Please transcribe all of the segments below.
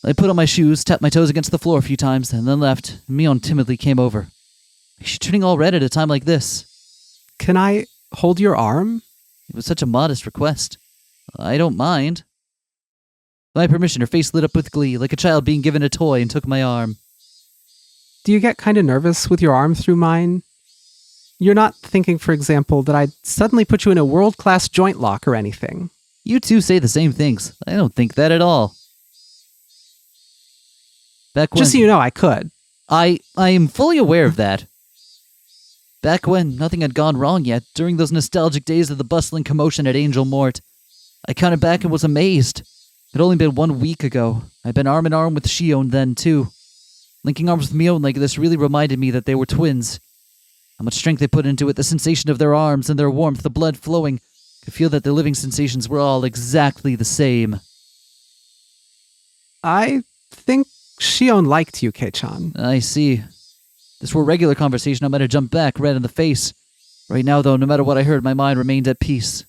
I put on my shoes, tapped my toes against the floor a few times, and then left. Mion timidly came over. Is she turning all red at a time like this? Can I hold your arm? It was such a modest request. I don't mind. With my permission, her face lit up with glee, like a child being given a toy, and took my arm. Do you get kind of nervous with your arm through mine? You're not thinking, for example, that I'd suddenly put you in a world-class joint lock or anything. You two say the same things. I don't think that at all. Back when... Just so you know, I could. I am fully aware of that. Back when nothing had gone wrong yet, during those nostalgic days of the bustling commotion at Angel Mort, I counted back and was amazed. It had only been 1 week ago. I'd been arm in arm with Shion then, too. Linking arms with Mion like this really reminded me that they were twins. How much strength they put into it, the sensation of their arms and their warmth, the blood flowing. I could feel that their living sensations were all exactly the same. I think Shion liked you, Kei-chan. I see. If this were regular conversation, I might have jumped back, red in the face. Right now, though, no matter what I heard, my mind remained at peace.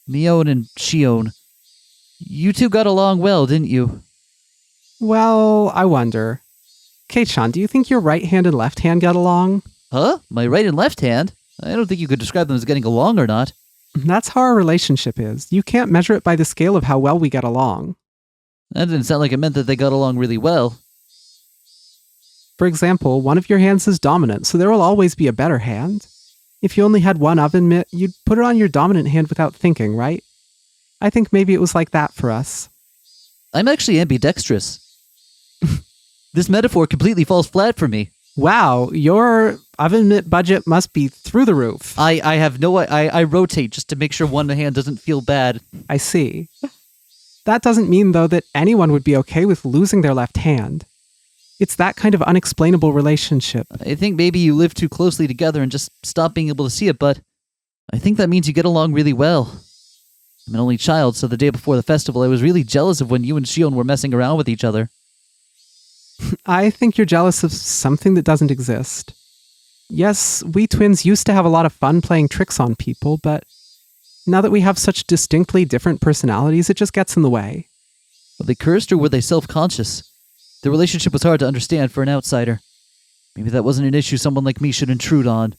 Mion and Shion. You two got along well, didn't you? Well, I wonder. Kei-chan, do you think your right hand and left hand got along? Huh? My right and left hand? I don't think you could describe them as getting along or not. That's how our relationship is. You can't measure it by the scale of how well we get along. That didn't sound like it meant that they got along really well. For example, one of your hands is dominant, so there will always be a better hand. If you only had one oven mitt, you'd put it on your dominant hand without thinking, right? I think maybe it was like that for us. I'm actually ambidextrous. This metaphor completely falls flat for me. Wow, your oven mitt budget must be through the roof. I have no... I rotate just to make sure one hand doesn't feel bad. I see. That doesn't mean, though, that anyone would be okay with losing their left hand. It's that kind of unexplainable relationship. I think maybe you live too closely together and just stop being able to see it, but I think that means you get along really well. I'm an only child, so the day before the festival, I was really jealous of when you and Shion were messing around with each other. I think you're jealous of something that doesn't exist. Yes, we twins used to have a lot of fun playing tricks on people, but now that we have such distinctly different personalities, it just gets in the way. Were they cursed or were they self-conscious? The relationship was hard to understand for an outsider. Maybe that wasn't an issue someone like me should intrude on.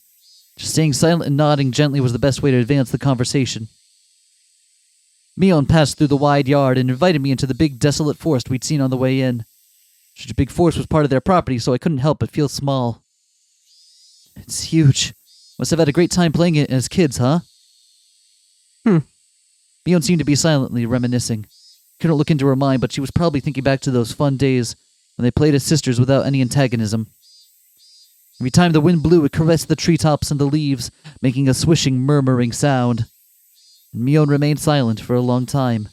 Just staying silent and nodding gently was the best way to advance the conversation. Mion passed through the wide yard and invited me into the big desolate forest we'd seen on the way in. Such a big forest was part of their property, so I couldn't help but feel small. It's huge. Must have had a great time playing it as kids, huh? Mion seemed to be silently reminiscing. Couldn't look into her mind, but she was probably thinking back to those fun days when they played as sisters without any antagonism. Every time the wind blew, it caressed the treetops and the leaves, making a swishing, murmuring sound. And Mion remained silent for a long time.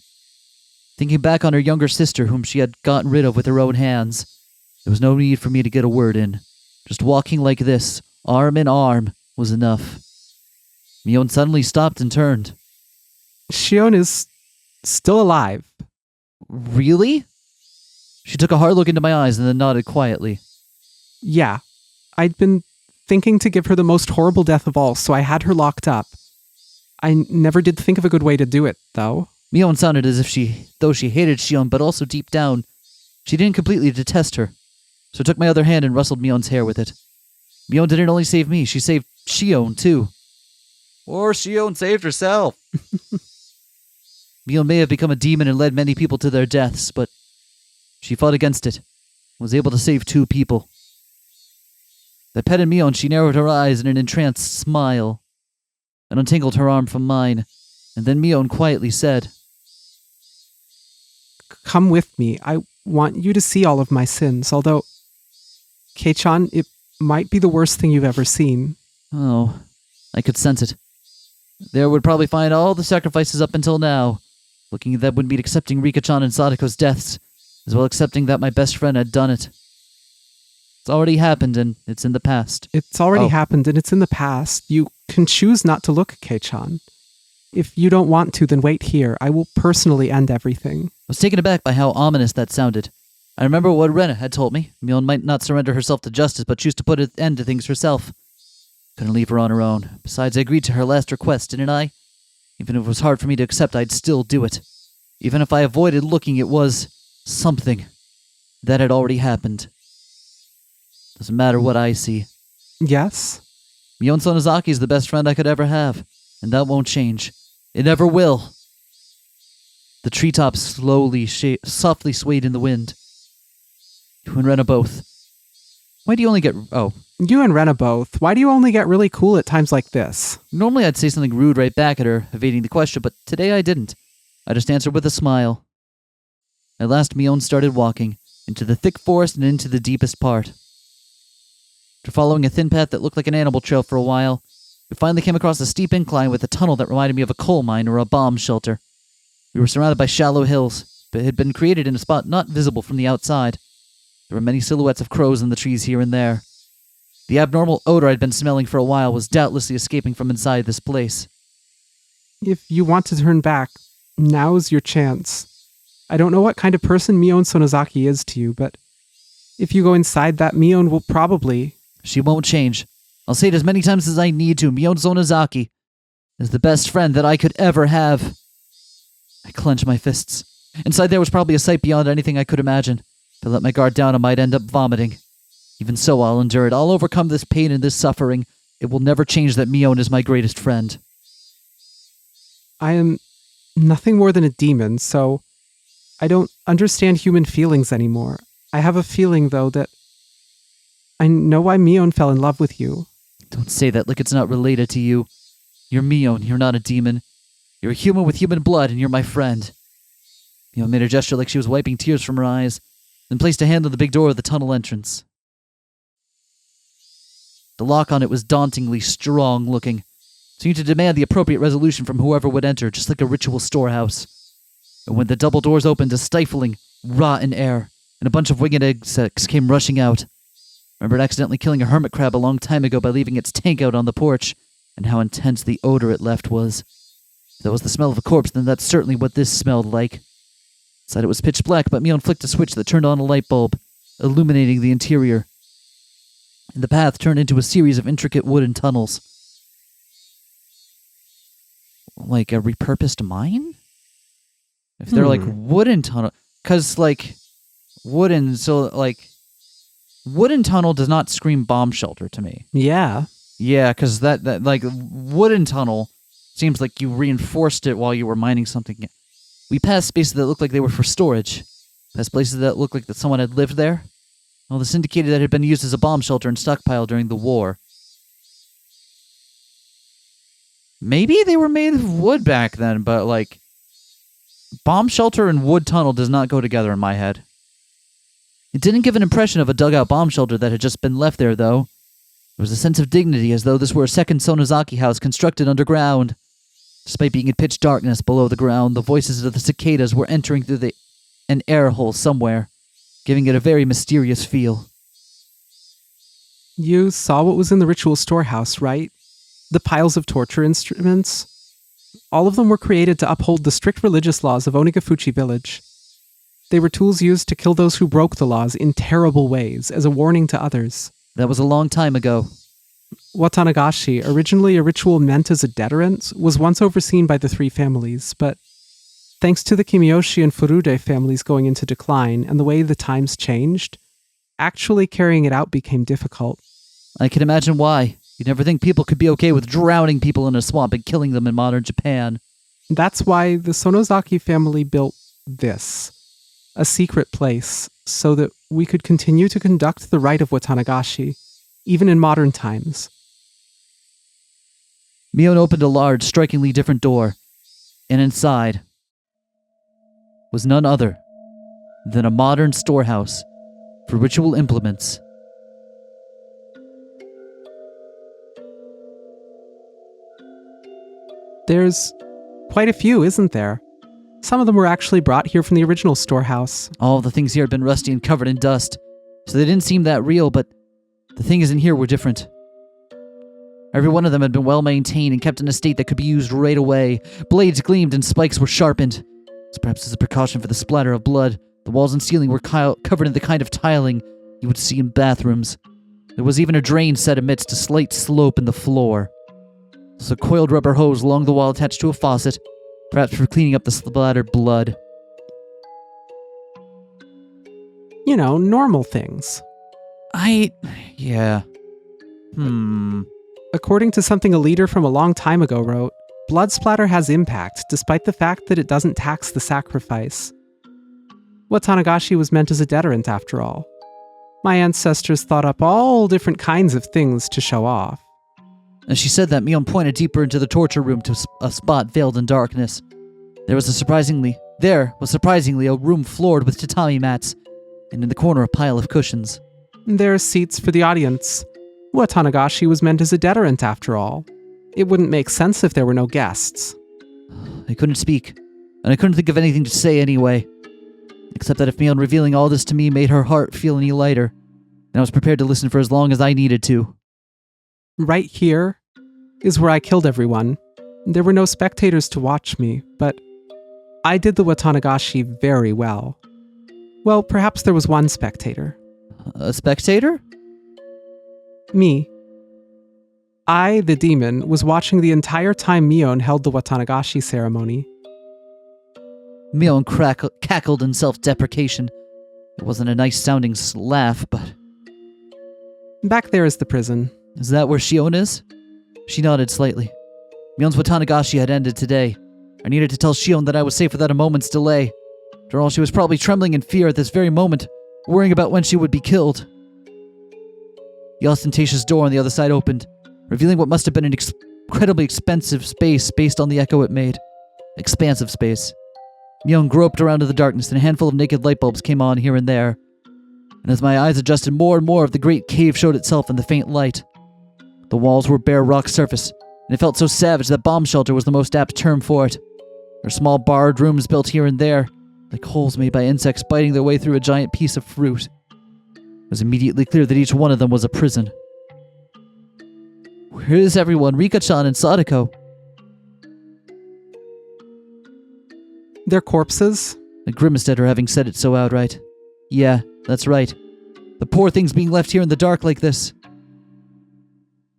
Thinking back on her younger sister, whom she had gotten rid of with her own hands, there was no need for me to get a word in. Just walking like this, arm in arm, was enough. Mion suddenly stopped and turned. Shion is still alive. Really? She took a hard look into my eyes and then nodded quietly. Yeah. I'd been thinking to give her the most horrible death of all, so I had her locked up. I never did think of a good way to do it, though. Mion sounded as if though she hated Shion, but also deep down, she didn't completely detest her. So I took my other hand and rustled Mion's hair with it. Mion didn't only save me, she saved Shion, too. Or Shion saved herself. Mion may have become a demon and led many people to their deaths, but she fought against it, was able to save 2 people. I petted Mion, she narrowed her eyes in an entranced smile, and untangled her arm from mine, and then Mion quietly said, Come with me. I want you to see all of my sins, although, Kei-chan, it might be the worst thing you've ever seen. Oh, I could sense it. There would probably find all the sacrifices up until now, looking at that would mean accepting Rika-chan and Sadako's deaths, as well accepting that my best friend had done it. It's already happened, and it's in the past. It's already happened, and it's in the past. You can choose not to look, Kei-chan. If you don't want to, then wait here. I will personally end everything. I was taken aback by how ominous that sounded. I remember what Rena had told me. Mion might not surrender herself to justice, but choose to put an end to things herself. Couldn't leave her on her own. Besides, I agreed to her last request, didn't I? Even if it was hard for me to accept, I'd still do it. Even if I avoided looking, it was something that had already happened. Doesn't matter what I see. Yes? Mion Sonozaki is the best friend I could ever have, and that won't change. It never will. The treetops softly swayed in the wind. You and Rena both. Why do you only get... Oh. You and Rena both. Why do you only get really cool at times like this? Normally I'd say something rude right back at her, evading the question, but today I didn't. I just answered with a smile. At last Mion started walking, into the thick forest and into the deepest part. After following a thin path that looked like an animal trail for a while, we finally came across a steep incline with a tunnel that reminded me of a coal mine or a bomb shelter. We were surrounded by shallow hills, but it had been created in a spot not visible from the outside. There were many silhouettes of crows in the trees here and there. The abnormal odor I'd been smelling for a while was doubtlessly escaping from inside this place. If you want to turn back, now's your chance. I don't know what kind of person Mion Sonozaki is to you, but if you go inside, that Mion will probably... She won't change. I'll say it as many times as I need to. Mion Sonozaki is the best friend that I could ever have. I clenched my fists. Inside there was probably a sight beyond anything I could imagine. If I let my guard down, I might end up vomiting. Even so, I'll endure it. I'll overcome this pain and this suffering. It will never change that Mion is my greatest friend. I am nothing more than a demon, so I don't understand human feelings anymore. I have a feeling, though, that I know why Mion fell in love with you. Don't say that like it's not related to you. You're Mion, you're not a demon. You're a human with human blood, and you're my friend. Mion made a gesture like she was wiping tears from her eyes, then placed a hand on the big door of the tunnel entrance. The lock on it was dauntingly strong-looking, seemed to demand the appropriate resolution from whoever would enter, just like a ritual storehouse. And when the double doors opened, a stifling, rotten air, and a bunch of winged insects came rushing out. I remembered accidentally killing a hermit crab a long time ago by leaving its tank out on the porch, and how intense the odor it left was. If that was the smell of a corpse, then that's certainly what this smelled like. Inside it was pitch black, but Mion flicked a switch that turned on a light bulb, illuminating the interior. And the path turned into a series of intricate wooden tunnels. Like a repurposed mine? If they're like wooden tunnel... Because, like, wooden tunnel does not scream bomb shelter to me. Yeah. Yeah, because that, like, wooden tunnel seems like you reinforced it while you were mining something. We passed spaces that looked like they were for storage. Past places that looked like that someone had lived there. All this indicated that it had been used as a bomb shelter and stockpile during the war. Maybe they were made of wood back then, but, like, bomb shelter and wood tunnel does not go together in my head. It didn't give an impression of a dugout bomb shelter that had just been left there, though. There was a sense of dignity, as though this were a second Sonozaki house constructed underground. Despite being in pitch darkness below the ground, the voices of the cicadas were entering through an air hole somewhere, giving it a very mysterious feel. You saw what was in the ritual storehouse, right? The piles of torture instruments. All of them were created to uphold the strict religious laws of Onigafuchi village. They were tools used to kill those who broke the laws in terrible ways, as a warning to others. That was a long time ago. Watanagashi, originally a ritual meant as a deterrent, was once overseen by the three families, but thanks to the Kimiyoshi and Furude families going into decline and the way the times changed, actually carrying it out became difficult. I can imagine why. You'd never think people could be okay with drowning people in a swamp and killing them in modern Japan. That's why the Sonozaki family built this, a secret place, so that we could continue to conduct the rite of Watanagashi, even in modern times. Mion opened a large, strikingly different door, and inside was none other than a modern storehouse for ritual implements. There's quite a few, isn't there? Some of them were actually brought here from the original storehouse. All of the things here had been rusty and covered in dust, so they didn't seem that real, but the things in here were different. Every one of them had been well maintained and kept in a state that could be used right away. Blades gleamed and spikes were sharpened. So perhaps as a precaution for the splatter of blood, the walls and ceiling were covered in the kind of tiling you would see in bathrooms. There was even a drain set amidst a slight slope in the floor. There's a coiled rubber hose along the wall attached to a faucet, perhaps for cleaning up the splattered blood. You know, normal things. Yeah. According to something a leader from a long time ago wrote, blood splatter has impact, despite the fact that it doesn't tax the sacrifice. Watanagashi was meant as a deterrent, after all. My ancestors thought up all different kinds of things to show off. As she said that, Mion pointed deeper into the torture room to a spot veiled in darkness. There was surprisingly a room floored with tatami mats, and in the corner a pile of cushions. There are seats for the audience. Watanagashi was meant as a deterrent, after all. It wouldn't make sense if there were no guests. I couldn't speak, and I couldn't think of anything to say anyway. Except that if Mion revealing all this to me made her heart feel any lighter, then I was prepared to listen for as long as I needed to. Right here is where I killed everyone. There were no spectators to watch me, but I did the Watanagashi very well. Well, perhaps there was one spectator. A spectator? Me. I, the demon, was watching the entire time Mion held the Watanagashi ceremony. Mion cackled in self-deprecation. It wasn't a nice-sounding laugh, but... Back there is the prison. Is that where Shion is? She nodded slightly. Mion's Watanagashi had ended today. I needed to tell Shion that I was safe without a moment's delay. After all, she was probably trembling in fear at this very moment, worrying about when she would be killed. The ostentatious door on the other side opened, revealing what must have been an incredibly expensive space based on the echo it made. Expansive space. Mion groped around in the darkness, and a handful of naked light bulbs came on here and there. And as my eyes adjusted, more and more of the great cave showed itself in the faint light. The walls were bare rock surface, and it felt so savage that bomb shelter was the most apt term for it. There were small barred rooms built here and there, like holes made by insects biting their way through a giant piece of fruit. It was immediately clear that each one of them was a prison. Where is everyone? Rika-chan and Sadako? They're corpses? I grimaced at her, having said it so outright. Yeah, that's right. The poor things being left here in the dark like this.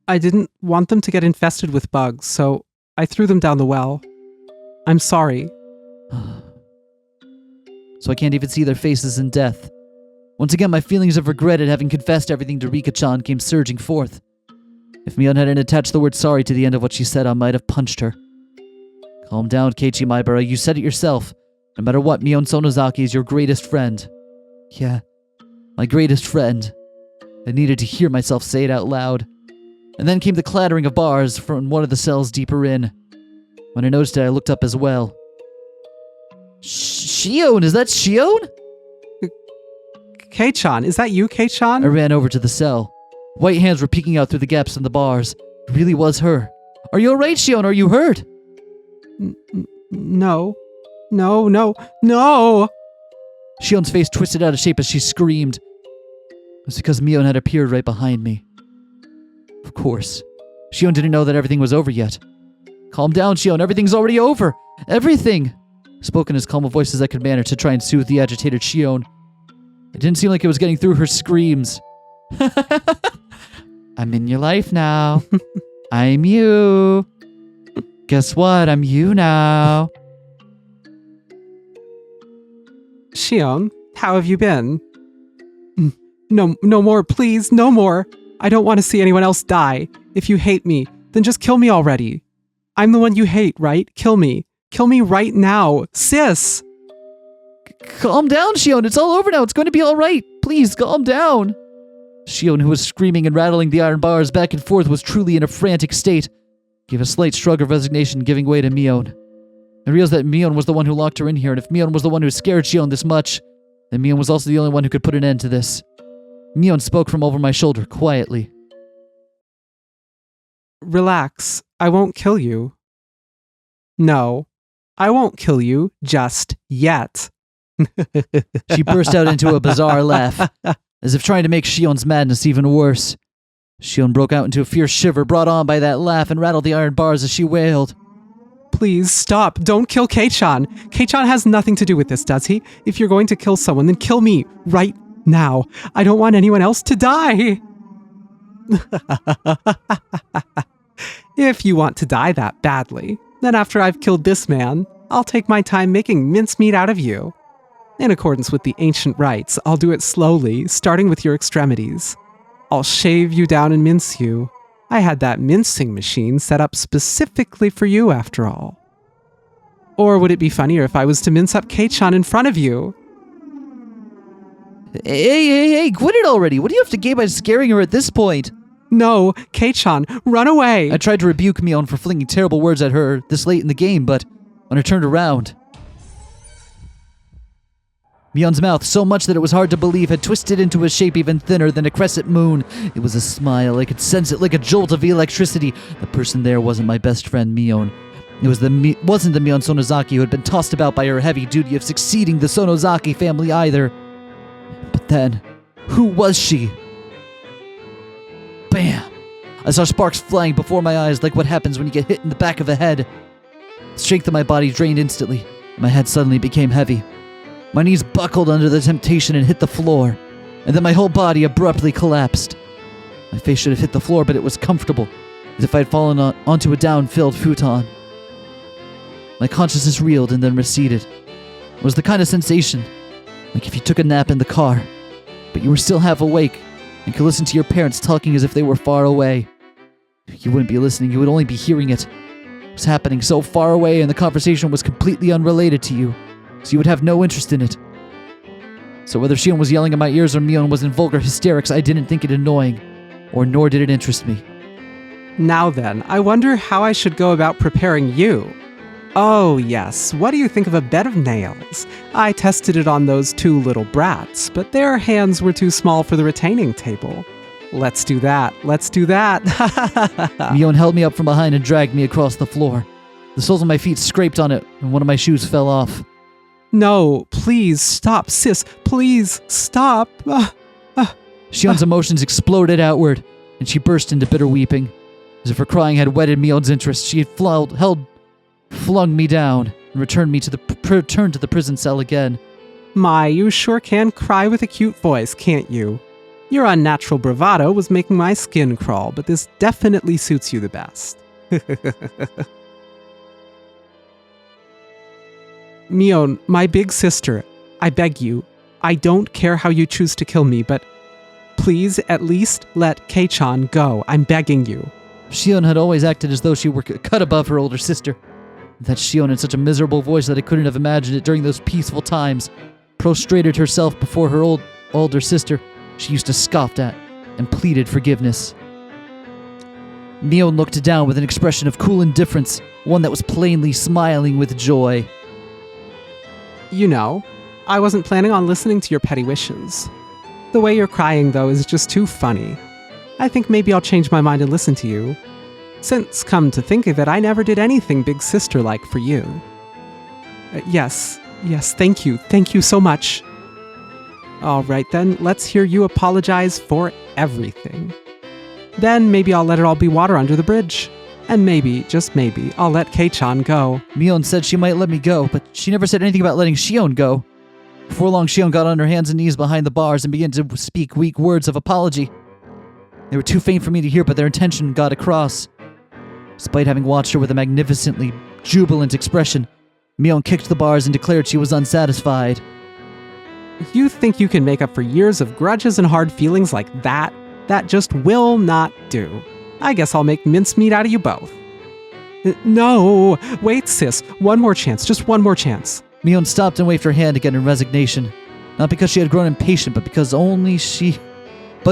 I didn't want them to get infested with bugs, so I threw them down the well. I'm sorry. So I can't even see their faces in death. Once again, my feelings of regret at having confessed everything to Rika-chan came surging forth. If Mion hadn't attached the word sorry to the end of what she said, I might have punched her. Calm down, Keiichi Maebara. You said it yourself. No matter what, Mion Sonozaki is your greatest friend. Yeah, my greatest friend. I needed to hear myself say it out loud. And then came the clattering of bars from one of the cells deeper in. When I noticed it, I looked up as well. Shion, is that Shion? Kei-chan, is that you, Kei-chan? I ran over to the cell. White hands were peeking out through the gaps in the bars. It really was her. Are you alright, Shion? Are you hurt? No. No! Shion's face twisted out of shape as she screamed. It was because Mion had appeared right behind me. Of course. Shion didn't know that everything was over yet. Calm down, Shion. Everything's already over. Everything! I spoke in as calm a voice as I could manage to try and soothe the agitated Shion. It didn't seem like it was getting through her screams. I'm in your life now. I'm you. Guess what? I'm you now. Shion, how have you been? No more, please, no more. I don't want to see anyone else die. If you hate me, then just kill me already. I'm the one you hate, right? Kill me. Kill me right now. Sis! Calm down, Shion. It's all over now. It's going to be all right. Please, calm down. Shion, who was screaming and rattling the iron bars back and forth, was truly in a frantic state. Gave a slight shrug of resignation, giving way to Mion. I realized that Mion was the one who locked her in here, and if Mion was the one who scared Shion this much, then Mion was also the only one who could put an end to this. Mion spoke from over my shoulder, quietly. Relax. I won't kill you. No, I won't kill you just yet. She burst out into a bizarre laugh, as if trying to make Shion's madness even worse. Shion broke out into a fierce shiver brought on by that laugh and rattled the iron bars as she wailed. Please stop. Don't kill Kei-chan. Kei-chan has nothing to do with this, does he? If you're going to kill someone, then kill me right now. I don't want anyone else to die. If you want to die that badly, then after I've killed this man, I'll take my time making mincemeat out of you. In accordance with the ancient rites, I'll do it slowly, starting with your extremities. I'll shave you down and mince you. I had that mincing machine set up specifically for you, after all. Or would it be funnier if I was to mince up Keiichi in front of you? Hey, quit it already. What do you have to gain by scaring her at this point? No, Keiichi, run away! I tried to rebuke Mion for flinging terrible words at her this late in the game, but when I turned around, Mion's mouth, so much that it was hard to believe, had twisted into a shape even thinner than a crescent moon. It was a smile. I could sense it like a jolt of electricity. The person there wasn't my best friend, Mion. It wasn't the Mion Sonozaki who had been tossed about by her heavy duty of succeeding the Sonozaki family either. But then, who was she? Bam! I saw sparks flying before my eyes like what happens when you get hit in the back of the head. The strength of my body drained instantly. My head suddenly became heavy. My knees buckled under the temptation and hit the floor, and then my whole body abruptly collapsed. My face should have hit the floor, but it was comfortable, as if I had fallen onto a down-filled futon. My consciousness reeled and then receded. It was the kind of sensation like if you took a nap in the car, but you were still half awake and could listen to your parents talking as if they were far away. You wouldn't be listening, you would only be hearing it. It was happening so far away, and the conversation was completely unrelated to you, so you would have no interest in it. So whether Shion was yelling in my ears or Mion was in vulgar hysterics, I didn't think it annoying, or nor did it interest me. Now then, I wonder how I should go about preparing you. Oh yes, what do you think of a bed of nails? I tested it on those two little brats, but their hands were too small for the retaining table. Let's do that, Mion held me up from behind and dragged me across the floor. The soles of my feet scraped on it, and one of my shoes fell off. No, please stop, sis, please stop. Shion's emotions exploded outward, and she burst into bitter weeping. As if her crying had whetted Mion's interest, she had flung me down and returned to the prison cell again. My, you sure can cry with a cute voice, can't you? Your unnatural bravado was making my skin crawl, but this definitely suits you the best. Mion, my big sister, I beg you, I don't care how you choose to kill me, but please at least let Keiichi go. I'm begging you. Shion had always acted as though she were cut above her older sister. That Shion, in such a miserable voice that I couldn't have imagined it during those peaceful times, prostrated herself before her older sister she used to scoff at and pleaded forgiveness. Mion looked down with an expression of cool indifference, one that was plainly smiling with joy. You know, I wasn't planning on listening to your petty wishes. The way you're crying, though, is just too funny. I think maybe I'll change my mind and listen to you. Since, come to think of it, I never did anything big sister-like for you. Yes, thank you so much. All right then, let's hear you apologize for everything. Then maybe I'll let it all be water under the bridge. And maybe, just maybe, I'll let Keiichi go. Mion said she might let me go, but she never said anything about letting Shion go. Before long, Shion got on her hands and knees behind the bars and began to speak weak words of apology. They were too faint for me to hear, but their intention got across. Despite having watched her with a magnificently jubilant expression, Mion kicked the bars and declared she was unsatisfied. You think you can make up for years of grudges and hard feelings like that? That just will not do. I guess I'll make mincemeat out of you both. No! Wait, sis. One more chance. Just one more chance. Mion stopped and waved her hand again in resignation. Not because she had grown impatient, but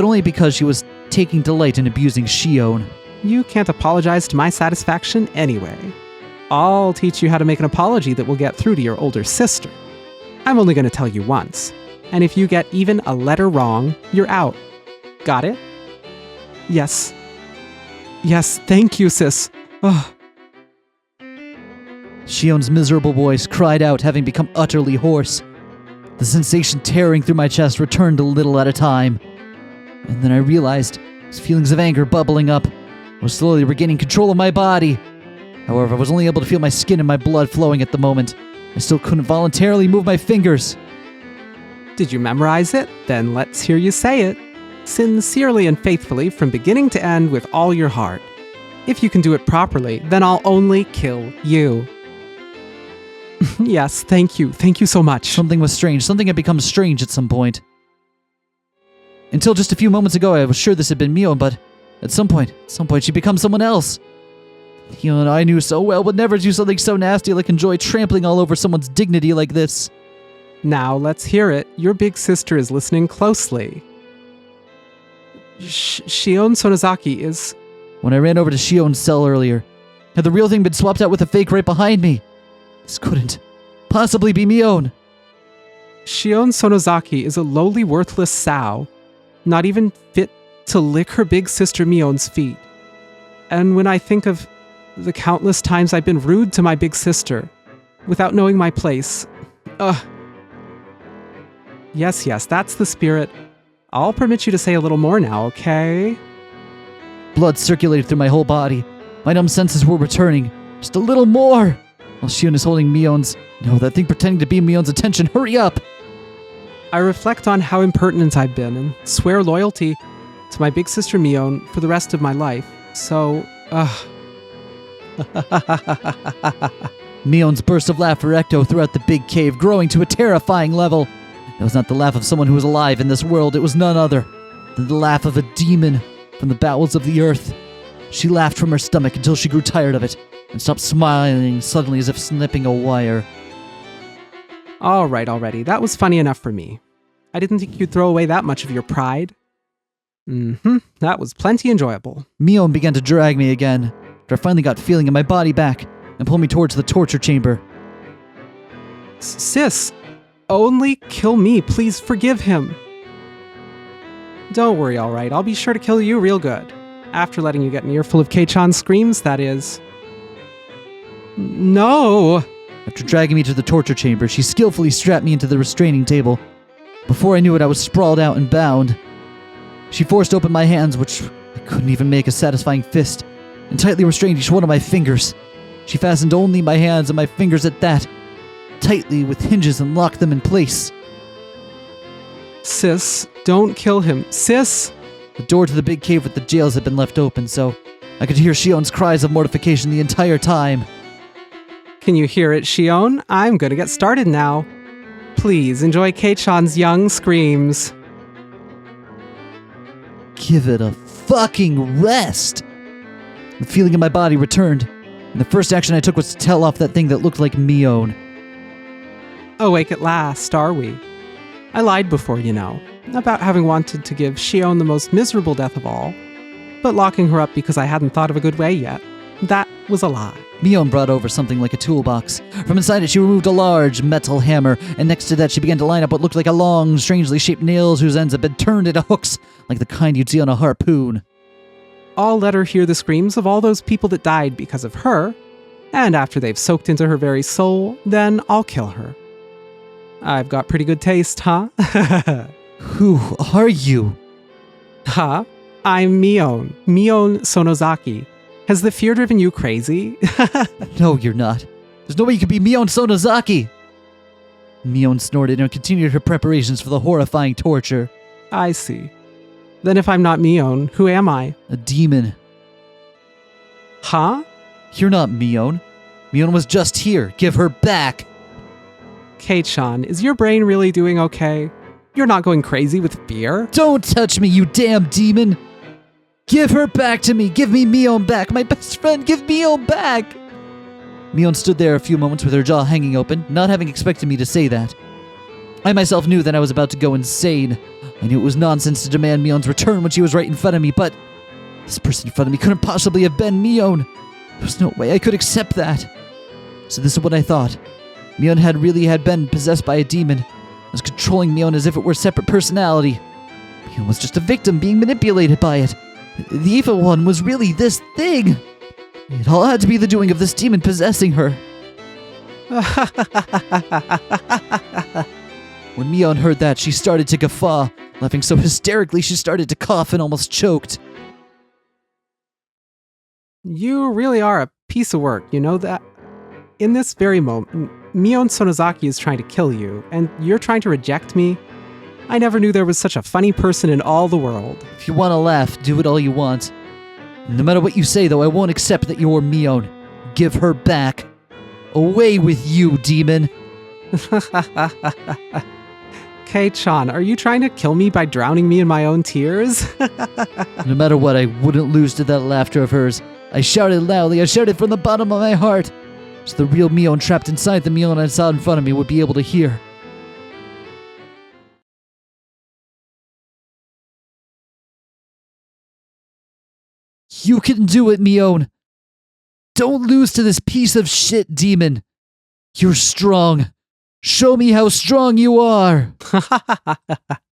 only because she was taking delight in abusing Shion. You can't apologize to my satisfaction anyway. I'll teach you how to make an apology that will get through to your older sister. I'm only going to tell you once. And if you get even a letter wrong, you're out. Got it? Yes. Yes, thank you, sis. Ugh. Shion's miserable voice cried out, having become utterly hoarse. The sensation tearing through my chest returned a little at a time. And then I realized, as feelings of anger bubbling up, I was slowly regaining control of my body. However, I was only able to feel my skin and my blood flowing at the moment. I still couldn't voluntarily move my fingers. Did you memorize it? Then let's hear you say it. Sincerely and faithfully, from beginning to end, with all your heart. If you can do it properly, then I'll only kill you. Yes, thank you. Thank you so much. Something was strange. Something had become strange at some point. Until just a few moments ago, I was sure this had been Mion, but at some point she'd become someone else. Mion, I knew so well, would never do something so nasty like enjoy trampling all over someone's dignity like this. Now, let's hear it. Your big sister is listening closely. Shion Sonozaki is... When I ran over to Shion's cell earlier, had the real thing been swapped out with a fake right behind me? This couldn't possibly be Mion. Shion Sonozaki is a lowly, worthless sow, not even fit to lick her big sister Mion's feet. And when I think of the countless times I've been rude to my big sister, without knowing my place, Yes, that's the spirit. I'll permit you to say a little more now, okay? Blood circulated through my whole body. My numb senses were returning. Just a little more! While Shion is holding Mion's... No, that thing pretending to be Mion's attention. Hurry up! I reflect on how impertinent I've been and swear loyalty to my big sister Mion for the rest of my life. So, Mion's burst of laughter echoed throughout the big cave, growing to a terrifying level. It was not the laugh of someone who was alive in this world. It was none other than the laugh of a demon from the bowels of the earth. She laughed from her stomach until she grew tired of it and stopped smiling suddenly as if snipping a wire. All right, already. That was funny enough for me. I didn't think you'd throw away that much of your pride. That was plenty enjoyable. Mion began to drag me again, after I finally got feeling in my body back and pulled me towards the torture chamber. Sis, only kill me. Please forgive him. Don't worry, all right. I'll be sure to kill you real good. After letting you get an earful of Kei-chan's screams, that is. No! After dragging me to the torture chamber, she skillfully strapped me into the restraining table. Before I knew it, I was sprawled out and bound. She forced open my hands, which I couldn't even make a satisfying fist, and tightly restrained each one of my fingers. She fastened only my hands and my fingers at that, tightly with hinges, and locked them in place. Sis, don't kill him. Sis! The door to the big cave with the jails had been left open, so I could hear Shion's cries of mortification the entire time. Can you hear it, Shion? I'm gonna get started now. Please enjoy Kei-chan's young screams. Give it a fucking rest! The feeling in my body returned, and the first action I took was to tell off that thing that looked like Mion. Awake at last, are we? I lied before, you know, about having wanted to give Shion the most miserable death of all, but locking her up because I hadn't thought of a good way yet. That was a lie. Mion brought over something like a toolbox. From inside it, she removed a large metal hammer, and next to that, she began to line up what looked like a long, strangely shaped nails whose ends had been turned into hooks, like the kind you'd see on a harpoon. I'll let her hear the screams of all those people that died because of her, and after they've soaked into her very soul, then I'll kill her. I've got pretty good taste, huh? Who are you? Huh? I'm Mion Sonozaki. Has the fear driven you crazy? No, you're not. There's no way you could be Mion Sonozaki! Mion snorted and continued her preparations for the horrifying torture. I see. Then if I'm not Mion, who am I? A demon. Huh? You're not Mion. Mion was just here. Give her back! Kei-chan, is your brain really doing okay? You're not going crazy with fear? Don't touch me, you damn demon! Give her back to me! Give me Mion back! My best friend, give Mion back! Mion stood there a few moments with her jaw hanging open, not having expected me to say that. I myself knew that I was about to go insane. I knew it was nonsense to demand Mion's return when she was right in front of me, but this person in front of me couldn't possibly have been Mion. There was no way I could accept that. So this is what I thought. Mion had been possessed by a demon. Was controlling Mion as if it were a separate personality. Mion was just a victim being manipulated by it. The evil one was really this thing. It all had to be the doing of this demon possessing her. When Mion heard that, she started to guffaw, laughing so hysterically she started to cough and almost choked. You really are a piece of work, you know that? In this very moment, Mion Sonozaki is trying to kill you, and you're trying to reject me? I never knew there was such a funny person in all the world. If you want to laugh, do it all you want. No matter what you say, though, I won't accept that you're Mion. Give her back. Away with you, demon. Kei-chan, are you trying to kill me by drowning me in my own tears? No matter what, I wouldn't lose to that laughter of hers. I shouted loudly. I shouted from the bottom of my heart. So the real Mion trapped inside the Mion I saw in front of me would be able to hear. You can do it, Mion. Don't lose to this piece of shit demon. You're strong. Show me how strong you are.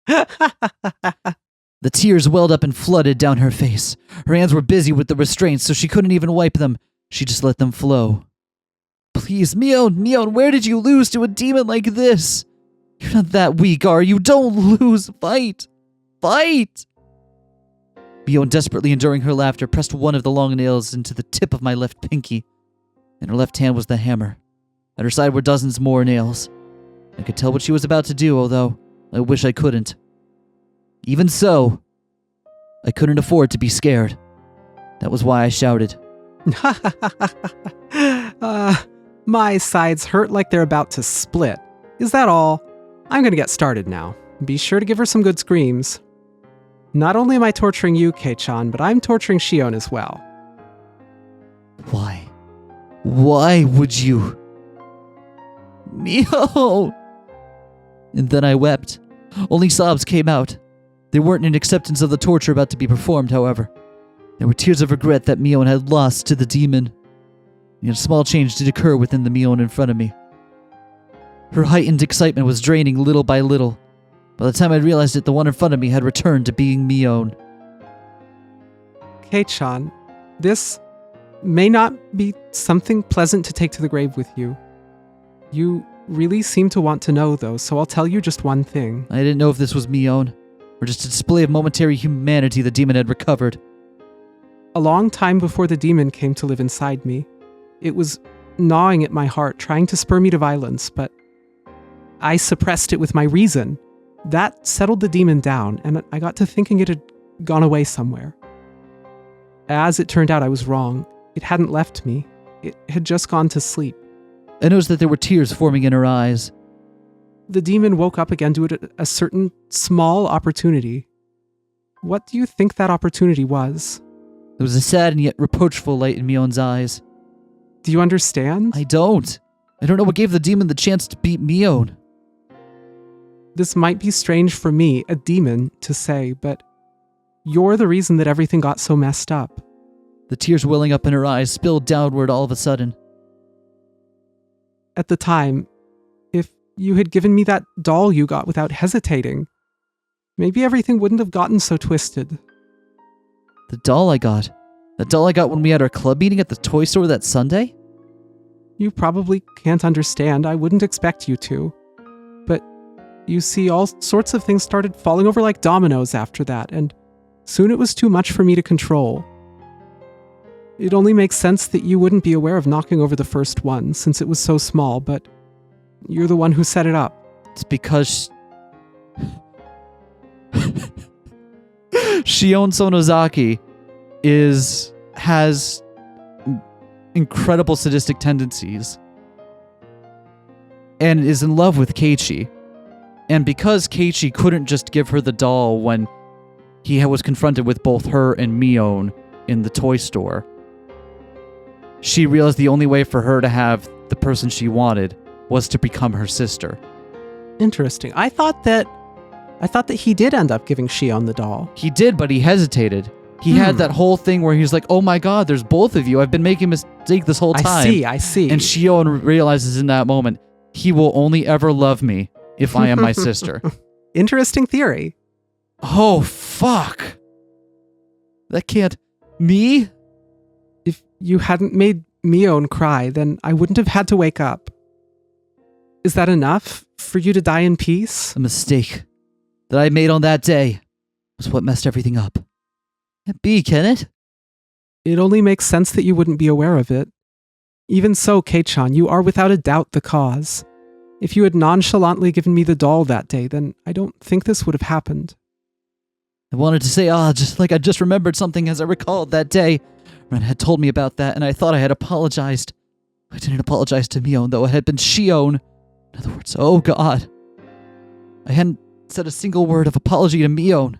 The tears welled up and flooded down her face. Her hands were busy with the restraints, so she couldn't even wipe them. She just let them flow. Please, Mion, where did you lose to a demon like this? You're not that weak, are you? Don't lose. Fight. Fight. Mion, desperately enduring her laughter, pressed one of the long nails into the tip of my left pinky. In her left hand was the hammer. At her side were dozens more nails. I could tell what she was about to do, although I wish I couldn't. Even so, I couldn't afford to be scared. That was why I shouted. My sides hurt like they're about to split. Is that all? I'm gonna get started now. Be sure to give her some good screams. Not only am I torturing you, Kei-chan, but I'm torturing Shion as well. Why? Why would you? Mion! And then I wept. Only sobs came out. They weren't an acceptance of the torture about to be performed, however. There were tears of regret that Mion had lost to the demon. And a small change did occur within the Mion in front of me. Her heightened excitement was draining little by little. By the time I realized it, the one in front of me had returned to being Mion. Kei-chan, this may not be something pleasant to take to the grave with you. You really seem to want to know, though, so I'll tell you just one thing. I didn't know if this was Mion, or just a display of momentary humanity the demon had recovered. A long time before the demon came to live inside me, it was gnawing at my heart, trying to spur me to violence, but I suppressed it with my reason. That settled the demon down, and I got to thinking it had gone away somewhere. As it turned out, I was wrong. It hadn't left me. It had just gone to sleep. I noticed that there were tears forming in her eyes. The demon woke up again to a certain small opportunity. What do you think that opportunity was? There was a sad and yet reproachful light in Mion's eyes. Do you understand? I don't. I don't know what gave the demon the chance to beat Mion. This might be strange for me, a demon, to say, but you're the reason that everything got so messed up. The tears welling up in her eyes spilled downward all of a sudden. At the time, if you had given me that doll you got without hesitating, maybe everything wouldn't have gotten so twisted. The doll I got? The doll I got when we had our club meeting at the toy store that Sunday? You probably can't understand. I wouldn't expect you to. But you see, all sorts of things started falling over like dominoes after that, and soon it was too much for me to control. It only makes sense that you wouldn't be aware of knocking over the first one, since it was so small, but you're the one who set it up. It's because Shion Sonozaki has incredible sadistic tendencies and is in love with Keiichi. And because Keiichi couldn't just give her the doll when he was confronted with both her and Mion in the toy store, she realized the only way for her to have the person she wanted was to become her sister. Interesting. I thought that he did end up giving Shion the doll. He did, but he hesitated. He had that whole thing where he was like, oh my god, there's both of you. I've been making a mistake this whole time. I see. And Shion realizes in that moment, he will only ever love me if I am my sister. Interesting theory. Oh, fuck. That can't... Me? If you hadn't made Mion cry, then I wouldn't have had to wake up. Is that enough for you to die in peace? A mistake that I made on that day was what messed everything up. Can't be, can it? It only makes sense that you wouldn't be aware of it. Even so, Kei-chan, you are without a doubt the cause. If you had nonchalantly given me the doll that day, then I don't think this would have happened. I wanted to say, just like I just remembered something as I recalled that day. Ren had told me about that, and I thought I had apologized. I didn't apologize to Mion, though. It had been Shion. In other words, oh God. I hadn't said a single word of apology to Mion.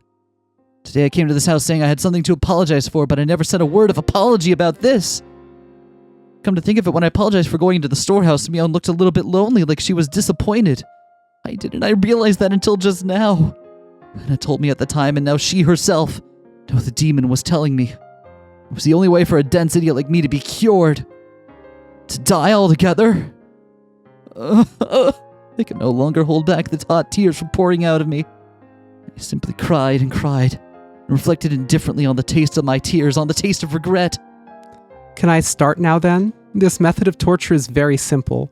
Today I came to this house saying I had something to apologize for, but I never said a word of apology about this. Come to think of it, when I apologized for going into the storehouse, Mion looked a little bit lonely, like she was disappointed. I didn't realize that until just now. Anna told me at the time, and now she herself, no, the demon was telling me. It was the only way for a dense idiot like me to be cured. To die altogether. I could no longer hold back the hot tears from pouring out of me. I simply cried and cried, and reflected indifferently on the taste of my tears, on the taste of regret. Can I start now then? This method of torture is very simple.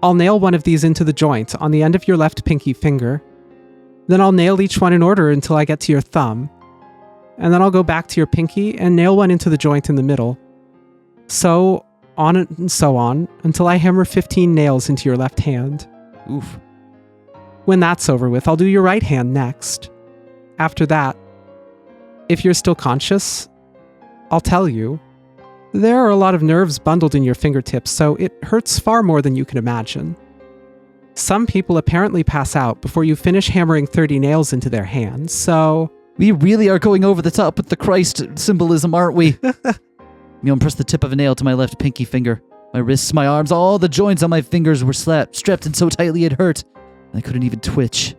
I'll nail one of these into the joint on the end of your left pinky finger. Then I'll nail each one in order until I get to your thumb. And then I'll go back to your pinky and nail one into the joint in the middle. So on and so on until I hammer 15 nails into your left hand. Oof. When that's over with, I'll do your right hand next. After that, if you're still conscious, I'll tell you. There are a lot of nerves bundled in your fingertips, so it hurts far more than you can imagine. Some people apparently pass out before you finish hammering 30 nails into their hands, so... We really are going over the top with the Christ symbolism, aren't we? Mion pressed the tip of a nail to my left pinky finger. My wrists, my arms, all the joints on my fingers were strapped in so tightly it hurt. I couldn't even twitch.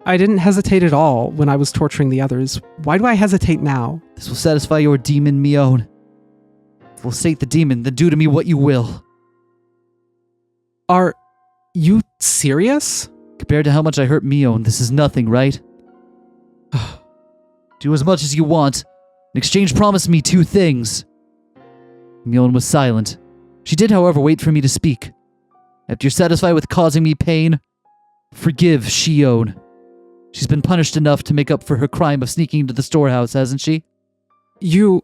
I didn't hesitate at all when I was torturing the others. Why do I hesitate now? This will satisfy your demon, Mion. If we'll sate the demon, then do to me what you will. Are you serious? Compared to how much I hurt Mion, this is nothing, right? Do as much as you want. In exchange, promise me 2 things. Mion was silent. She did, however, wait for me to speak. After you're satisfied with causing me pain, forgive Shion. She's been punished enough to make up for her crime of sneaking into the storehouse, hasn't she? You...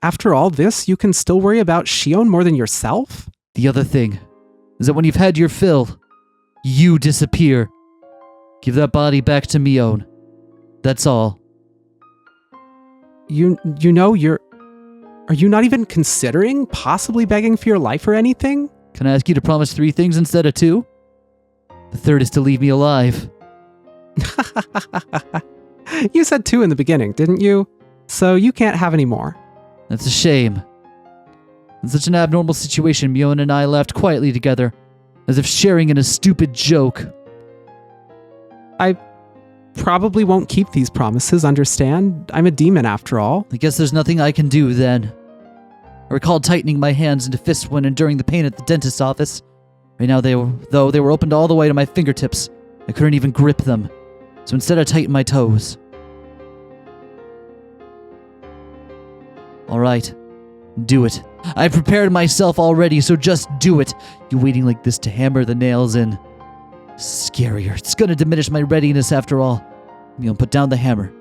After all this, you can still worry about Shion more than yourself? The other thing is that when you've had your fill, you disappear. Give that body back to Mion. That's all. You know, are you not even considering possibly begging for your life or anything? Can I ask you to promise 3 things instead of 2? The third is to leave me alive. You said 2 in the beginning, didn't you? So you can't have any more. That's a shame. In such an abnormal situation, Mion and I laughed quietly together, as if sharing in a stupid joke. I probably won't keep these promises, understand? I'm a demon after all. I guess there's nothing I can do then. I recalled tightening my hands into fists when enduring the pain at the dentist's office. Right now, they were opened all the way to my fingertips. I couldn't even grip them. So instead I tightened my toes. Alright, do it. I've prepared myself already, so just do it. You waiting like this to hammer the nails in. Scarier. It's gonna diminish my readiness after all. Mion put down the hammer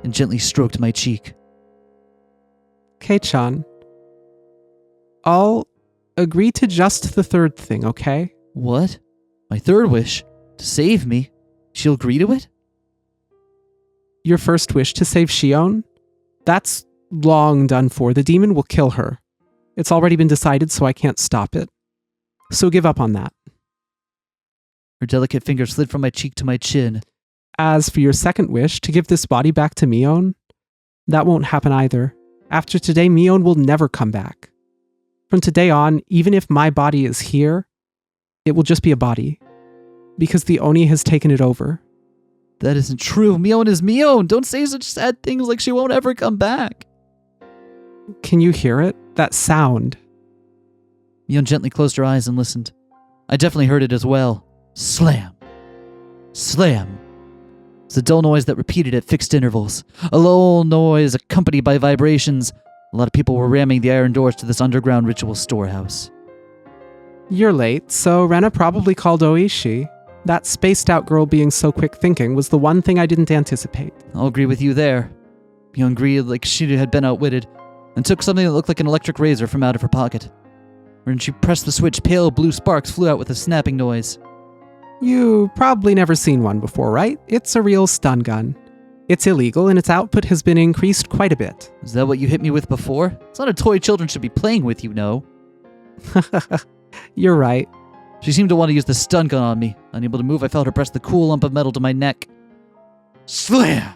and gently stroked my cheek. Kei-chan, I'll agree to just the third thing, okay? What? My third wish? To save me? She'll agree to it? Your first wish to save Shion? That's long done for. The demon will kill her. It's already been decided, so I can't stop it. So give up on that. Her delicate finger slid from my cheek to my chin. As for your second wish, to give this body back to Mion, that won't happen either. After today, Mion will never come back. From today on, even if my body is here, it will just be a body. Because the Oni has taken it over. That isn't true. Mion is Mion. Don't say such sad things like she won't ever come back. Can you hear it? That sound. Mion gently closed her eyes and listened. I definitely heard it as well. Slam. Slam. It's a dull noise that repeated at fixed intervals. A low noise accompanied by vibrations. A lot of people were ramming the iron doors to this underground ritual storehouse. You're late, so Rena probably called Oishi. That spaced-out girl being so quick-thinking was the one thing I didn't anticipate. I'll agree with you there. Mion agreed like she had been outwitted, and took something that looked like an electric razor from out of her pocket. When she pressed the switch, pale blue sparks flew out with a snapping noise. You probably never seen one before, right? It's a real stun gun. It's illegal, and its output has been increased quite a bit. Is that what you hit me with before? It's not a toy children should be playing with, you know. You're right. She seemed to want to use the stun gun on me. Unable to move, I felt her press the cool lump of metal to my neck. Slam!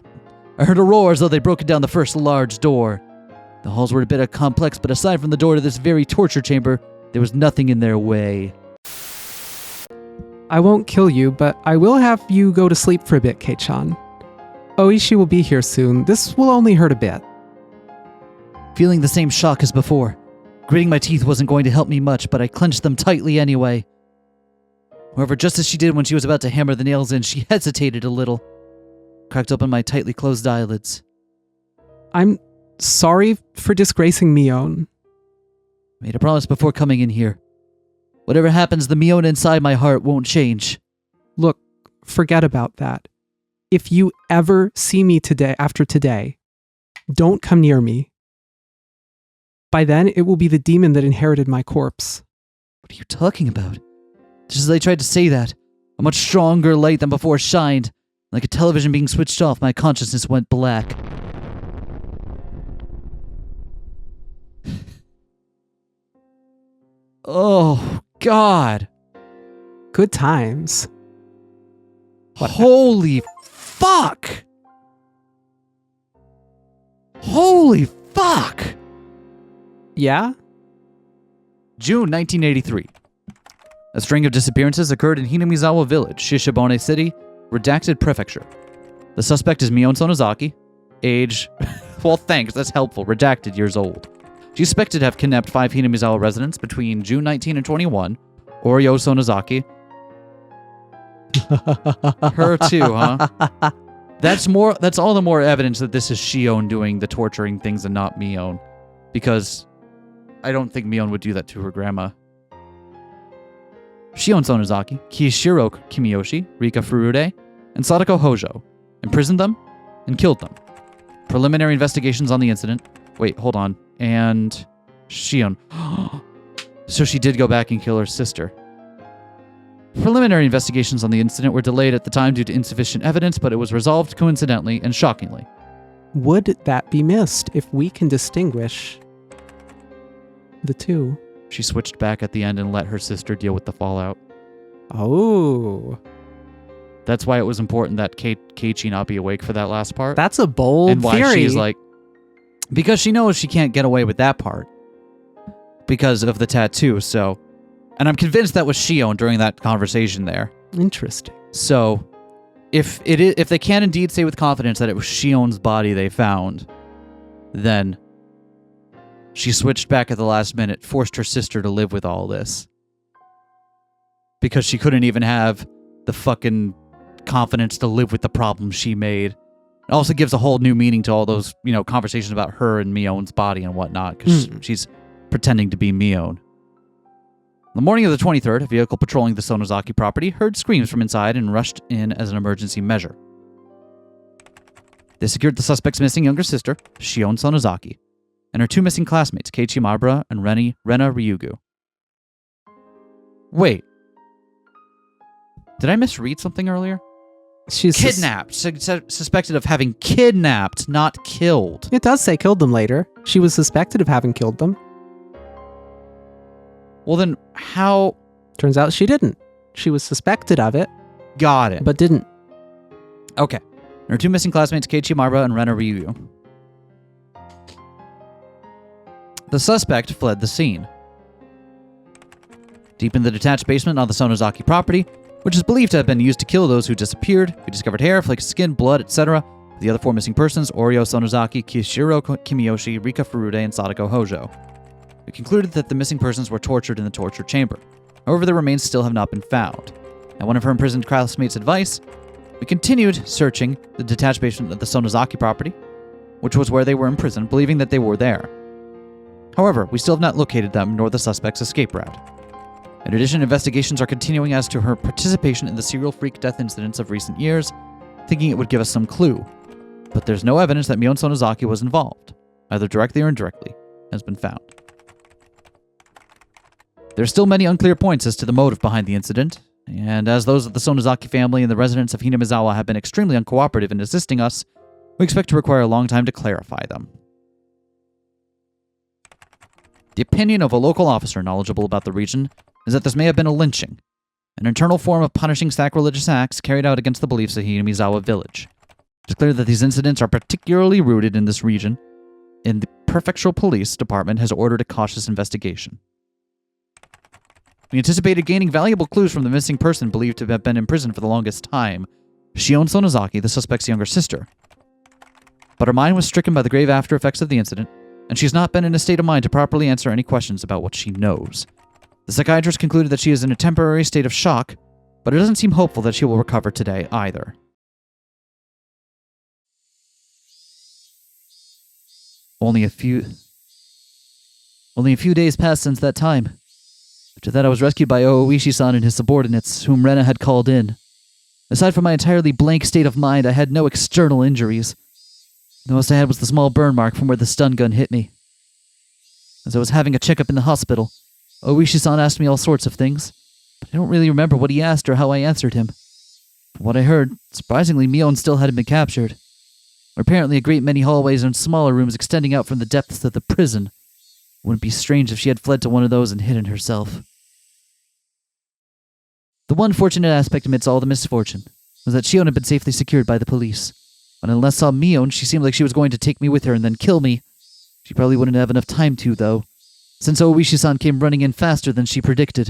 I heard a roar as though they'd broken down the first large door. The halls were a bit complex, but aside from the door to this very torture chamber, there was nothing in their way. I won't kill you, but I will have you go to sleep for a bit, Kei-chan. Oishi will be here soon. This will only hurt a bit. Feeling the same shock as before. Gritting my teeth wasn't going to help me much, but I clenched them tightly anyway. However, just as she did when she was about to hammer the nails in, she hesitated a little. Cracked open my tightly closed eyelids. I'm sorry for disgracing Mion. Made a promise before coming in here. Whatever happens, the Mion inside my heart won't change. Look, forget about that. If you ever see me after today, don't come near me. By then, it will be the demon that inherited my corpse. What are you talking about? Just as I tried to say that, a much stronger light than before shined. Like a television being switched off, my consciousness went black. Oh, God. Good times. Holy fuck! Holy fuck! Yeah? June 1983. A string of disappearances occurred in Hinamizawa Village, Shishibone City, Redacted Prefecture. The suspect is Mion Sonozaki, age... well, thanks, that's helpful, redacted years old. She's suspected to have kidnapped 5 Hinamizawa residents between June 19 and 21. Oryo Sonozaki. Her too, huh? That's all the more evidence that this is Shion doing the torturing things and not Mion. Because I don't think Mion would do that to her grandma. Shion Sonozaki, Kishiro Kimiyoshi, Rika Furude, and Sadako Hojo imprisoned them and killed them. Preliminary investigations on the incident. Wait, hold on. And Shion. So she did go back and kill her sister. Preliminary investigations on the incident were delayed at the time due to insufficient evidence, but it was resolved coincidentally and shockingly. Would that be missed if we can distinguish the two? She switched back at the end and let her sister deal with the fallout. Oh. That's why it was important that Keiichi not be awake for that last part. That's a bold and why theory. She's like... Because she knows she can't get away with that part. Because of the tattoo, so... And I'm convinced that was Shion during that conversation there. Interesting. So, if they can indeed say with confidence that it was Shion's body they found, then she switched back at the last minute, forced her sister to live with all this. Because she couldn't even have the fucking confidence to live with the problem she made. It also gives a whole new meaning to all those, conversations about her and Mion's body and whatnot, because she's pretending to be Mion. On the morning of the 23rd, a vehicle patrolling the Sonozaki property heard screams from inside and rushed in as an emergency measure. They secured the suspect's missing younger sister, Shion Sonozaki, and her 2 missing classmates, Keiichi Maebara and Rena Ryugu. Wait. Did I misread something earlier? She's kidnapped. Suspected of having kidnapped, not killed. It does say killed them later. She was suspected of having killed them. Well, then how... Turns out she didn't. She was suspected of it. Got it. But didn't. Okay. And her 2 missing classmates, Keiichi Maebara and Rena Ryugu. The suspect fled the scene. Deep in the detached basement on the Sonozaki property, which is believed to have been used to kill those who disappeared, we discovered hair, flakes of skin, blood, etc. The other 4 missing persons, Oryo Sonozaki, Kishiro Kimiyoshi, Rika Furude, and Sadako Hojo. We concluded that the missing persons were tortured in the torture chamber. However, their remains still have not been found. At one of her imprisoned classmates' advice, we continued searching the detached basement of the Sonozaki property, which was where they were imprisoned, believing that they were there. However, we still have not located them nor the suspect's escape route. In addition, investigations are continuing as to her participation in the serial freak death incidents of recent years, thinking it would give us some clue. But there's no evidence that Mion Sonozaki was involved, either directly or indirectly, has been found. There are still many unclear points as to the motive behind the incident, and as those of the Sonozaki family and the residents of Hinamizawa have been extremely uncooperative in assisting us, We expect to require a long time to clarify them. The opinion of a local officer knowledgeable about the region is that this may have been a lynching, an internal form of punishing sacrilegious acts carried out against the beliefs of Hinamizawa village. It's clear that these incidents are particularly rooted in this region, and the prefectural police department has ordered a cautious investigation. We anticipated gaining valuable clues from the missing person believed to have been in prison for the longest time, Shion Sonozaki, the suspect's younger sister. But her mind was stricken by the grave after effects of the incident, and she's not been in a state of mind to properly answer any questions about what she knows. The psychiatrist concluded that she is in a temporary state of shock, but it doesn't seem hopeful that she will recover today either. Only a few days passed since that time. After that, I was rescued by Ooishi-san and his subordinates, whom Rena had called in. Aside from my entirely blank state of mind, I had no external injuries. The most I had was the small burn mark from where the stun gun hit me. As I was having a checkup in the hospital, Ooishi-san asked me all sorts of things, but I don't really remember what he asked or how I answered him. From what I heard, surprisingly, Mion still hadn't been captured. Or apparently a great many hallways and smaller rooms extending out from the depths of the prison. It wouldn't be strange if she had fled to one of those and hidden herself. The one fortunate aspect amidst all the misfortune was that Shion had been safely secured by the police. When I last saw Mion, she seemed like she was going to take me with her and then kill me. She probably wouldn't have enough time to, though, since Ooishi-san came running in faster than she predicted.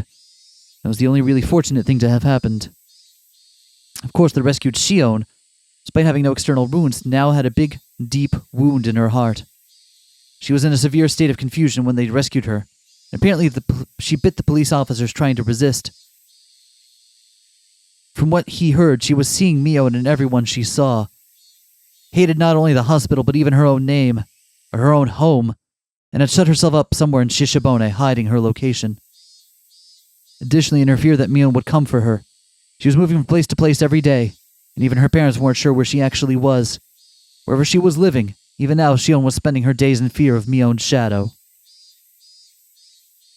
That was the only really fortunate thing to have happened. Of course, the rescued Shion, despite having no external wounds, now had a big, deep wound in her heart. She was in a severe state of confusion when they rescued her. Apparently, she bit the police officers trying to resist. From what he heard, she was seeing Mion and everyone she saw. Hated not only the hospital, but even her own name, or her own home, and had shut herself up somewhere in Shishibone, hiding her location. Additionally, in her fear that Mion would come for her, she was moving from place to place every day, and even her parents weren't sure where she actually was. Wherever she was living, even now Shion was spending her days in fear of Mion's shadow.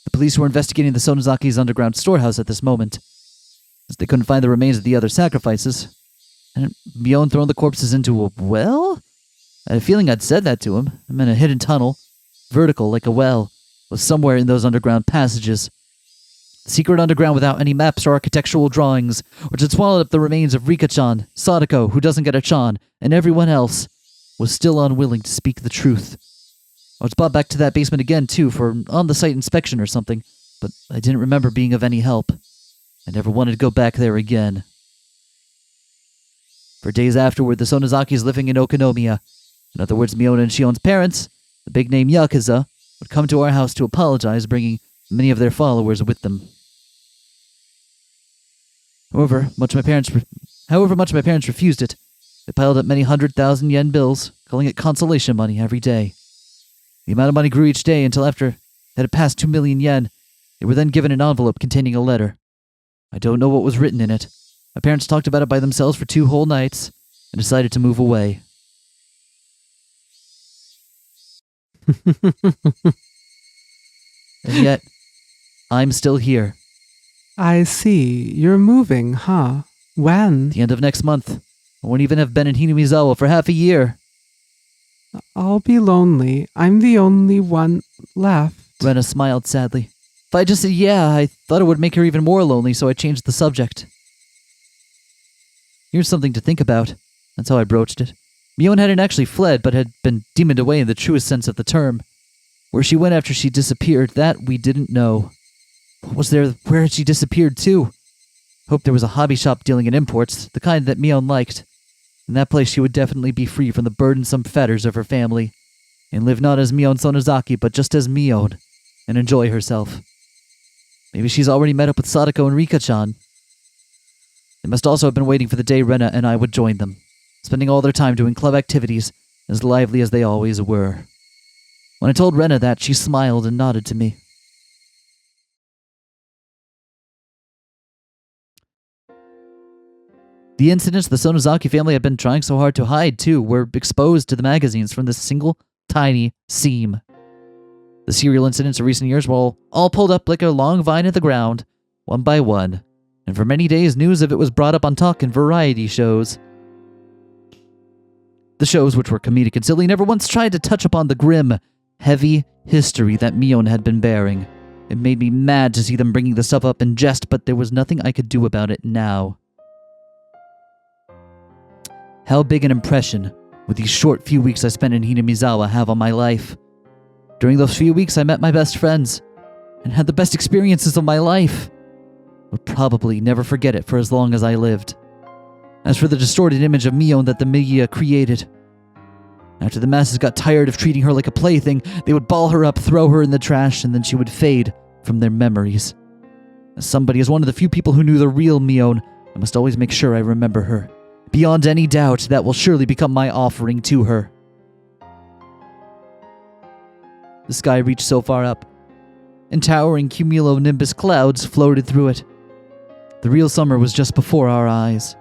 The police were investigating the Sonozaki's underground storehouse at this moment, as they couldn't find the remains of the other sacrifices. Hadn't Mion thrown the corpses into a well? I had a feeling I'd said that to him. I meant a hidden tunnel, vertical like a well, was somewhere in those underground passages. The secret underground without any maps or architectural drawings, which had swallowed up the remains of Rika-chan, Sadako, who doesn't get a chan, and everyone else, was still unwilling to speak the truth. I was brought back to that basement again, too, for on-the-site inspection or something, but I didn't remember being of any help. I never wanted to go back there again. For days afterward, the Sonozakis living in Okonomiya, in other words, Mion and Shion's parents, the big-name Yakuza, would come to our house to apologize, bringing many of their followers with them. However much my parents refused it, they piled up many 100,000 yen bills, calling it consolation money every day. The amount of money grew each day until after it had passed 2 million yen, they were then given an envelope containing a letter. I don't know what was written in it. My parents talked about it by themselves for 2 whole nights and decided to move away. And yet, I'm still here. I see. You're moving, huh? When? The end of next month. I won't even have been in Hinamizawa for half a year. I'll be lonely. I'm the only one left. Rena smiled sadly. If I just said yeah, I thought it would make her even more lonely, so I changed the subject. Here's something to think about. That's how I broached it. Mion hadn't actually fled, but had been demoned away in the truest sense of the term. Where she went after she disappeared, that we didn't know. What was there? Where had she disappeared to? Hoped there was a hobby shop dealing in imports, the kind that Mion liked. In that place she would definitely be free from the burdensome fetters of her family, and live not as Mion Sonozaki, but just as Mion, and enjoy herself. Maybe she's already met up with Sadako and Rika-chan. They must also have been waiting for the day Rena and I would join them, spending all their time doing club activities, as lively as they always were. When I told Rena that, she smiled and nodded to me. The incidents the Sonozaki family had been trying so hard to hide, too, were exposed to the magazines from this single, tiny seam. The serial incidents of recent years were all pulled up like a long vine at the ground, one by one, and for many days news of it was brought up on talk and variety shows. The shows, which were comedic and silly, never once tried to touch upon the grim, heavy history that Mion had been bearing. It made me mad to see them bringing the stuff up in jest, but there was nothing I could do about it now. How big an impression would these short few weeks I spent in Hinamizawa have on my life? During those few weeks, I met my best friends and had the best experiences of my life. I would probably never forget it for as long as I lived. As for the distorted image of Mion that the media created, after the masses got tired of treating her like a plaything, they would ball her up, throw her in the trash, and then she would fade from their memories. As one of the few people who knew the real Mion, I must always make sure I remember her. Beyond any doubt, that will surely become my offering to her. The sky reached so far up, and towering cumulonimbus clouds floated through it. The real summer was just before our eyes.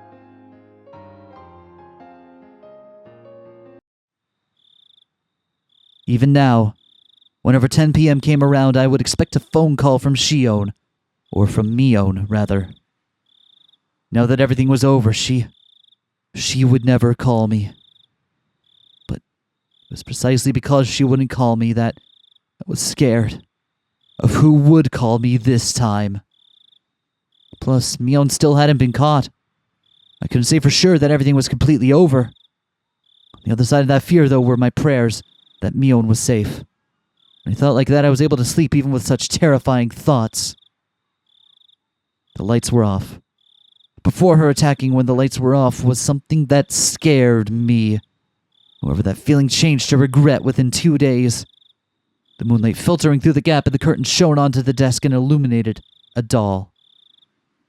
Even now, whenever 10 p.m. came around, I would expect a phone call from Shion, or from Mion, rather. Now that everything was over, she would never call me. But it was precisely because she wouldn't call me that I was scared of who would call me this time. Plus, Mion still hadn't been caught. I couldn't say for sure that everything was completely over. On the other side of that fear, though, were my prayers that Mion was safe. When I thought like that, I was able to sleep even with such terrifying thoughts. The lights were off. Before her attacking when the lights were off was something that scared me. However, that feeling changed to regret within 2 days. The moonlight filtering through the gap in the curtain shone onto the desk and illuminated a doll.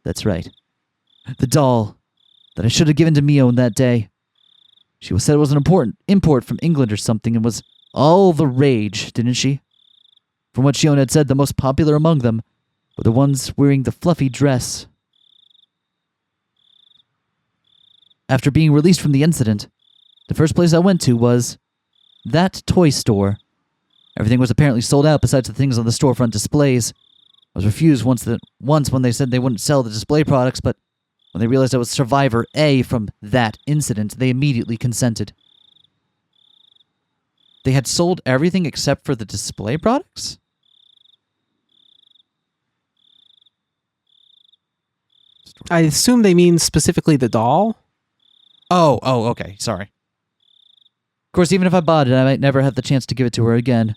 That's right. The doll that I should have given to Mion that day. She said it was an important import from England or something and was all the rage, didn't she? From what Shion had said, the most popular among them were the ones wearing the fluffy dress. After being released from the incident, the first place I went to was that toy store. Everything was apparently sold out besides the things on the storefront displays. I was refused once when they said they wouldn't sell the display products, but when they realized I was Survivor A from that incident, they immediately consented. They had sold everything except for the display products? I assume they mean specifically the doll? Oh, okay, sorry. Of course, even if I bought it, I might never have the chance to give it to her again.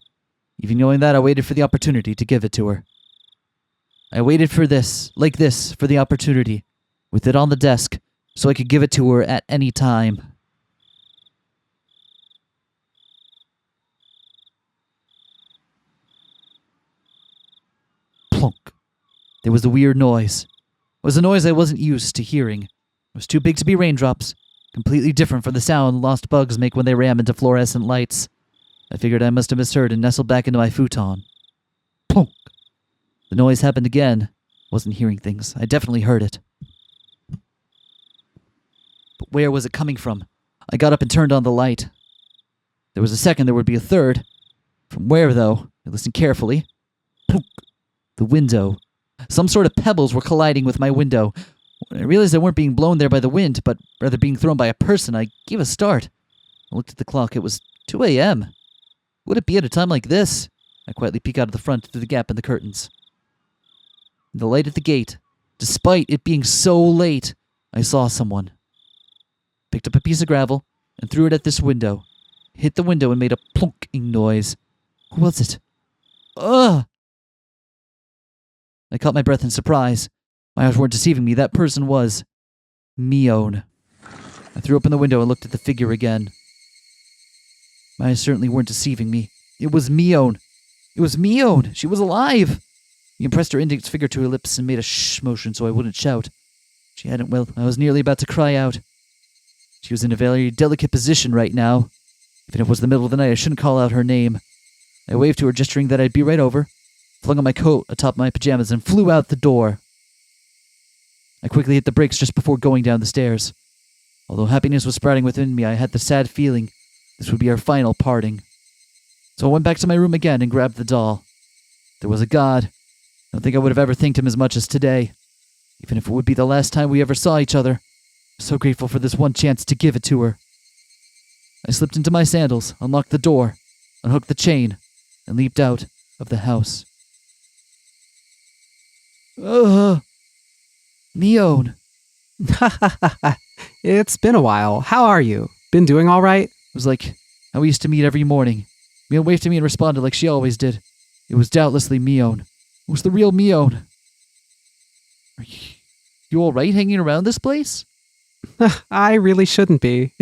Even knowing that, I waited for the opportunity to give it to her. I waited for the opportunity, with it on the desk, so I could give it to her at any time. Plunk. There was a weird noise. It was a noise I wasn't used to hearing. It was too big to be raindrops, completely different from the sound lost bugs make when they ram into fluorescent lights. I figured I must have misheard and nestled back into my futon. Plunk. The noise happened again. Wasn't hearing things. I definitely heard it. But where was it coming from? I got up and turned on the light. There was a second there would be a third. From where, though? I listened carefully. Plunk. The window. Some sort of pebbles were colliding with my window. When I realized they weren't being blown there by the wind, but rather being thrown by a person, I gave a start. I looked at the clock. It was 2 a.m. Would it be at a time like this? I quietly peeked out of the front through the gap in the curtains. In the light at the gate, despite it being so late, I saw someone. Picked up a piece of gravel and threw it at this window. Hit the window and made a plunking noise. Who was it? Ugh! I caught my breath in surprise. My eyes weren't deceiving me. That person was Mion. I threw open the window and looked at the figure again. My eyes certainly weren't deceiving me. It was Mion. It was Mion. She was alive. He pressed her index finger to her lips and made a shh motion so I wouldn't shout. She hadn't. Well, I was nearly about to cry out. She was in a very delicate position right now. Even if it was the middle of the night, I shouldn't call out her name. I waved to her, gesturing that I'd be right over, flung on my coat atop my pajamas, and flew out the door. I quickly hit the brakes just before going down the stairs. Although happiness was sprouting within me, I had the sad feeling this would be our final parting. So I went back to my room again and grabbed the doll. There was a God. I don't think I would have ever thanked him as much as today, even if it would be the last time we ever saw each other. I'm so grateful for this one chance to give it to her. I slipped into my sandals, unlocked the door, unhooked the chain, and leaped out of the house. Mion. It's been a while. How are you? Been doing all right? It was like how we used to meet every morning. Mion waved to me and responded like she always did. It was doubtlessly Mion. It was the real Mion. Are you all right hanging around this place? I really shouldn't be.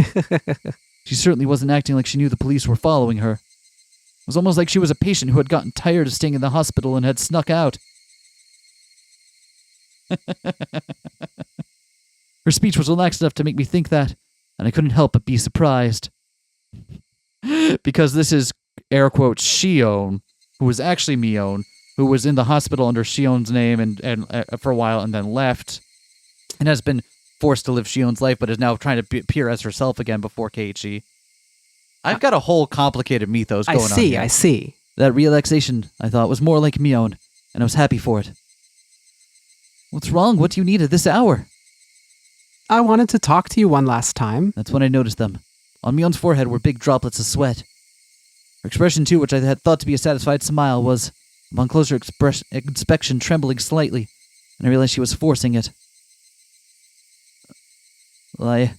She certainly wasn't acting like she knew the police were following her. It was almost like she was a patient who had gotten tired of staying in the hospital and had snuck out. Her speech was relaxed enough to make me think that, and I couldn't help but be surprised. Because this is, air quotes, Shion, who was actually Mion, who was in the hospital under Shion's name and for a while and then left, and has been forced to live Shion's life, but is now trying to appear as herself again before Keiichi. I've got a whole complicated mythos going on here. I see. That relaxation, I thought, was more like Mion, and I was happy for it. What's wrong? What do you need at this hour? I wanted to talk to you one last time. That's when I noticed them. On Mion's forehead were big droplets of sweat. Her expression, too, which I had thought to be a satisfied smile, was, upon closer inspection, trembling slightly, and I realized she was forcing it. Well,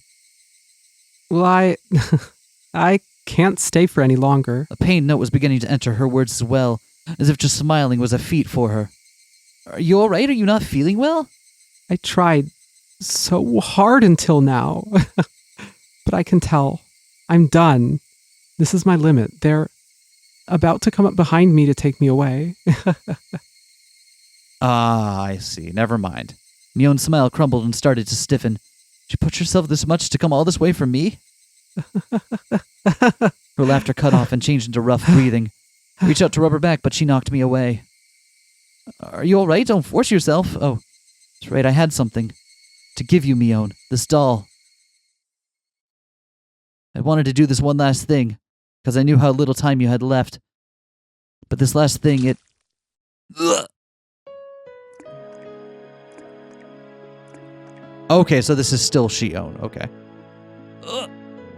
I can't stay for any longer. a pained note was beginning to enter her words as well, as if just smiling was a feat for her. Are you all right? Are you not feeling well? I tried so hard until now. But I can tell. I'm done. This is my limit. They're about to come up behind me to take me away. I see. Never mind. Mion's smile crumbled and started to stiffen. She pushed herself this much to come all this way for me? Her laughter cut off and changed into rough breathing. I reached out to rub her back, but she knocked me away. Are you all right? Don't force yourself. Oh, that's right. I had something to give you, Mion. This doll. I wanted to do this one last thing, because I knew how little time you had left. But this last thing, it... Ugh. Okay, so this is still Shion. Okay.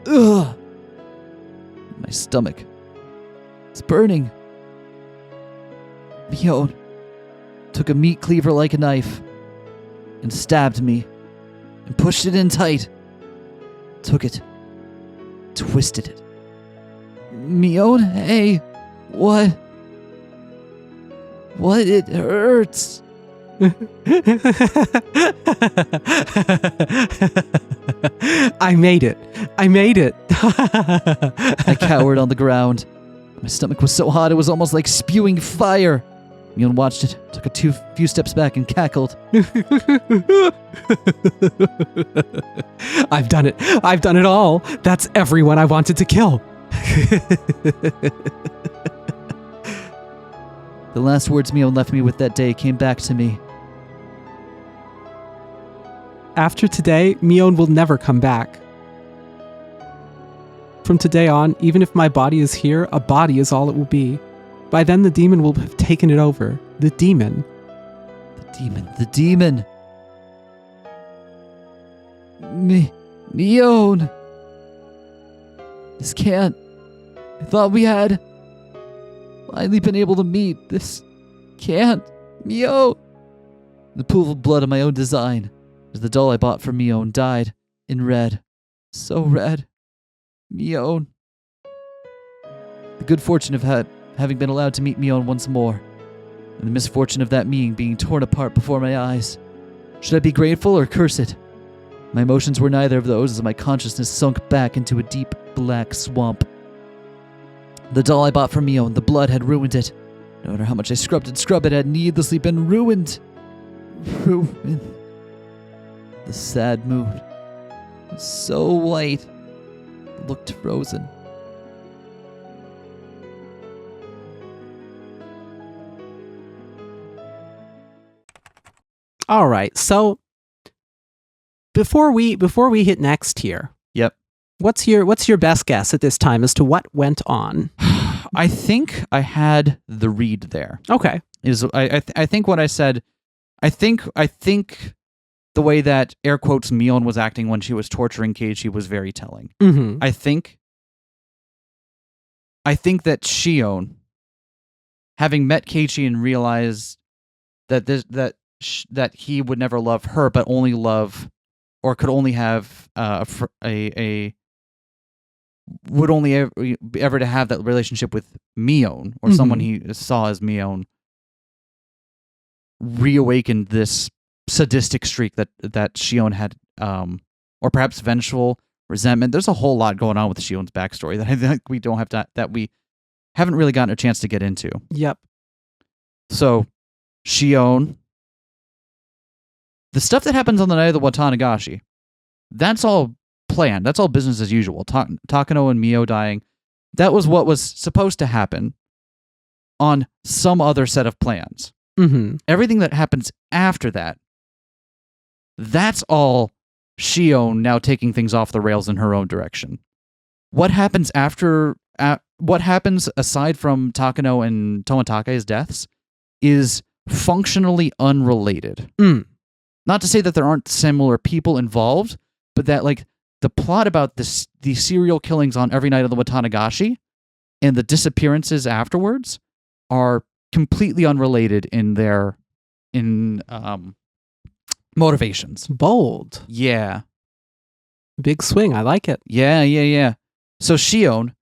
Ugh. My stomach. It's burning. Mion took a meat cleaver like a knife and stabbed me and pushed it in tight. Took it. Twisted it. Mion, hey, what? What? It hurts. I made it. I cowered on the ground. My stomach was so hot it was almost like spewing fire. Mion watched it, took a few steps back and cackled. I've done it. I've done it all. That's everyone I wanted to kill. The last words Mion left me with that day came back to me. After today, Mion will never come back. From today on, even if my body is here, a body is all it will be. By then, the demon will have taken it over. The demon. The demon. Mion. This can't. I thought we had finally been able to meet. This can't. Mion. The pool of blood of my own design, as the doll I bought for Mion died in red. So red. Mion. The good fortune of having been allowed to meet Mion once more, and the misfortune of that being torn apart before my eyes. Should I be grateful or curse it? My emotions were neither of those as my consciousness sunk back into a deep black swamp. The doll I bought for Mion, the blood had ruined it. No matter how much I scrubbed and scrubbed, it had needlessly been ruined. Ruined. The sad moon was so white, it looked frozen. All right. So before we hit next here, Yep. what's your best guess at this time as to what went on? I think I had the read there. Okay. I think what I said. I think the way that air quotes Mion was acting when she was torturing Keiichi was very telling. Mm-hmm. I think I think that Shion, having met Keiichi and realized that that he would never love her, but only love, or could only have would only ever to have that relationship with Mion, or someone he saw as Mion, reawakened this sadistic streak that Shion had, or perhaps vengeful resentment. There's a whole lot going on with Shion's backstory that I think we don't have to, that we haven't really gotten a chance to get into. Yep. So, Shion, the stuff that happens on the night of the Watanagashi, that's all planned. That's all business as usual. Takano and Mio dying, that was what was supposed to happen on some other set of plans. Everything that happens after that, that's all Shion now taking things off the rails in her own direction. What happens after, what happens aside from Takano and Tomotake's deaths is functionally unrelated. Not to say that there aren't similar people involved, but that like the plot about the serial killings on every night of the Watanagashi and the disappearances afterwards are completely unrelated in their motivations. Bold. Yeah. Big swing. I like it. Yeah. So Shion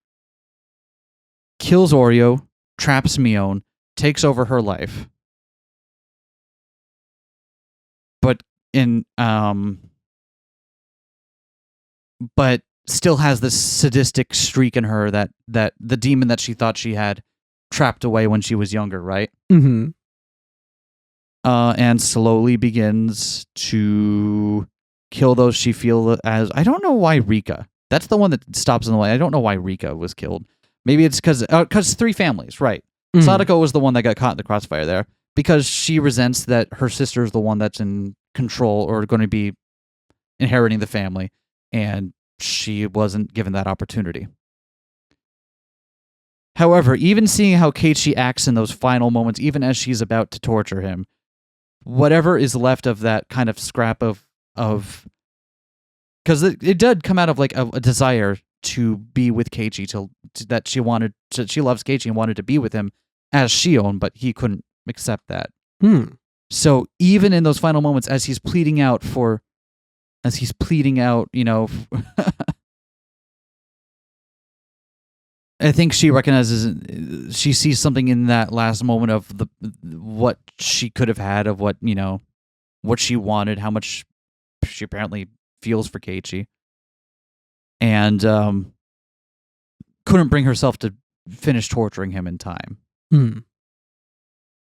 kills Oreo, traps Mion, takes over her life. But still has this sadistic streak in her that the demon that she thought she had trapped away when she was younger, right? And slowly begins to kill those she feels as... I don't know why Rika. That's the one that stops in the way. I don't know why Rika was killed. Maybe it's because 3 families, right? Sadako was the one that got caught in the crossfire there because she resents that her sister is the one that's in control or going to be inheriting the family, and she wasn't given that opportunity. However, even seeing how Keiichi acts in those final moments, even as she's about to torture him, whatever is left of that kind of scrap of because it did come out of like a desire to be with Keiichi, that she loves Keiichi and wanted to be with him as Shion, but he couldn't accept that. So even in those final moments, as he's pleading out, you know, I think she recognizes, she sees something in that last moment of what she could have had, of what, you know, what she wanted, how much she apparently feels for Keiichi, and couldn't bring herself to finish torturing him in time.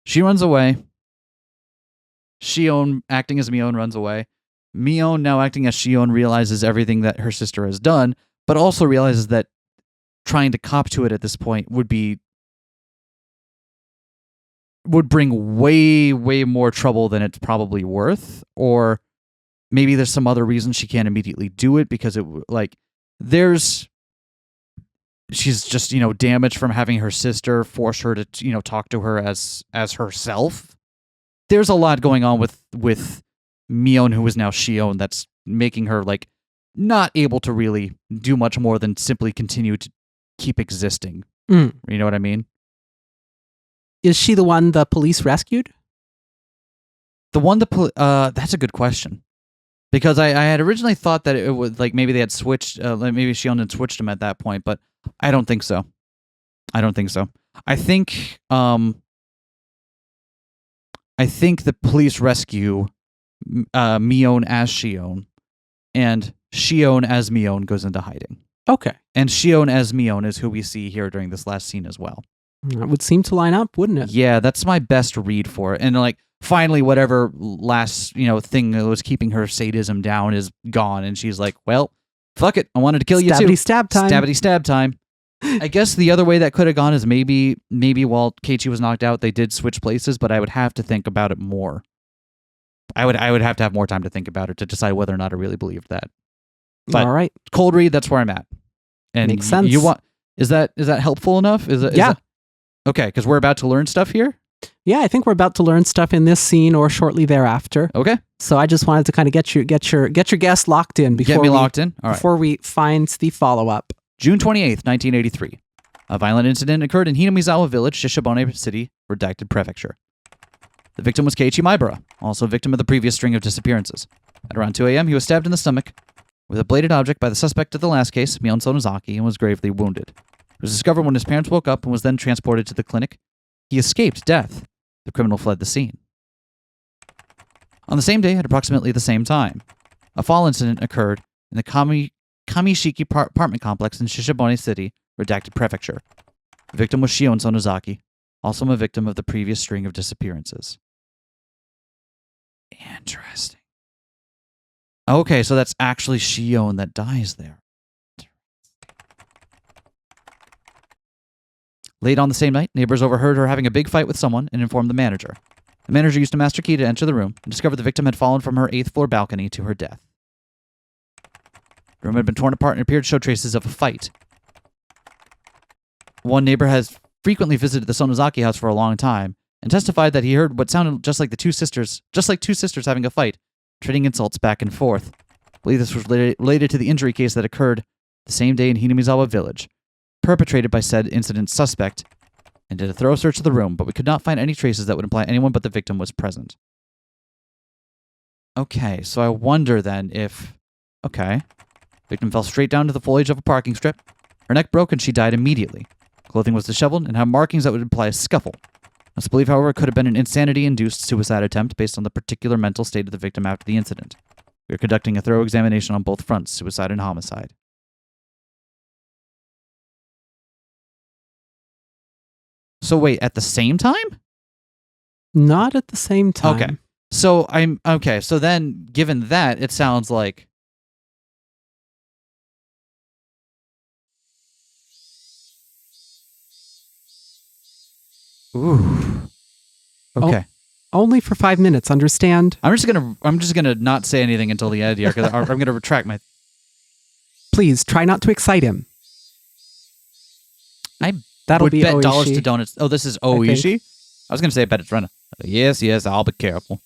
She runs away. Shion, acting as Mion, runs away. Mion, now acting as Shion, realizes everything that her sister has done, but also realizes that trying to cop to it at this point would bring way more trouble than it's probably worth, or maybe there's some other reason she can't immediately do it because she's just, you know, damaged from having her sister force her to, you know, talk to her as herself. There's a lot going on with Mion, who is now Shion, that's making her like not able to really do much more than simply continue to keep existing. You know what I mean? Is she the one the police rescued? That's a good question. Because I had originally thought that it was like maybe they had switched, like maybe Shion had switched him at that point, but I don't think so. I think the police rescue Mion as Shion, and Shion as Mion goes into hiding. Okay. And Shion as Mion is who we see here during this last scene as well. That would seem to line up, wouldn't it? Yeah, that's my best read for it. And like finally whatever last, you know, thing that was keeping her sadism down is gone, and she's like, well, fuck it, I wanted to kill you too. Stabbity stab time. Stabbity stab time. I guess the other way that could have gone is maybe while Keiichi was knocked out, they did switch places, but I would have to think about it more. I would have to have more time to think about it to decide whether or not I really believed that. But all right, cold read, that's where I'm at. And makes sense. Is that helpful enough? Yeah. Okay, because we're about to learn stuff here. Yeah, I think we're about to learn stuff in this scene or shortly thereafter. Okay. So I just wanted to kind of get your guest locked in before Get me locked in. All right. Before we find the follow up. June 28th, 1983. A violent incident occurred in Hinamizawa village, Shishibone City, Redacted Prefecture. The victim was Keiichi Maebara, also a victim of the previous string of disappearances. At around 2 a.m., he was stabbed in the stomach with a bladed object by the suspect of the last case, Mion Sonozaki, and was gravely wounded. It was discovered when his parents woke up and was then transported to the clinic. He escaped death. The criminal fled the scene. On the same day, at approximately the same time, a fall incident occurred in the Kamishiki apartment complex in Shishibone City, Redacted Prefecture. The victim was Shion Sonozaki, also a victim of the previous string of disappearances. Interesting. Okay, so that's actually Shion that dies there. Late on the same night, neighbors overheard her having a big fight with someone and informed the manager. The manager used a master key to enter the room and discovered the victim had fallen from her 8th floor balcony to her death. The room had been torn apart and appeared to show traces of a fight. One neighbor has frequently visited the Sonozaki house for a long time and testified that he heard what sounded just like two sisters having a fight, trading insults back and forth. I believe this was related to the injury case that occurred the same day in Hinamizawa village, perpetrated by said incident suspect, and did a thorough search of the room, but we could not find any traces that would imply anyone but the victim was present. Okay, so I wonder then if... Okay. Victim fell straight down to the foliage of a parking strip. Her neck broke and she died immediately. Clothing was disheveled and had markings that would imply a scuffle. Let's believe, however, it could have been an insanity-induced suicide attempt based on the particular mental state of the victim after the incident. We are conducting a thorough examination on both fronts, suicide and homicide. So wait, at the same time? Not at the same time. Okay. So then, given that, it sounds like... Ooh. Okay. Only for 5 minutes, understand? I'm just gonna not say anything until the end here, because I'm gonna retract my... Please, try not to excite him. That'll would be bet Oishi. dollars to donuts. Oh, this is Oishi? I was going to say I bet it's Rena. Yes, I'll be careful.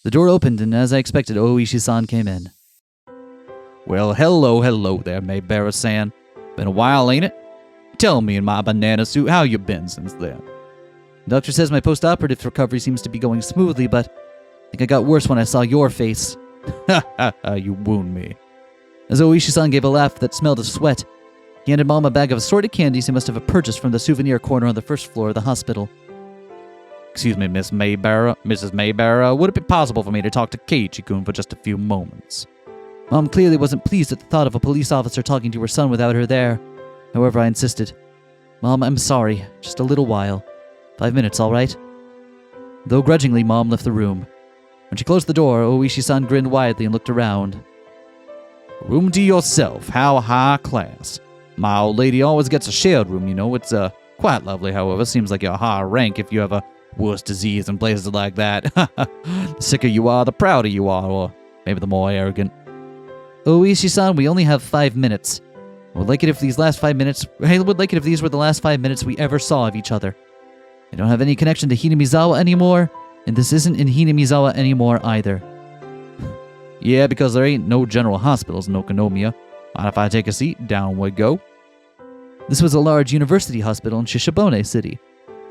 The door opened, and as I expected, Oishi-san came in. Well, hello there, Maebara-san. Been a while, ain't it? Tell me in my banana suit how you been since then. The doctor says my post-operative recovery seems to be going smoothly, but I think I got worse when I saw your face. Ha ha ha, you wound me. As Oishi-san gave a laugh that smelled of sweat, he handed Mom a bag of assorted candies he must have purchased from the souvenir corner on the first floor of the hospital. Excuse me, Mrs. Maebara, would it be possible for me to talk to Keiichi-kun for just a few moments? Mom clearly wasn't pleased at the thought of a police officer talking to her son without her there. However, I insisted. Mom, I'm sorry. Just a little while. 5 minutes, all right? Though grudgingly, Mom left the room. When she closed the door, Oishi-san grinned widely and looked around. Room to yourself. How high class. My old lady always gets a shared room, you know. It's quite lovely, however. Seems like you're high rank if you have a worse disease in places like that. The sicker you are, the prouder you are, or maybe the more arrogant. Oishi-san, we only have 5 minutes. I would like it if these were the last 5 minutes we ever saw of each other. I don't have any connection to Hinamizawa anymore, and this isn't in Hinamizawa anymore either. Yeah, because there ain't no general hospitals in Okonomiya. Mind if I take a seat? Down we go. This was a large university hospital in Shishibone City.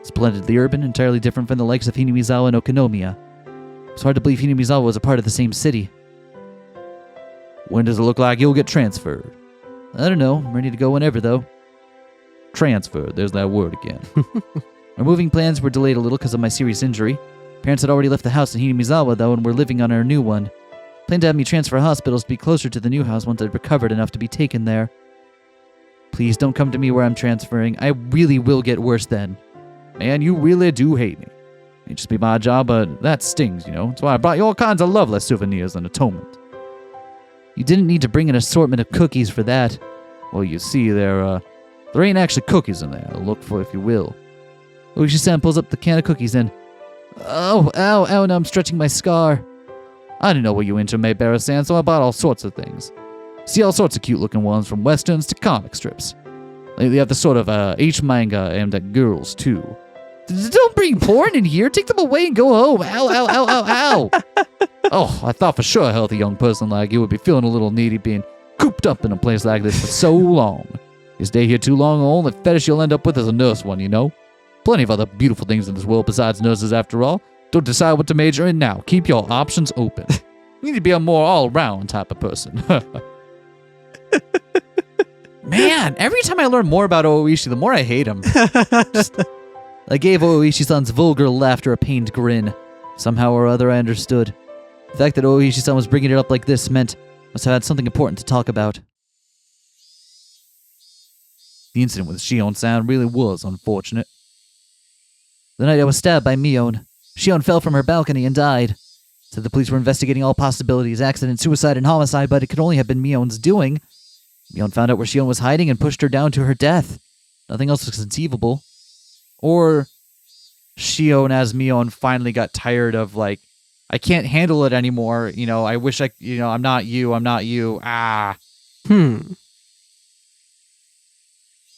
Splendidly urban, entirely different from the likes of Hinamizawa and Okonomiya. It's hard to believe Hinamizawa was a part of the same city. When does it look like you'll get transferred? I don't know. I'm ready to go whenever, though. Transferred. There's that word again. Our moving plans were delayed a little because of my serious injury. Parents had already left the house in Hinamizawa, though, and were living on our new one. Planned to have me transfer hospitals to be closer to the new house once I'd recovered enough to be taken there. Please don't come to me where I'm transferring. I really will get worse then. Man, you really do hate me. It'd just be my job, but that stings, you know. That's why I brought you all kinds of loveless souvenirs in atonement. You didn't need to bring an assortment of cookies for that. Well, you see, there ain't actually cookies in there. Look for if you will. Oishi-san pulls up the can of cookies and... Oh, ow, now I'm stretching my scar. I didn't know what you into, Maebara-san, so I bought all sorts of things. See all sorts of cute-looking ones, from westerns to comic strips. Lately, I have the sort of H-manga aimed at girls, too. Don't bring porn in here. Take them away and go home. Ow. Oh, I thought for sure a healthy young person like you would be feeling a little needy being cooped up in a place like this for so long. You stay here too long, the only fetish you'll end up with is a nurse one, you know? Plenty of other beautiful things in this world besides nurses, after all. Don't decide what to major in now. Keep your options open. You need to be a more all-round type of person. Man, every time I learn more about Ooishi, the more I hate him. I gave Ooishi-san's vulgar laughter a pained grin. Somehow or other, I understood. The fact that Ooishi-san was bringing it up like this meant must have had something important to talk about. The incident with Shion-san really was unfortunate. The night I was stabbed by Mion, Shion fell from her balcony and died. Said the police were investigating all possibilities, accident, suicide, and homicide, but it could only have been Mion's doing. Mion found out where Shion was hiding and pushed her down to her death. Nothing else was conceivable. Or Shion as Mion finally got tired of, like, I can't handle it anymore. You know, I wish I, I'm not you. Hmm.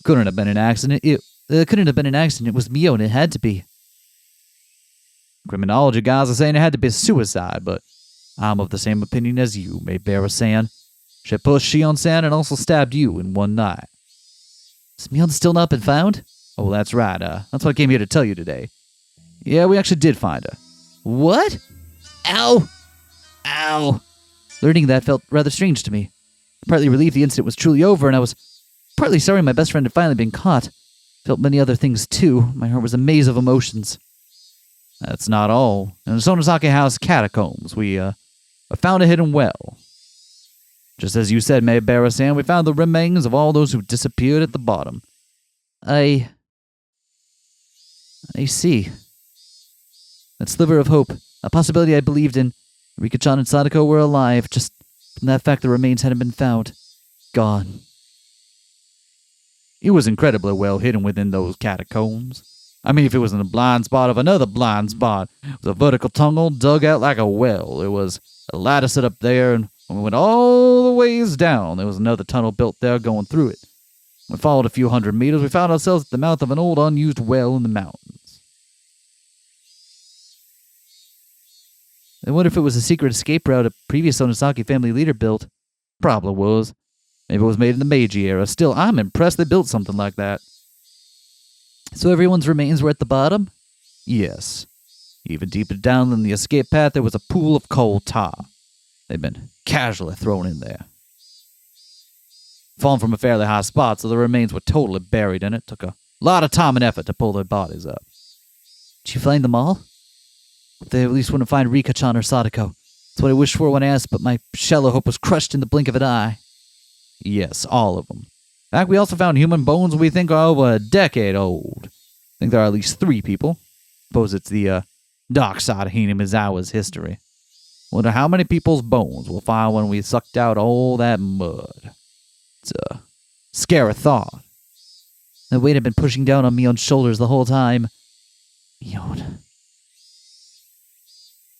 Couldn't have been an accident. It couldn't have been an accident. It was Mion. It had to be. Criminology guys are saying it had to be suicide, but I'm of the same opinion as you, Maebara-san. She pushed Shion-san and also stabbed you in one night. Has Mion still not been found? Oh, that's right. That's what I came here to tell you today. Yeah, we actually did find her. What? Ow! Ow! Learning that felt rather strange to me. Partly relieved the incident was truly over, and I was partly sorry my best friend had finally been caught. Felt many other things, too. My heart was a maze of emotions. That's not all. In the Sonosake House catacombs, we found a hidden well. Just as you said, Maebara-san, we found the remains of all those who disappeared at the bottom. I see. That sliver of hope, a possibility I believed in. Rika-chan and Sadako were alive, just from that fact the remains hadn't been found. Gone. It was incredibly well hidden within those catacombs. I mean, if it was in a blind spot of another blind spot, it was a vertical tunnel dug out like a well. It was a ladder set up there, and when we went all the ways down, there was another tunnel built there going through it. We followed a few hundred meters, we found ourselves at the mouth of an old unused well in the mountains. I wonder if it was a secret escape route a previous Onosaki family leader built. Probably was. Maybe it was made in the Meiji era. Still, I'm impressed they built something like that. So everyone's remains were at the bottom? Yes. Even deeper down than the escape path, there was a pool of coal tar. They'd been casually thrown in there. Fallen from a fairly high spot, so the remains were totally buried in it. Took a lot of time and effort to pull their bodies up. Did you find them all? They at least wouldn't find Rika-chan or Sadako. That's what I wished for when I asked, but my shallow hope was crushed in the blink of an eye. Yes, all of them. In fact, we also found human bones we think are over a decade old. I think there are at least 3 people. Suppose it's the dark side of Hinamizawa's history. Wonder how many people's bones we'll find when we sucked out all that mud. It's a scary thought. The weight had been pushing down on Mion's shoulders the whole time. Mion.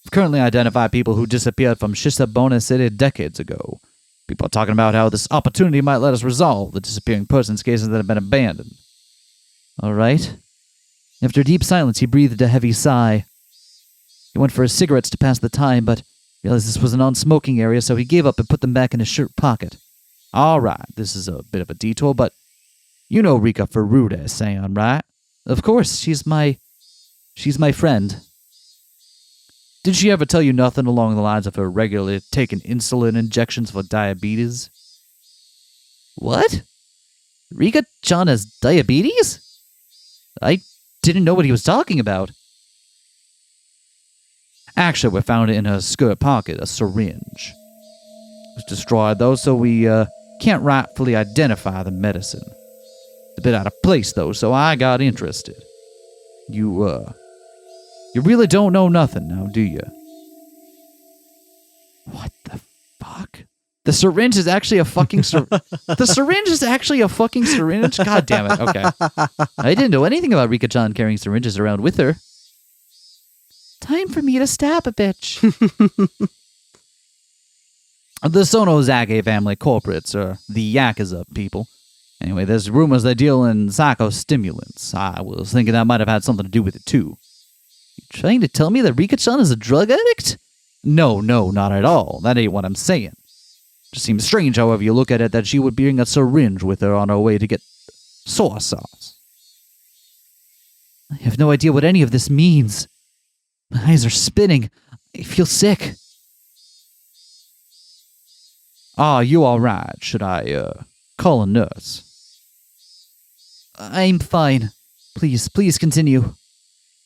We've currently identified people who disappeared from Shisabone City decades ago. People are talking about how this opportunity might let us resolve the disappearing persons cases that have been abandoned. All right. After a deep silence, he breathed a heavy sigh. He went for his cigarettes to pass the time, but realized this was a non-smoking area, so he gave up and put them back in his shirt pocket. All right, this is a bit of a detour, but you know Rika Furuta-san, right? Of course, she's my friend. Did she ever tell you nothing along the lines of her regularly taking insulin injections for diabetes? What? Rika-chan has diabetes? I didn't know what he was talking about. Actually, we found it in her skirt pocket, a syringe. It was destroyed, though, so we can't rightfully identify the medicine. It's a bit out of place, though, so I got interested. You really don't know nothing now, do you? What the fuck? The syringe is actually a fucking The syringe is actually a fucking syringe? God damn it. Okay. I didn't know anything about Rika-chan carrying syringes around with her. Time for me to stab a bitch. The Sonozake family corporates are the Yakuza people. Anyway, there's rumors they deal in psychostimulants. I was thinking that might have had something to do with it, too. You trying to tell me that Rika-chan is a drug addict? No, not at all. That ain't what I'm saying. Just seems strange, however you look at it, that she would bring a syringe with her on her way to get soy sauce. I have no idea what any of this means. My eyes are spinning. I feel sick. Are you all right? Should I, call a nurse? I'm fine. Please continue.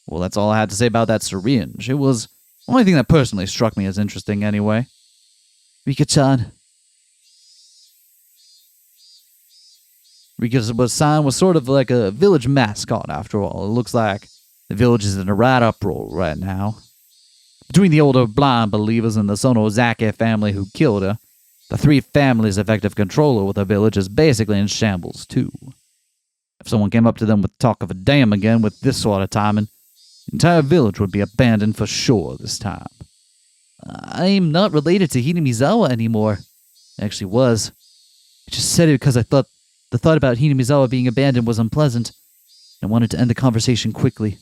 Well, that's all I had to say about that syringe. It was the only thing that personally struck me as interesting anyway. Rika-chan. Rika-san was sort of like a village mascot, after all. It looks like the village is in a right uproar right now. Between the older blind believers and the Sonozaki family who killed her, the three families' effective control over the village is basically in shambles, too. If someone came up to them with talk of a dam again with this sort of timing, the entire village would be abandoned for sure this time. I'm not related to Hinamizawa anymore. I actually was. I just said it because I thought the thought about Hinamizawa being abandoned was unpleasant. I wanted to end the conversation quickly.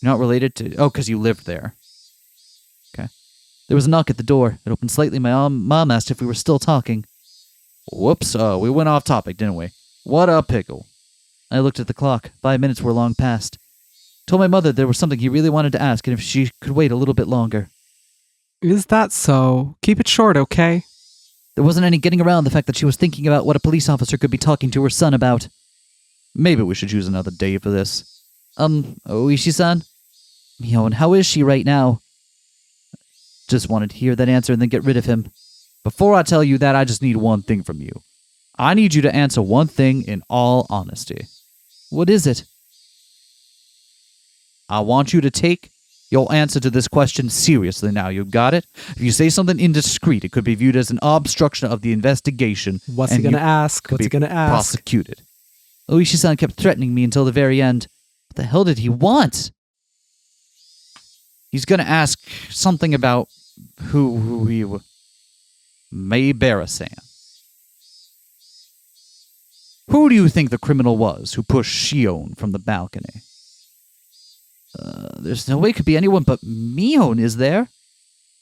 You're not related to... Oh, because you lived there. Okay. There was a knock at the door. It opened slightly. My mom asked if we were still talking. Whoops, we went off topic, didn't we? What a pickle. I looked at the clock. 5 minutes were long past. Told my mother there was something he really wanted to ask and if she could wait a little bit longer. Is that so? Keep it short, okay? There wasn't any getting around the fact that she was thinking about what a police officer could be talking to her son about. Maybe we should choose another day for this. Oishi-san? Mion, how is she right now? Just wanted to hear that answer and then get rid of him. Before I tell you that, I just need one thing from you. I need you to answer one thing in all honesty. What is it? I want you to take your answer to this question seriously now. You got it? If you say something indiscreet, it could be viewed as an obstruction of the investigation. What's he going to ask? What's he going to ask? Prosecuted. Oishi-san kept threatening me until the very end. What the hell did he want? He's going to ask something about who he was. Maebara-san. Who do you think the criminal was who pushed Shion from the balcony? There's no way it could be anyone but Mion, is there?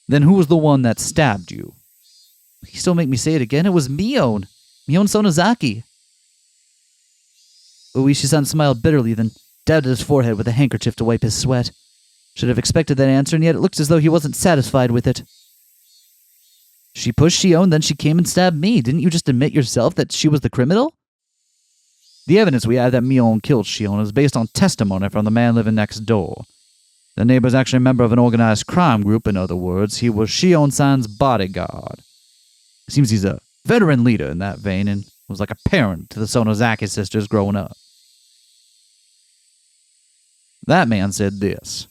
Then who was the one that stabbed you? Please don't make me say it again. It was Mion. Mion Sonozaki. Oishi-san smiled bitterly, then dabbed at his forehead with a handkerchief to wipe his sweat. Should have expected that answer, and yet it looked as though he wasn't satisfied with it. She pushed Shion, then she came and stabbed me. Didn't you just admit yourself that she was the criminal? The evidence we have that Mion killed Shion is based on testimony from the man living next door. The neighbor's actually a member of an organized crime group, in other words. He was Shion-san's bodyguard. It seems he's a veteran leader in that vein and was like a parent to the Sonozaki sisters growing up. That man said this.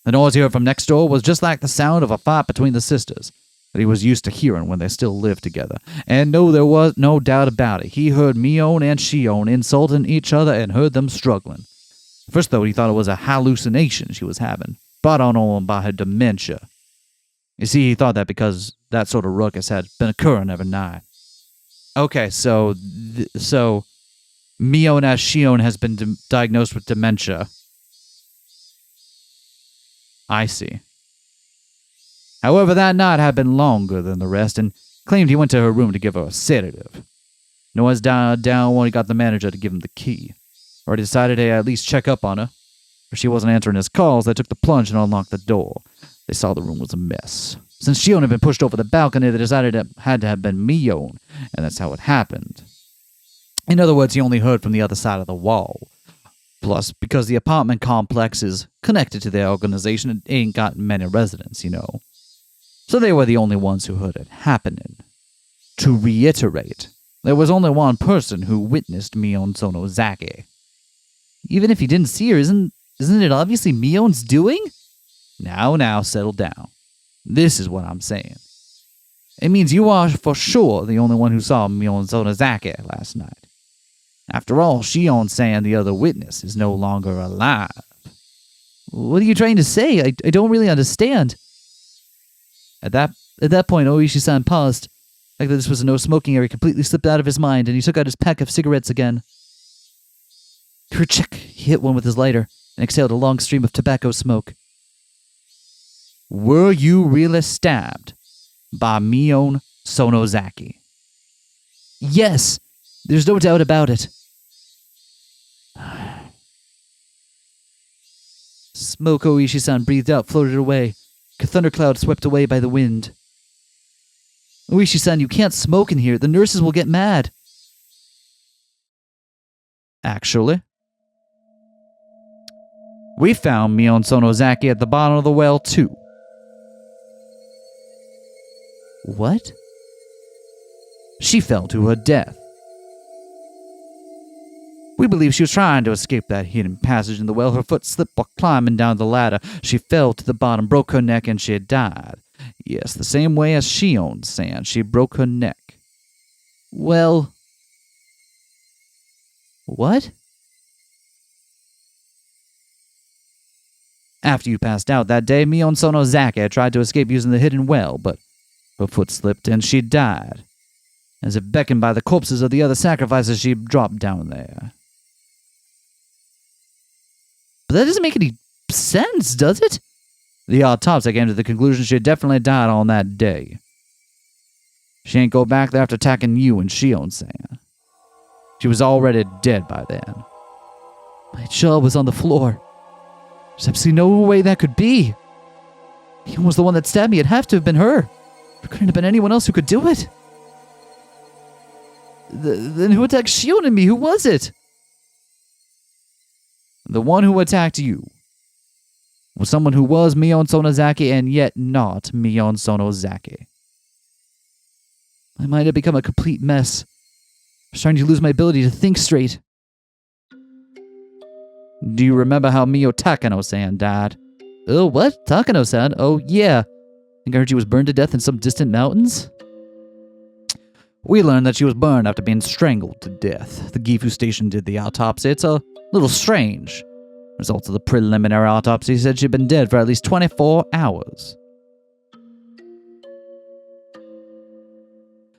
The noise he heard from next door was just like the sound of a fight between the sisters that he was used to hearing when they still lived together. And no, there was no doubt about it. He heard Mion and Shion insulting each other and heard them struggling. First, though, he thought it was a hallucination she was having, brought on by her dementia. You see, he thought that because that sort of ruckus had been occurring every night. Okay, so Mion as Shion has been diagnosed with dementia. I see. However, that night had been longer than the rest, and claimed he went to her room to give her a sedative. Noise died down when he got the manager to give him the key. Or he decided to at least check up on her. If she wasn't answering his calls, they took the plunge and unlocked the door. They saw the room was a mess. Since Shion had been pushed over the balcony, they decided it had to have been Mion, and that's how it happened. In other words, he only heard from the other side of the wall. Plus, because the apartment complex is connected to their organization, it ain't got many residents, you know. So they were the only ones who heard it happening. To reiterate, there was only one person who witnessed Mion Sonozaki. Even if he didn't see her, isn't it obviously Mion's doing? Now, settle down. This is what I'm saying. It means you are for sure the only one who saw Mion Sonozaki last night. After all, Shion-san, the other witness, is no longer alive. What are you trying to say? I don't really understand. At that point, Oishi-san paused. The fact that this was a no-smoking area completely slipped out of his mind, and he took out his pack of cigarettes again. Kerchik! He hit one with his lighter, and exhaled a long stream of tobacco smoke. Were you really stabbed by Mion Sonozaki? Yes! There's no doubt about it. Smoke Oishi-san breathed out, floated away. A thundercloud swept away by the wind. Oishi-san, you can't smoke in here. The nurses will get mad. Actually, we found Mion Sonozaki at the bottom of the well, too. What? She fell to her death. We believe she was trying to escape that hidden passage in the well. Her foot slipped while climbing down the ladder. She fell to the bottom, broke her neck, and she died. Yes, the same way as Shion-san. She broke her neck. Well... What? After you passed out that day, Mion Sonozaki tried to escape using the hidden well, but her foot slipped and she died. As if beckoned by the corpses of the other sacrifices, she dropped down there. But that doesn't make any sense, does it? The autopsy came to the conclusion she definitely died on that day. She ain't go back there after attacking you and Shion-san. She was already dead by then. My jaw was on the floor. There's absolutely no way that could be. He was the one that stabbed me. It'd have to have been her. There couldn't have been anyone else who could do it. Then who attacked Shion and me? Who was it? The one who attacked you was someone who was Mion Sonozaki and yet not Mion Sonozaki. My mind had become a complete mess. I was starting to lose my ability to think straight. Do you remember how Mio Takano-san died? Oh, what? Takano-san? Oh, yeah. I think I heard she was burned to death in some distant mountains. We learned that she was burned after being strangled to death. The Gifu station did the autopsy. It's a little strange. Results of the preliminary autopsy said she'd been dead for at least 24 hours.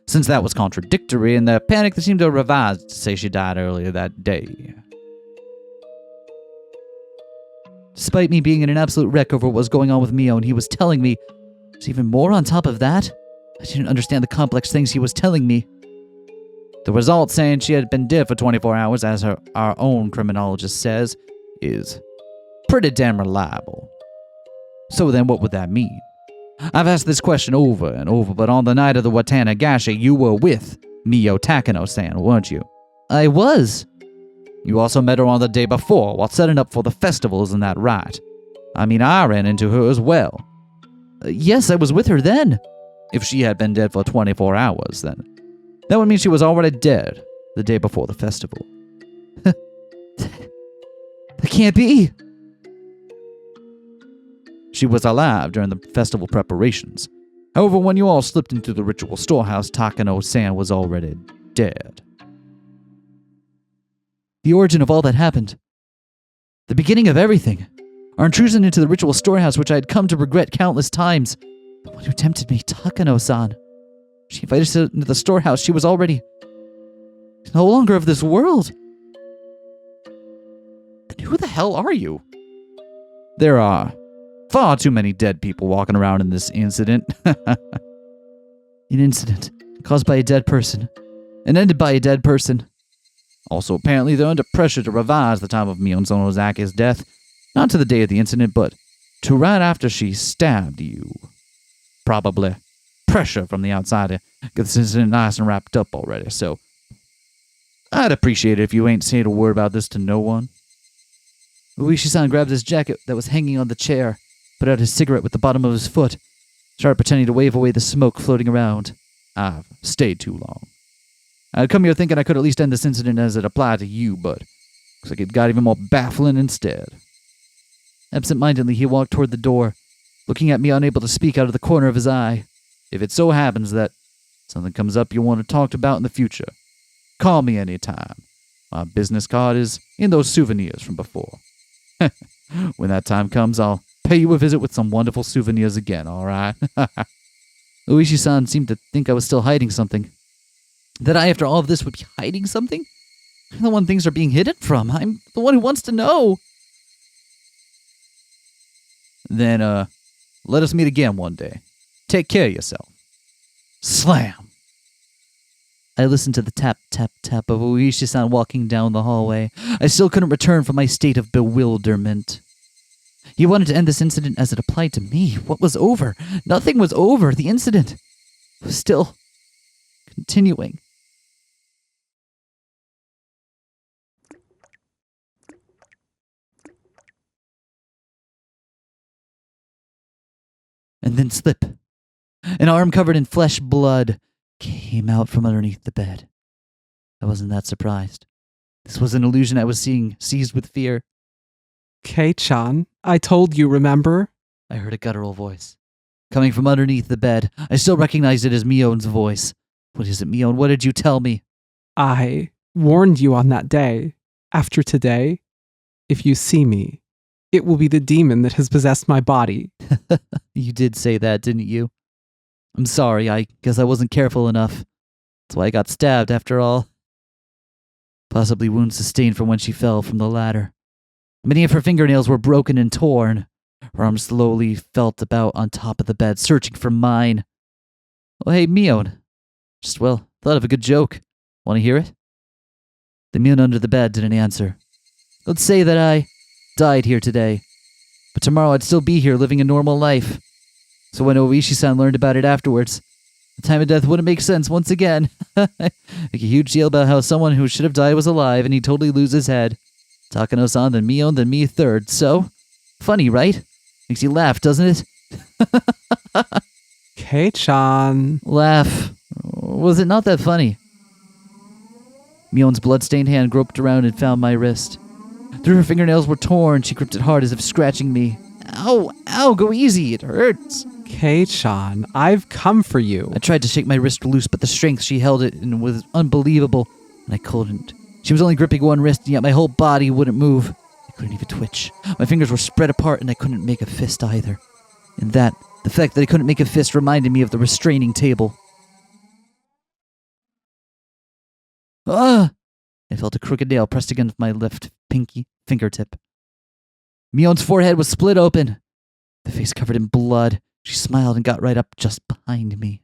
Since that was contradictory, in their panic, they seemed to have revised to say she died earlier that day. Despite me being in an absolute wreck over what was going on with Mio, and he was telling me there's even more on top of that, I didn't understand the complex things he was telling me. The result saying she had been dead for 24 hours, as our own criminologist says, is pretty damn reliable. So then what would that mean? I've asked this question over and over, but on the night of the Watanagashi, you were with Mio Takano-san, weren't you? I was. You also met her on the day before while setting up for the festival, isn't that right? I mean, I ran into her as well. Yes, I was with her then. If she had been dead for 24 hours, then that would mean she was already dead the day before the festival. That can't be. She was alive during the festival preparations. However, when you all slipped into the ritual storehouse, Takano-san was already dead. The origin of all that happened. The beginning of everything. Our intrusion into the ritual storehouse, which I had come to regret countless times. The one who tempted me, Takano-san. She invited us into the storehouse. She was already no longer of this world. Then who the hell are you? There are far too many dead people walking around in this incident. An incident caused by a dead person and ended by a dead person. Also, apparently they're under pressure to revise the time of Mion Sonozaki's death, not to the day of the incident, but to right after she stabbed you. Probably pressure from the outside to get this incident nice and wrapped up already, so I'd appreciate it if you ain't saying a word about this to no one. Uishi-san grabbed his jacket that was hanging on the chair, put out his cigarette with the bottom of his foot, started pretending to wave away the smoke floating around. I've stayed too long. I'd come here thinking I could at least end this incident as it applied to you, but looks like it got even more baffling instead. Absent-mindedly, he walked toward the door, looking at me unable to speak out of the corner of his eye. If it so happens that something comes up you want to talk about in the future, call me anytime. My business card is in those souvenirs from before. When that time comes, I'll pay you a visit with some wonderful souvenirs again, all right? Uishi-san seemed to think I was still hiding something. That I, after all of this, would be hiding something? I'm the one things are being hidden from. I'm the one who wants to know. Then, let us meet again one day. Take care of yourself. Slam! I listened to the tap, tap, tap of Oishi-san walking down the hallway. I still couldn't return from my state of bewilderment. He wanted to end this incident as it applied to me. What was over? Nothing was over. The incident was still continuing. And then slip. An arm covered in flesh blood came out from underneath the bed. I wasn't that surprised. This was an illusion I was seeing, seized with fear. Kei-chan, I told you, remember? I heard a guttural voice. Coming from underneath the bed, I still recognized it as Mion's voice. What is it, Mion? What did you tell me? I warned you on that day. After today, if you see me, it will be the demon that has possessed my body. You did say that, didn't you? I'm sorry, I guess I wasn't careful enough. That's why I got stabbed, after all. Possibly wounds sustained from when she fell from the ladder. Many of her fingernails were broken and torn. Her arm slowly felt about on top of the bed, searching for mine. Oh, hey, Mion. Just, thought of a good joke. Want to hear it? The Mion under the bed didn't answer. Let's say that I died here today, but tomorrow I'd still be here living a normal life. So when Oishi-san learned about it afterwards, the time of death wouldn't make sense once again. Make a huge deal about how someone who should have died was alive and he'd totally lose his head. Takano-san, then Mion, then me third. So, funny, right? Makes you laugh, doesn't it? Kei-chan. Laugh. Was it not that funny? Mion's blood-stained hand groped around and found my wrist. Though her fingernails were torn, she gripped it hard as if scratching me. Ow, ow, go easy, it hurts. Kei-chan, I've come for you. I tried to shake my wrist loose, but the strength she held it in was unbelievable, and I couldn't. She was only gripping one wrist, and yet my whole body wouldn't move. I couldn't even twitch. My fingers were spread apart, and I couldn't make a fist either. And the fact that I couldn't make a fist reminded me of the restraining table. Ah! I felt a crooked nail pressed against my left pinky fingertip. Mion's forehead was split open, the face covered in blood. She smiled and got right up just behind me.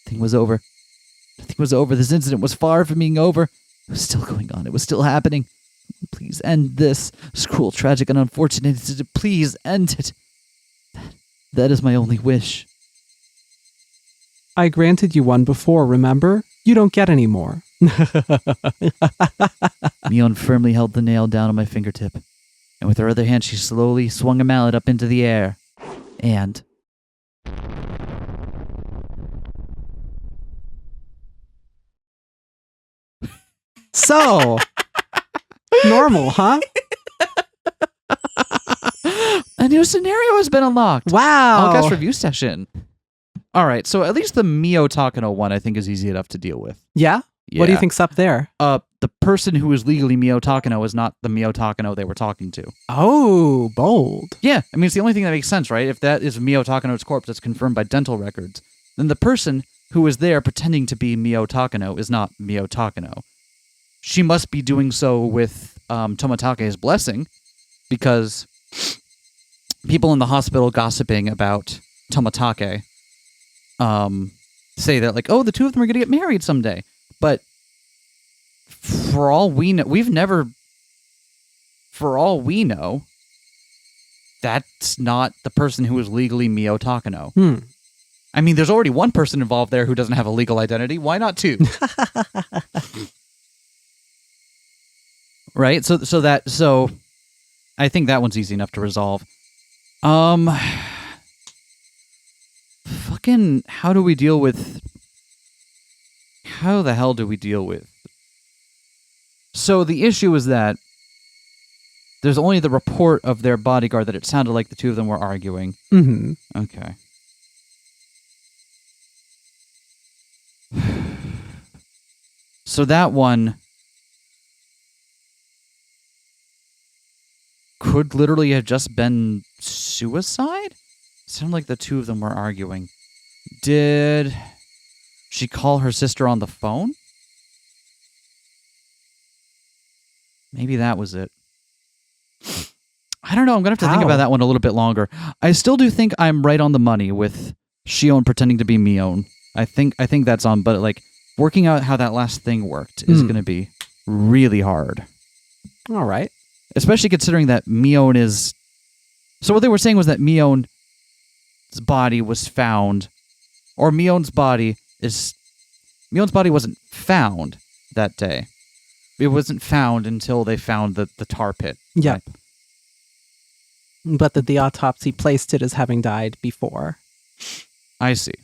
Nothing was over. Nothing was over. This incident was far from being over. It was still going on. It was still happening. Please end this. This cruel, tragic, and unfortunate incident. Please end it. That is my only wish. I granted you one before, remember? You don't get any more. Mion firmly held the nail down on my fingertip, and with her other hand she slowly swung a mallet up into the air. And... So, normal, huh? A new scenario has been unlocked. Wow. Podcast review session. All right, so at least the Mio Takano one I think is easy enough to deal with. Yeah? What do you think's up there? The person who is legally Mio Takano is not the Mio Takano they were talking to. Oh, bold. Yeah, I mean, it's the only thing that makes sense, right? If that is Mio Takano's corpse that's confirmed by dental records, then the person who is there pretending to be Mio Takano is not Mio Takano. She must be doing so with Tomatake's blessing, because people in the hospital gossiping about Tomatake say that, like, oh, the two of them are going to get married someday. But for all we know, that's not the person who is legally Mio Takano. I mean, there's already one person involved there who doesn't have a legal identity. Why not two? Right? So I think that one's easy enough to resolve. Fucking, how the hell do we deal with? So the issue is that there's only the report of their bodyguard that it sounded like the two of them were arguing. Mm-hmm. Okay. So that one could literally have just been suicide? It sounded like the two of them were arguing. Did she call her sister on the phone? Maybe that was it. I don't know. I'm going to have to think about that one a little bit longer. I still do think I'm right on the money with Shion pretending to be Mion. I think that's on, but like working out how that last thing worked is going to be really hard. All right. Especially considering that Mion is... So what they were saying was that Mion's body was found, or Mion's body wasn't found that day. It wasn't found until they found the tar pit. Yeah. Right? But that the autopsy placed it as having died before. I see.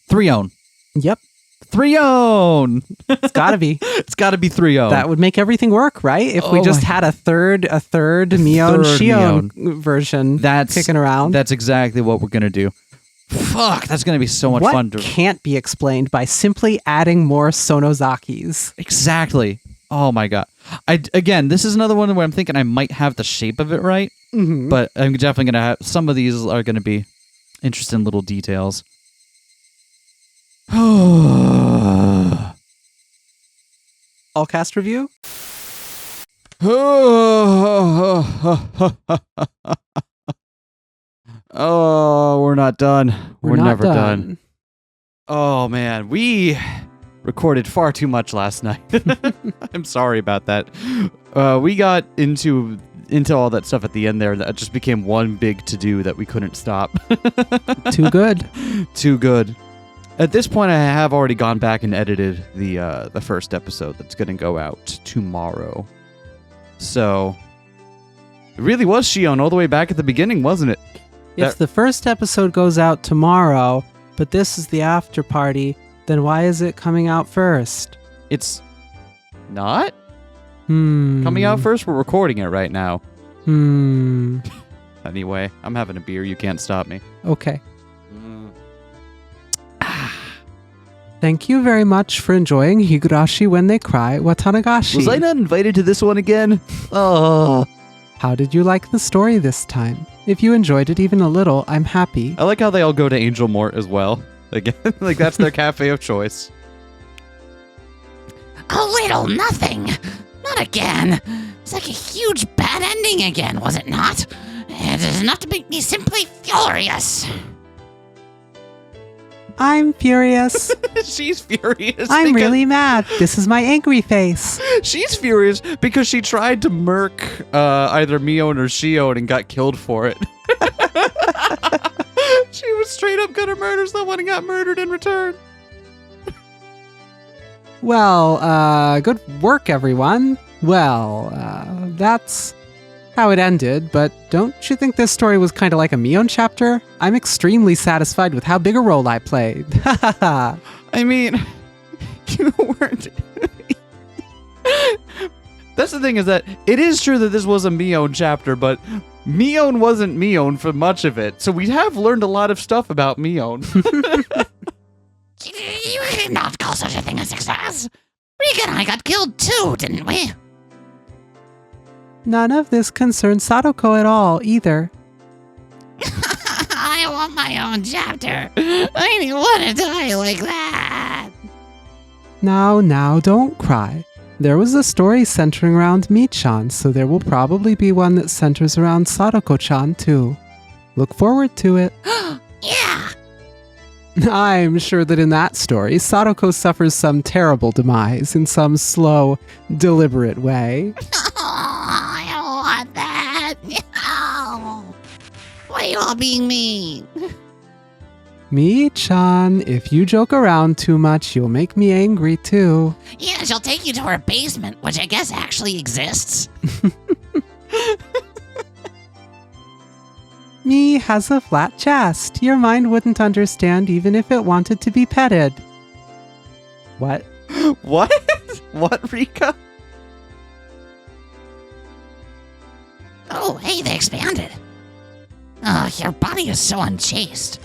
Three-own. Yep. Three-own! It's gotta be. It's gotta be three-own. That would make everything work, right? If we just had a third Mion Shion version kicking around. That's exactly what we're gonna do. Fuck, that's gonna be so much fun to... What can't be explained by simply adding more Sonozakis? Exactly. Oh my god. Again, this is another one where I'm thinking I might have the shape of it right, but I'm definitely gonna have... Some of these are gonna be interesting little details. All cast review? Oh, we're not done. We're not never done. Oh, man. We recorded far too much last night. I'm sorry about that. We got into all that stuff at the end there that just became one big to-do that we couldn't stop. Too good. Too good. At this point, I have already gone back and edited the first episode that's going to go out tomorrow. So, it really was Shion all the way back at the beginning, wasn't it? If the first episode goes out tomorrow, but this is the after party, then why is it coming out first? It's not coming out first. We're recording it right now. Anyway, I'm having a beer. You can't stop me. Okay. Thank you very much for enjoying Higurashi When They Cry, Watanagashi. Was I not invited to this one again? Oh. How did you like the story this time? If you enjoyed it even a little, I'm happy. I like how they all go to Angel Mort as well. Again, like that's their cafe of choice. A little nothing. Not again. It's like a huge bad ending again, was it not? It is enough to make me simply furious. I'm furious. She's furious. I'm really mad. This is my angry face. She's furious because she tried to murk either Mion or Shion and got killed for it. She was straight up gonna murder someone and got murdered in return. Well, good work, everyone. Well, that's how it ended, but don't you think this story was kind of like a Mion chapter? I'm extremely satisfied with how big a role I played. I mean, you weren't... That's the thing, is that it is true that this was a Mion chapter, but Mion wasn't Mion for much of it, so we have learned a lot of stuff about Mion. You did not call such a thing a success. Rika and I got killed too, didn't we? None of this concerns Sadako at all, either. I want my own chapter. I didn't want to die like that. Now, don't cry. There was a story centering around Mi-chan, so there will probably be one that centers around Sadako-chan, too. Look forward to it. Yeah. I'm sure that in that story, Sadako suffers some terrible demise in some slow, deliberate way. I don't want that. No. Why are you all being mean? Mi-chan, if you joke around too much, you'll make me angry too. Yeah, she'll take you to her basement, which I guess actually exists. Mi has a flat chest. Your mind wouldn't understand even if it wanted to be petted. What? What? What, Rika? Oh, hey, they expanded. Your body is so unchaste.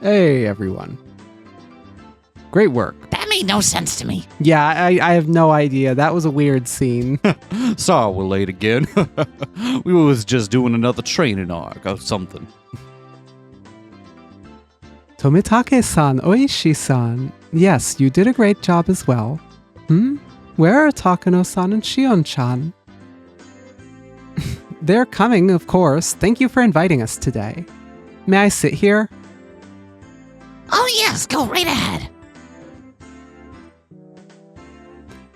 Hey, everyone. Great work. That made no sense to me. Yeah, I have no idea. That was a weird scene. Sorry we're late again. We was just doing another training arc or something. Tomitake-san, Oishi-san. Yes, you did a great job as well. Where are Takano-san and Shion-chan? they're coming, of course. Thank you for inviting us today. May I sit here? Oh yes, go right ahead.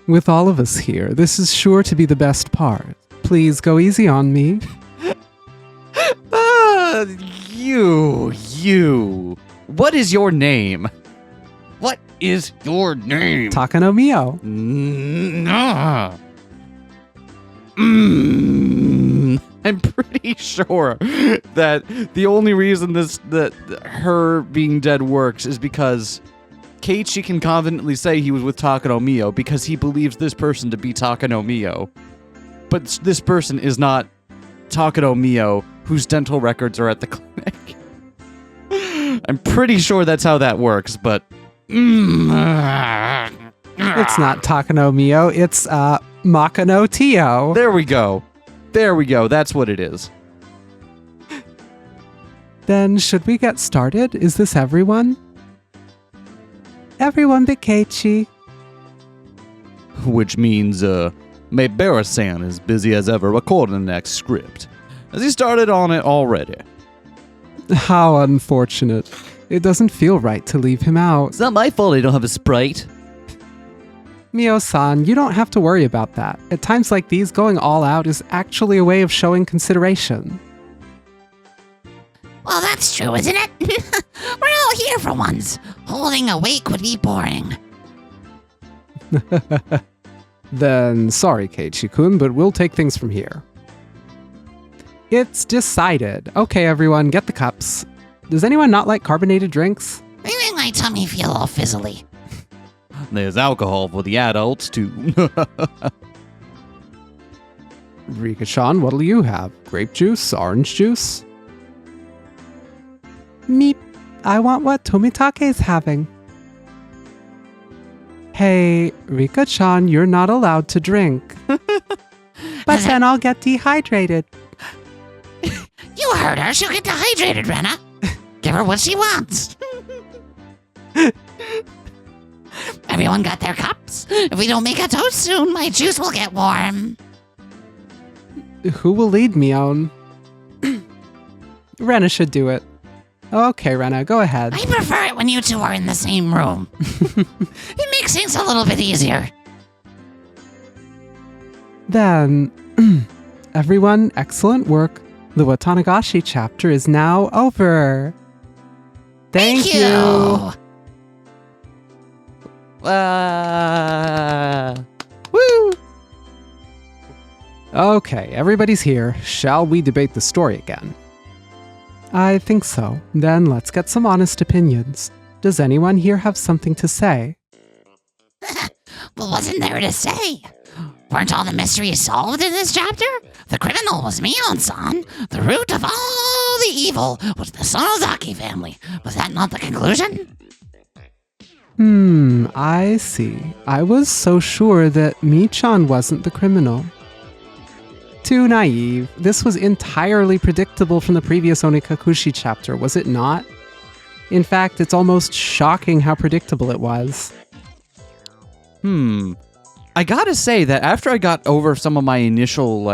With all of us here, this is sure to be the best part. Please go easy on me. You. What is your name? What is your name? Takano Mio. I'm pretty sure that the only reason that her being dead works is because Keiichi can confidently say he was with Takano Mio because he believes this person to be Takano Mio. But this person is not Takano Mio, whose dental records are at the clinic. I'm pretty sure that's how that works, but... It's not Takano Mio, it's Makano Tio. There we go. That's what it is. Then should we get started? Is this everyone? Everyone but Keiichi. Which means, Maebara-san is busy as ever recording the next script. Has he started on it already? How unfortunate. It doesn't feel right to leave him out. It's not my fault I don't have a Sprite. Mio-san, you don't have to worry about that. At times like these, going all out is actually a way of showing consideration. Well, that's true, isn't it? We're all here for once. Holding a wake would be boring. Then, sorry, Keiichi-kun, but we'll take things from here. It's decided. Okay, everyone, get the cups. Does anyone not like carbonated drinks? They make my tummy feel all fizzly. There's alcohol for the adults, too. Rika-chan, what'll you have? Grape juice? Orange juice? Meep. I want what Tomitake's having. Hey, Rika-chan, you're not allowed to drink. But then I'll get dehydrated. You heard her. She'll get dehydrated, Rena. Give her what she wants. Everyone got their cups? If we don't make a toast soon, my juice will get warm. Who will lead me on? Rena should do it. Okay, Rena, go ahead. I prefer it when you two are in the same room. It makes things a little bit easier. Then, everyone, excellent work. The Watanagashi chapter is now over. Thank you. Woo! Okay, everybody's here. Shall we debate the story again? I think so. Then let's get some honest opinions. Does anyone here have something to say? Well, wasn't there to say? Weren't all the mysteries solved in this chapter? The criminal was Mion-san. The root of all the evil was the Sonozaki family. Was that not the conclusion? I see. I was so sure that Mi-chan wasn't the criminal. Too naive. This was entirely predictable from the previous Onikakushi chapter, was it not? In fact, it's almost shocking how predictable it was. I gotta say that after I got over some of my initial,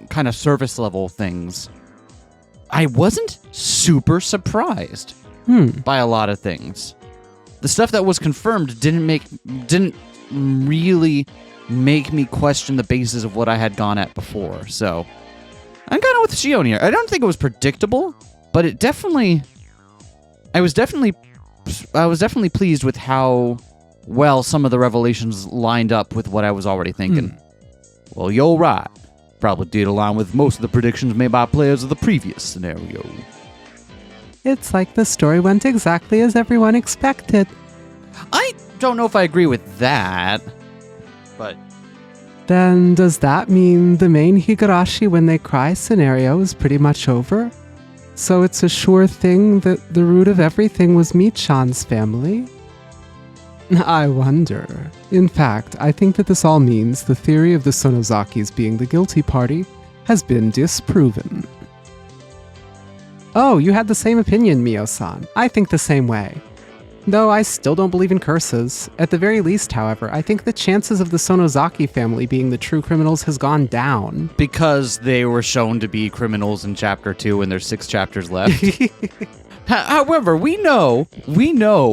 kind of surface level things, I wasn't super surprised by a lot of things. The stuff that was confirmed didn't really make me question the basis of what I had gone at before. So I'm kind of with Shion here. I don't think it was predictable, but it definitely. I was definitely pleased with how well some of the revelations lined up with what I was already thinking. Well, you're right. Probably did align with most of the predictions made by players of the previous scenario. It's like the story went exactly as everyone expected. I don't know if I agree with that, but... Then does that mean the main Higurashi when they cry scenario is pretty much over? So it's a sure thing that the root of everything was Mi-chan's family? I wonder. In fact, I think that this all means the theory of the Sonozakis being the guilty party has been disproven. Oh, you had the same opinion, Mio-san. I think the same way. Though I still don't believe in curses. At the very least, however, I think the chances of the Sonozaki family being the true criminals has gone down. Because they were shown to be criminals in Chapter 2 and there's 6 chapters left. However, we know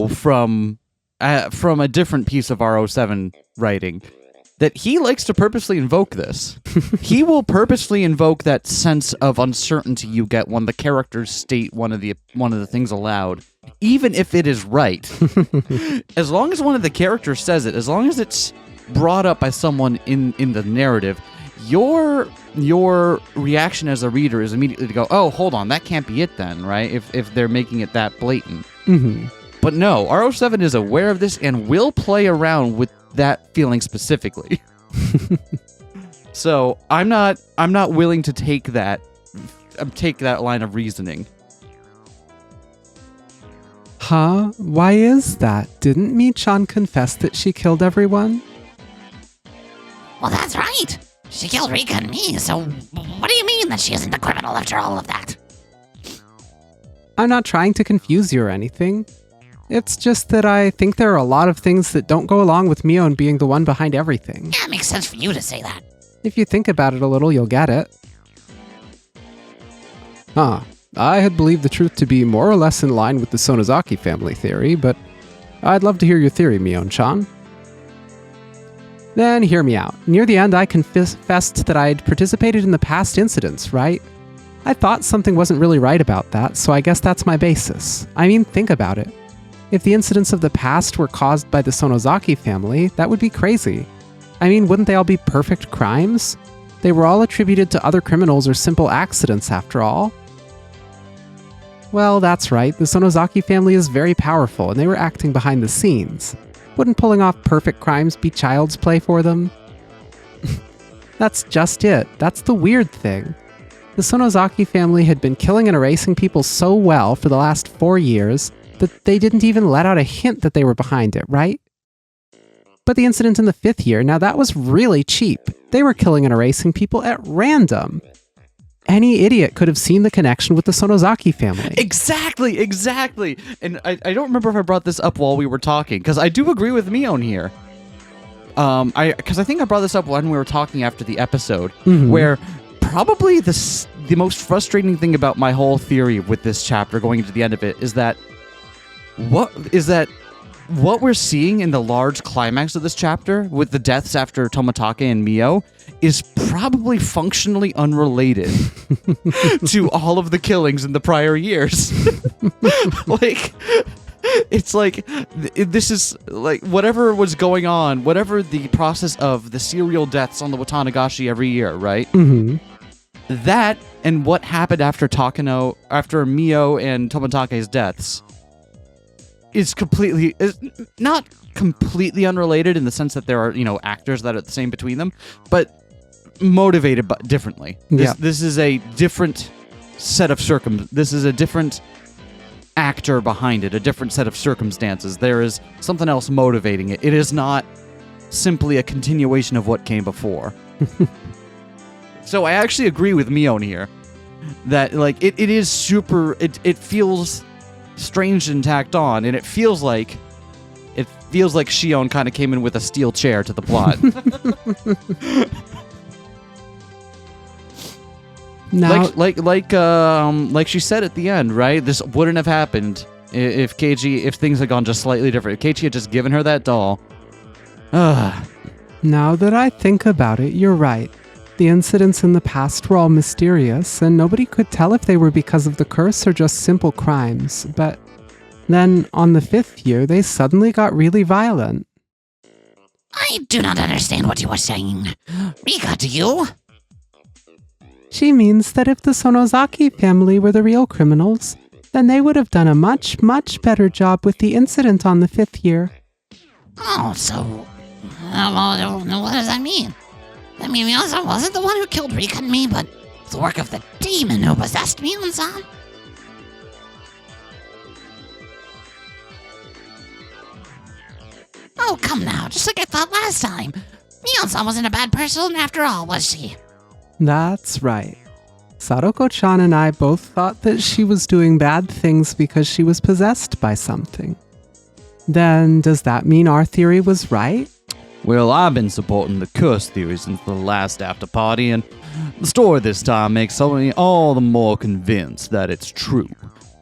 from a different piece of RO7 writing that he likes to purposely invoke this. He will purposely invoke that sense of uncertainty you get when the characters state one of the things aloud, even if it is right. As long as one of the characters says it, as long as it's brought up by someone in the narrative, your reaction as a reader is immediately to go, oh, hold on, that can't be it then, right? If they're making it that blatant. Mm-hmm. But no, RO7 is aware of this and will play around with that feeling specifically. So I'm not willing to take that line of reasoning. Huh? Why is that? Didn't Mi-chan confess that she killed everyone? Well, that's right. She killed Rika and me, so what do you mean that she isn't a criminal after all of that? I'm not trying to confuse you or anything. It's just that I think there are a lot of things that don't go along with Mion being the one behind everything. Yeah, it makes sense for you to say that. If you think about it a little, you'll get it. I had believed the truth to be more or less in line with the Sonozaki family theory, but I'd love to hear your theory, Mion-chan. Then hear me out. Near the end, I confessed that I'd participated in the past incidents, right? I thought something wasn't really right about that, so I guess that's my basis. I mean, think about it. If the incidents of the past were caused by the Sonozaki family, that would be crazy. I mean, wouldn't they all be perfect crimes? They were all attributed to other criminals or simple accidents, after all. Well, that's right, the Sonozaki family is very powerful, and they were acting behind the scenes. Wouldn't pulling off perfect crimes be child's play for them? That's just it. That's the weird thing. The Sonozaki family had been killing and erasing people so well for the last 4 years that they didn't even let out a hint that they were behind it, right? But the incident in the 5th year, now that was really cheap. They were killing and erasing people at random. Any idiot could have seen the connection with the Sonozaki family. Exactly. And I don't remember if I brought this up while we were talking, because I do agree with Mion here. Because I think I brought this up when we were talking after the episode, where probably the most frustrating thing about my whole theory with this chapter going into the end of it is that what we're seeing in the large climax of this chapter with the deaths after Tomitake and Mio is probably functionally unrelated to all of the killings in the prior years. Like, it's like, this is like whatever was going on, whatever the process of the serial deaths on the Watanagashi every year, right? Mm-hmm. That and what happened after Mio and Tomitake's deaths is not completely unrelated in the sense that there are, actors that are the same between them, but motivated but differently. This is a different set of this is a different actor behind it, a different set of circumstances. There is something else motivating it. It is not simply a continuation of what came before. So I actually agree with Mion here that it is super, it feels strange and tacked on, and it feels like Shion kind of came in with a steel chair to the plot. Now, like she said at the end, right? This wouldn't have happened if things had gone just slightly different. If Keiichi had just given her that doll. Now that I think about it, you're right. The incidents in the past were all mysterious, and nobody could tell if they were because of the curse or just simple crimes. But then, on the 5th year, they suddenly got really violent. I do not understand what you are saying. Rika, do you? She means that if the Sonozaki family were the real criminals, then they would have done a much, much better job with the incident on the 5th year. Oh, so... what does that mean? That mean Mion-san wasn't the one who killed Rika and me, but the work of the demon who possessed Mion-san? Oh, come now, just like I thought last time. Mion-san wasn't a bad person after all, was she? That's right. Sadako-chan and I both thought that she was doing bad things because she was possessed by something. Then does that mean our theory was right? Well, I've been supporting the curse theory since the last after party, and the story this time makes me all the more convinced that it's true.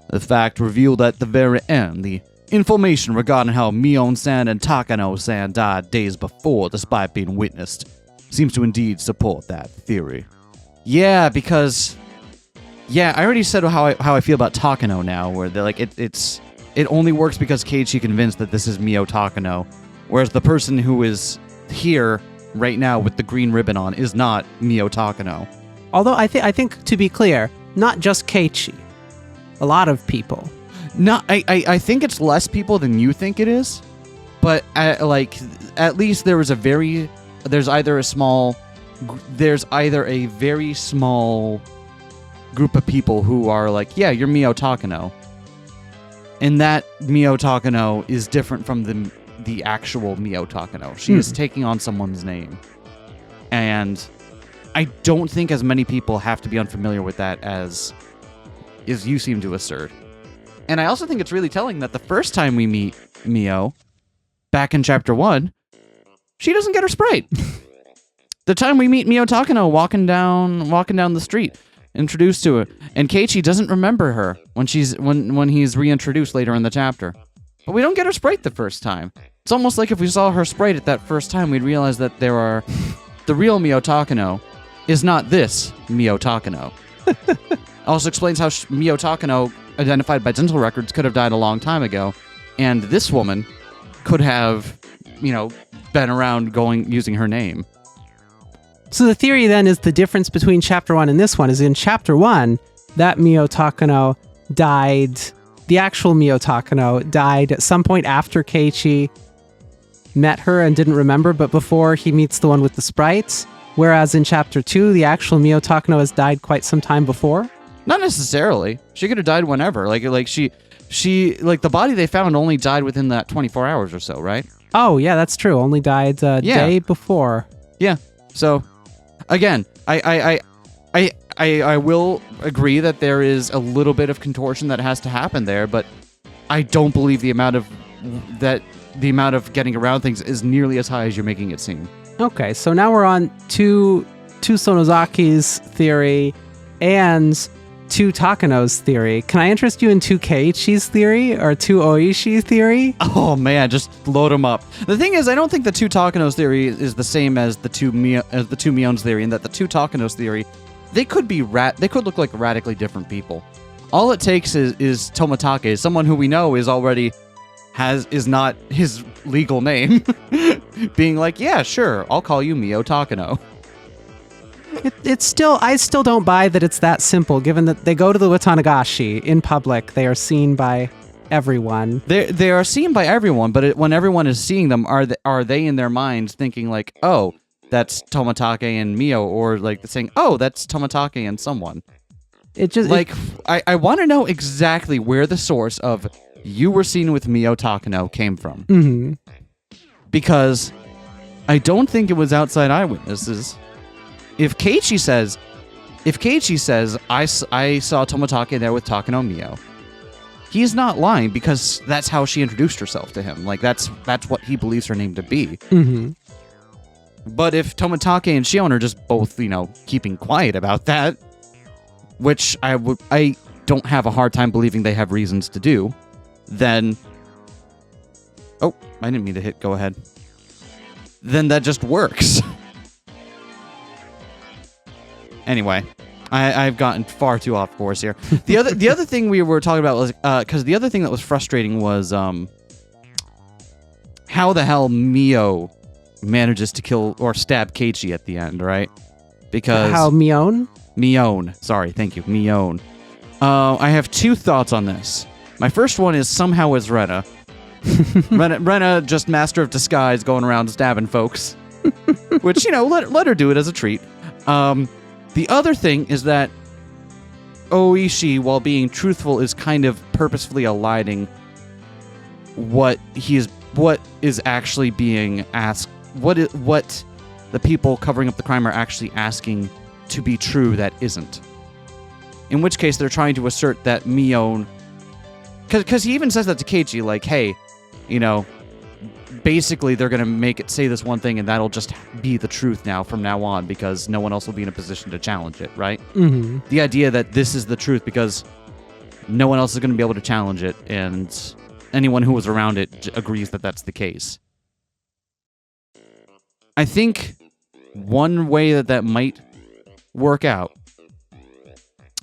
The fact revealed at the very end, the information regarding how Mion-san and Takano-san died days before despite being witnessed, seems to indeed support that theory. Yeah, because... Yeah, I already said how I feel about Takano now, where they're like, it only works because Keiichi convinced that this is Mio Takano, whereas the person who is here right now with the green ribbon on is not Mio Takano. Although I think to be clear, not just Keiichi. A lot of people. No, I think it's less people than you think it is, but at least there's either a very small group of people who are like, yeah, you're Mio Takano, and that Mio Takano is different from the actual Mio Takano. She is taking on someone's name, and I don't think as many people have to be unfamiliar with that as you seem to assert. And I also think it's really telling that the first time we meet Mio, back in Chapter 1, she doesn't get her sprite. The time we meet Mio Takano walking down the street, introduced to her, and Keiichi doesn't remember her when he's reintroduced later in the chapter. But we don't get her sprite the first time. It's almost like if we saw her sprite at that first time, we'd realize that the real Mio Takano is not this Mio Takano. Also explains how Mio Takano, identified by dental records, could have died a long time ago, and this woman could have, been around using her name. So the theory then is the difference between Chapter 1 and this one is in Chapter 1, that Mio Takano died, the actual Mio Takano died at some point after Keiichi met her and didn't remember, but before he meets the one with the sprites. Whereas in Chapter 2, the actual Mio Takano has died quite some time before. Not necessarily. She could have died whenever. Like the body they found only died within that 24 hours or so, right? Oh, yeah, that's true. Only died a day before. Yeah. So, again, I will agree that there is a little bit of contortion that has to happen there, but I don't believe the amount of getting around things is nearly as high as you're making it seem. Okay, so now we're on two Sonozaki's theory and two Takano's theory. Can I interest you in two Keiichi's theory or two Oishi theory? Oh man, just load them up. The thing is, I don't think the two Takano's theory is the same as the two Mion's theory, in that the two Takano's theory, they could look like radically different people. All it takes is Tomitake, someone who we know is not his legal name, being like, yeah, sure, I'll call you Mio Takano. I still don't buy that it's that simple, given that they go to the Watanagashi in public. They are seen by everyone. They are seen by everyone, but when everyone is seeing them, are they in their minds thinking like, oh, that's Tomitake and Mio, or like saying, oh, that's Tomitake and someone? I want to know exactly where the source of "you were seen with Mio Takano" came from. Mm-hmm. Because I don't think it was outside eyewitnesses. If Keiichi says I saw Tomitake there with Takano Mio, he's not lying, because that's how she introduced herself to him. Like that's what he believes her name to be. Mm-hmm. But if Tomitake and Shion are just both, keeping quiet about that, which I don't have a hard time believing they have reasons to do, then I didn't mean to hit go ahead. Then that just works. Anyway, I've gotten far too off course here. The other thing we were talking about was because the other thing that was frustrating was how the hell Mio manages to kill or stab Keiichi at the end, right? Because how Mion? Sorry, thank you, Mion. I have two thoughts on this. My first one is somehow it's Rena. Rena, just master of disguise, going around stabbing folks. Which, let her do it as a treat. The other thing is that Oishi, while being truthful, is kind of purposefully eliding what is actually being asked, what the people covering up the crime are actually asking to be true that isn't. In which case, they're trying to assert that Mion... Because he even says that to Keiichi, like, hey, basically they're going to make it say this one thing and that'll just be the truth now from now on because no one else will be in a position to challenge it, right? Mm-hmm. The idea that this is the truth because no one else is going to be able to challenge it and anyone who was around it agrees that that's the case. I think one way that might work out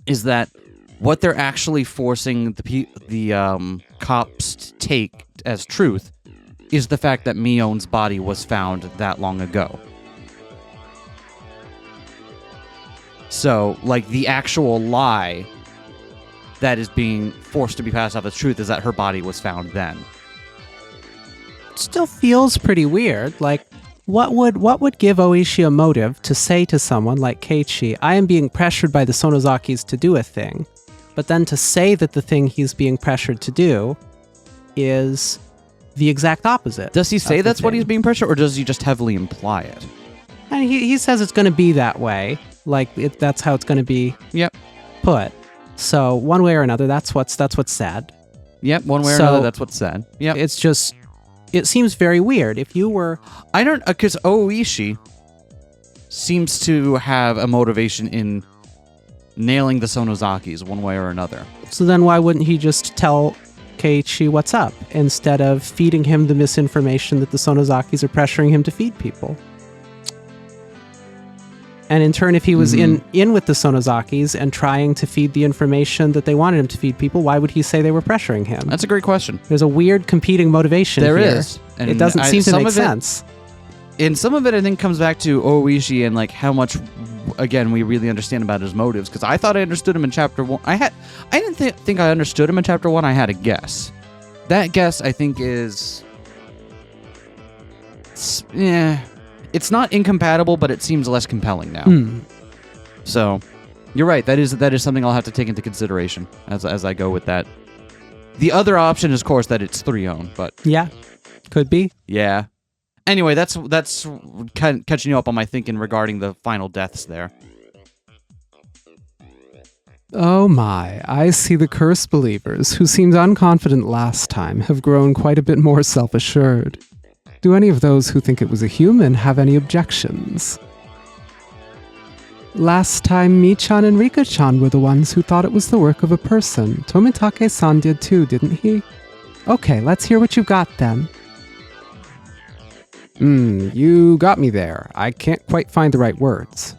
is that what they're actually forcing the cops to take as truth is the fact that Mion's body was found that long ago. So, like, the actual lie that is being forced to be passed off as truth is that her body was found then. Still feels pretty weird. Like, what would give Oishi a motive to say to someone like Keiichi, I am being pressured by the Sonozakis to do a thing, but then to say that the thing he's being pressured to do is the exact opposite. Does he say that's what he's being pressured, or does he just heavily imply it? And he says it's going to be that way. Like, that's how it's going to be put. So, one way or another, that's what's said. Yep, one way or another, that's what's said. Yep. It's just, it seems very weird. If you were... I don't... Because Oishi seems to have a motivation in nailing the Sonozakis one way or another. So then why wouldn't he just tell Keiichi what's up instead of feeding him the misinformation that the Sonozakis are pressuring him to feed people? And in turn, if he was in with the Sonozakis and trying to feed the information that they wanted him to feed people, why would he say they were pressuring him? That's a great question. There's a weird competing motivation here. There is. And it doesn't seem to make sense. And some of it, I think, comes back to Oishi and like how much, again, we really understand about his motives. Because I thought I understood him in chapter 1. I didn't think I understood him in chapter 1. I had a guess. That guess, I think, is... It's not incompatible, but it seems less compelling now. So, you're right. That is something I'll have to take into consideration as I go with that. The other option is, of course, that it's 3-own, but... Yeah, could be. Yeah. Anyway, that's kind of catching you up on my thinking regarding the final deaths there. Oh my, I see the cursed believers, who seemed unconfident last time, have grown quite a bit more self-assured. Do any of those who think it was a human have any objections? Last time, Mi-chan and Rika-chan were the ones who thought it was the work of a person. Tomitake-san did too, didn't he? Okay, let's hear what you've got then. You got me there. I can't quite find the right words.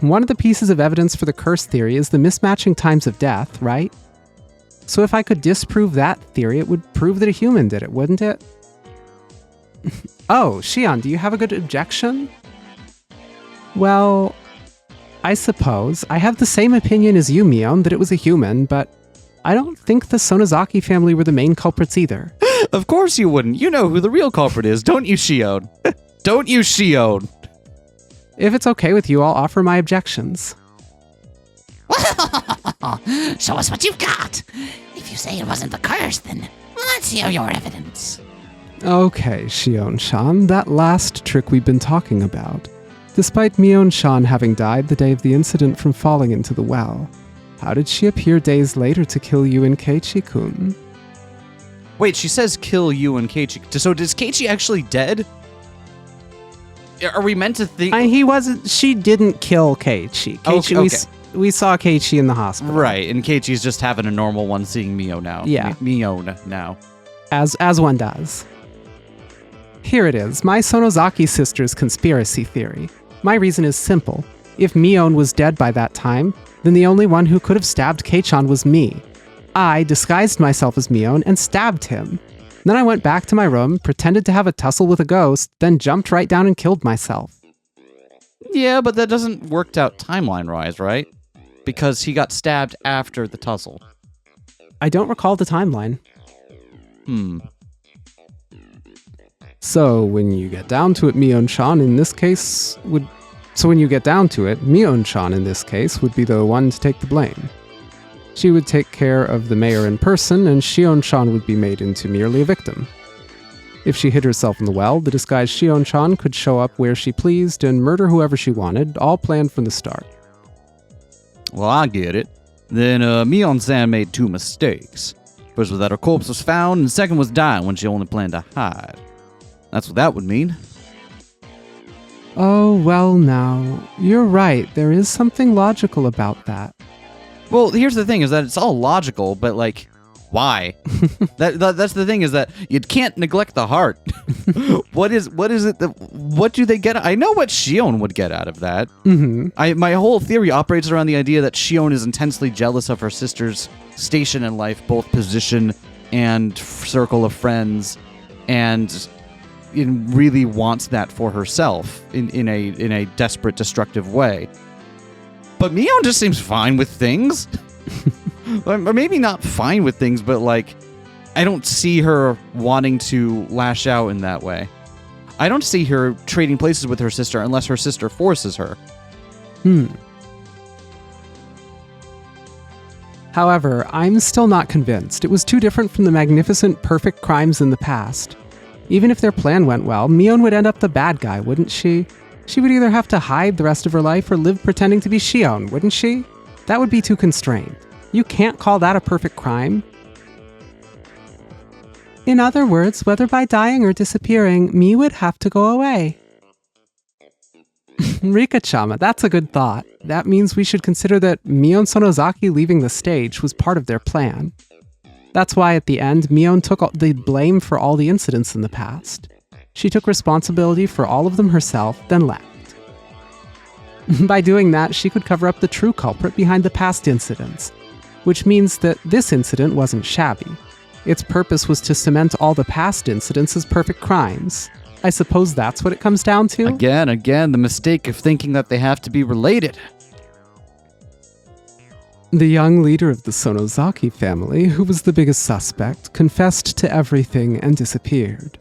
One of the pieces of evidence for the curse theory is the mismatching times of death, right? So if I could disprove that theory, it would prove that a human did it, wouldn't it? Oh, Shion, do you have a good objection? Well, I suppose. I have the same opinion as you, Mion, that it was a human, but I don't think the Sonozaki family were the main culprits either. Of course you wouldn't. You know who the real culprit is, don't you, Shion? Don't you, Shion? If it's okay with you, I'll offer my objections. Show us what you've got. If you say it wasn't the curse, then let's hear your evidence. Okay, Shion-chan, that last trick we've been talking about. Despite Mion-chan having died the day of the incident from falling into the well, how did she appear days later to kill you and Keiichi-kun? Wait, she says kill you and Keiichi. So is Keiichi actually dead? Are we meant to think... She didn't kill Keiichi. Okay. We saw Keiichi in the hospital. Right, and Keiichi's just having a normal one seeing Mio now. Yeah. Mion now. As one does. Here it is, my Sonozaki sister's conspiracy theory. My reason is simple. If Mion was dead by that time, then the only one who could have stabbed Keichan was me. I disguised myself as Mion and stabbed him. Then I went back to my room, pretended to have a tussle with a ghost, then jumped right down and killed myself. Yeah, but that doesn't work out timeline-wise, right? Because he got stabbed after the tussle. I don't recall the timeline. So when you get down to it, Mion-chan in this case would be the one to take the blame. She would take care of the mayor in person, and Shion-chan would be made into merely a victim. If she hid herself in the well, the disguised Shion-chan could show up where she pleased and murder whoever she wanted, all planned from the start. Well, I get it. Then Mion-san made 2 mistakes. First was that her corpse was found, and second was dying when she only planned to hide. That's what that would mean. Oh, well now. You're right. There is something logical about that. Well, here's the thing, is that it's all logical, but, like, why? That's the thing, is that you can't neglect the heart. What is it what do they get? I know what Shion would get out of that. Mm-hmm. My whole theory operates around the idea that Shion is intensely jealous of her sister's station in life, both position and circle of friends, and really wants that for herself in a desperate, destructive way. But Mion just seems fine with things. Or maybe not fine with things, but, like, I don't see her wanting to lash out in that way. I don't see her trading places with her sister unless her sister forces her. However, I'm still not convinced. It was too different from the magnificent, perfect crimes in the past. Even if their plan went well, Mion would end up the bad guy, wouldn't she? She would either have to hide the rest of her life or live pretending to be Shion, wouldn't she? That would be too constrained. You can't call that a perfect crime. In other words, whether by dying or disappearing, Mi would have to go away. Rika-chama, that's a good thought. That means we should consider that Mion Sonozaki leaving the stage was part of their plan. That's why at the end, Mion took the blame for all the incidents in the past. She took responsibility for all of them herself, then left. By doing that, she could cover up the true culprit behind the past incidents, which means that this incident wasn't shabby. Its purpose was to cement all the past incidents as perfect crimes. I suppose that's what it comes down to? Again, the mistake of thinking that they have to be related. The young leader of the Sonozaki family, who was the biggest suspect, confessed to everything and disappeared.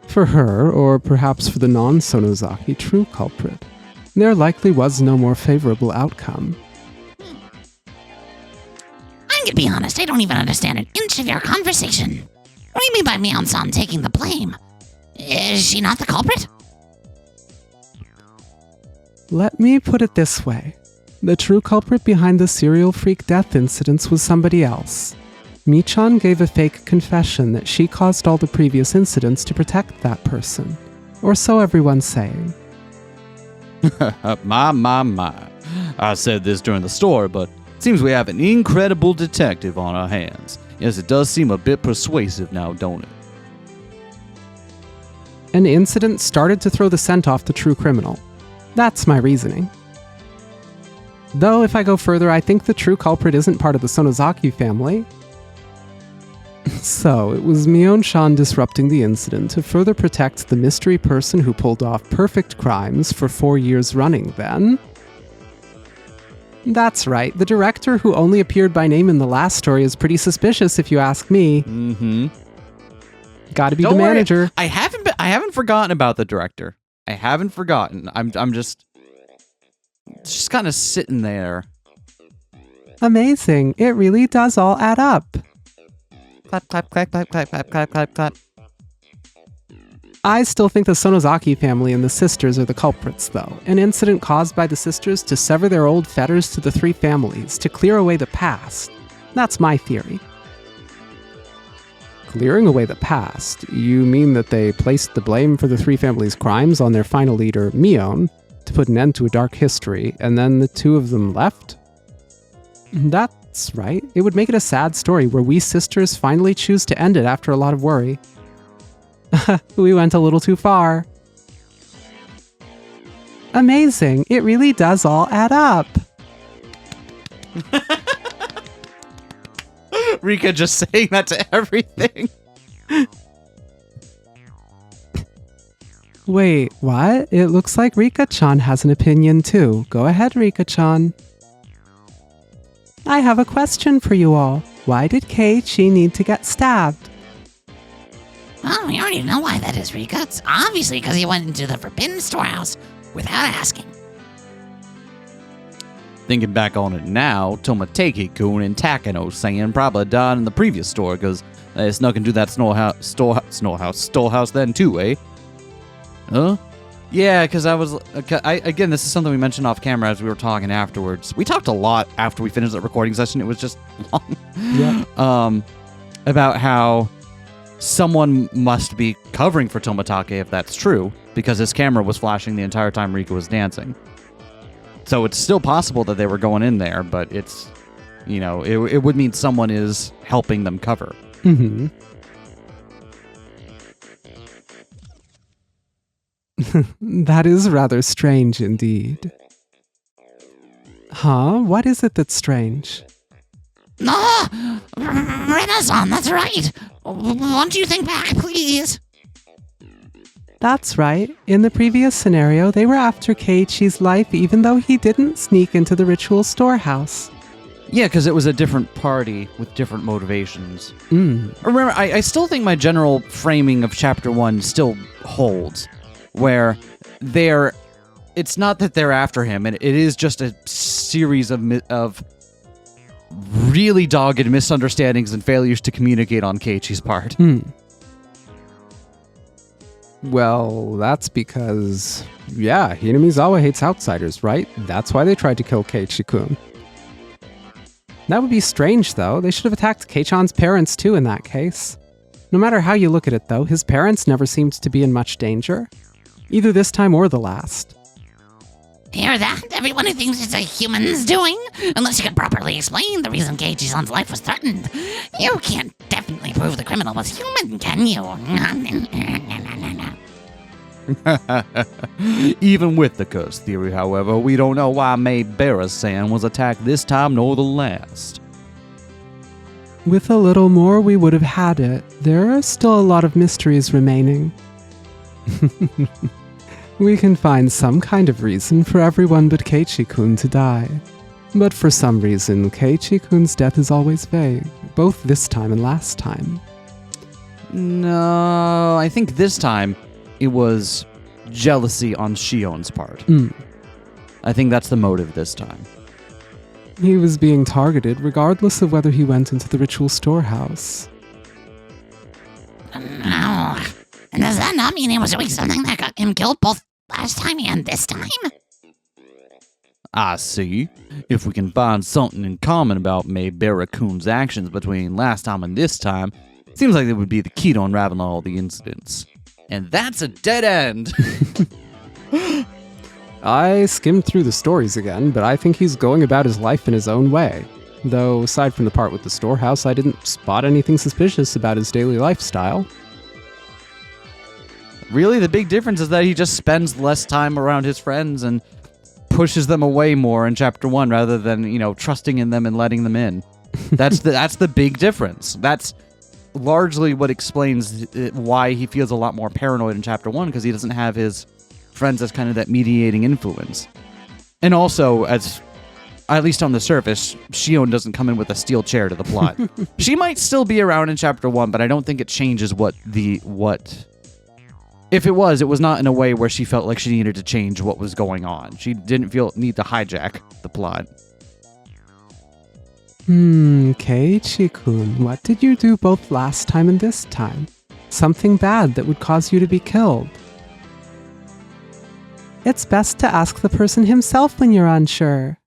For her, or perhaps for the non-Sonozaki true culprit, there likely was no more favorable outcome. I'm gonna be honest, I don't even understand an inch of your conversation. What do you mean by Mion-san taking the blame? Is she not the culprit? Let me put it this way. The true culprit behind the serial freak death incidents was somebody else. Michan gave a fake confession that she caused all the previous incidents to protect that person. Or so everyone's saying. My. I said this during the story, but it seems we have an incredible detective on our hands. Yes, it does seem a bit persuasive now, don't it? An incident started to throw the scent off the true criminal. That's my reasoning. Though, if I go further, I think the true culprit isn't part of the Sonozaki family. So, it was Mion-shan disrupting the incident to further protect the mystery person who pulled off perfect crimes for 4 years running, then? That's right, the director who only appeared by name in the last story is pretty suspicious if you ask me. Mm-hmm. Gotta be Don't the worry, manager. I haven't forgotten about the director. I haven't forgotten. I'm just kind of sitting there. Amazing, it really does all add up. Clap, clap, clap, clap, clap, clap, clap, clap, clap. I still think the Sonozaki family and the sisters are the culprits, though. An incident caused by the sisters to sever their old fetters to the three families, to clear away the past. That's my theory. Clearing away the past? You mean that they placed the blame for the three families' crimes on their final leader, Mion, to put an end to a dark history, and then the two of them left? That's right. It would make it a sad story where we sisters finally choose to end it after a lot of worry. We went a little too far. Amazing. It really does all add up. Rika just saying that to everything. Wait, what? It looks like Rika-chan has an opinion too. Go ahead, Rika-chan. I have a question for you all. Why did Keiichi need to get stabbed? Well, we already know why that is, Rika. It's obviously because he went into the forbidden storehouse without asking. Thinking back on it now, Tomateki-kun and Takano-san probably died in the previous store because they snuck into that storehouse then too, eh? Huh? Yeah, because again, this is something we mentioned off camera as we were talking afterwards. We talked a lot after we finished that recording session. It was just long. Yeah. about how someone must be covering for Tomatake if that's true, because his camera was flashing the entire time Rika was dancing. So it's still possible that they were going in there, but it's, it would mean someone is helping them cover. Mm-hmm. That is rather strange indeed. Huh? What is it that's strange? No! Renaissance, that's right! Won't you think back, please? That's right. In the previous scenario, they were after Keiichi's life even though he didn't sneak into the ritual storehouse. Yeah, because it was a different party with different motivations. Mm. Remember, I still think my general framing of Chapter 1 still holds, where it's not that they're after him, and it is just a series of really dogged misunderstandings and failures to communicate on Keiichi's part. Well, that's because, Hinamizawa hates outsiders, right? That's why they tried to kill Keiichi-kun. That would be strange, though. They should have attacked Keichan's parents, too, in that case. No matter how you look at it, though, his parents never seemed to be in much danger. Either this time or the last. Hear that? Everyone who thinks it's a human's doing? Unless you can properly explain the reason Keiichi-san's life was threatened. You can't definitely prove the criminal was human, can you? Even with the curse theory, however, we don't know why Maebara-san was attacked this time nor the last. With a little more, we would have had it. There are still a lot of mysteries remaining. We can find some kind of reason for everyone but Keiichi-kun to die. But for some reason, Keiichi-kun's death is always vague, both this time and last time. No, I think this time it was jealousy on Shion's part. I think that's the motive this time. He was being targeted regardless of whether he went into the ritual storehouse. No. And does that not mean he was doing something that got him killed both last time and this time? I see. If we can find something in common about Maebara-kun's actions between last time and this time, seems like it would be the key to unraveling all the incidents. And that's a dead end! I skimmed through the stories again, but I think he's going about his life in his own way. Though, aside from the part with the storehouse, I didn't spot anything suspicious about his daily lifestyle. Really, the big difference is that he just spends less time around his friends and pushes them away more in Chapter 1 rather than, trusting in them and letting them in. That's the big difference. That's largely what explains why he feels a lot more paranoid in Chapter 1, because he doesn't have his friends as kind of that mediating influence. And also, at least on the surface, Shion doesn't come in with a steel chair to the plot. She might still be around in Chapter 1, but I don't think it changes what... If it was not in a way where she felt like she needed to change what was going on. She didn't need to hijack the plot. Keiichi-kun, what did you do both last time and this time? Something bad that would cause you to be killed. It's best to ask the person himself when you're unsure.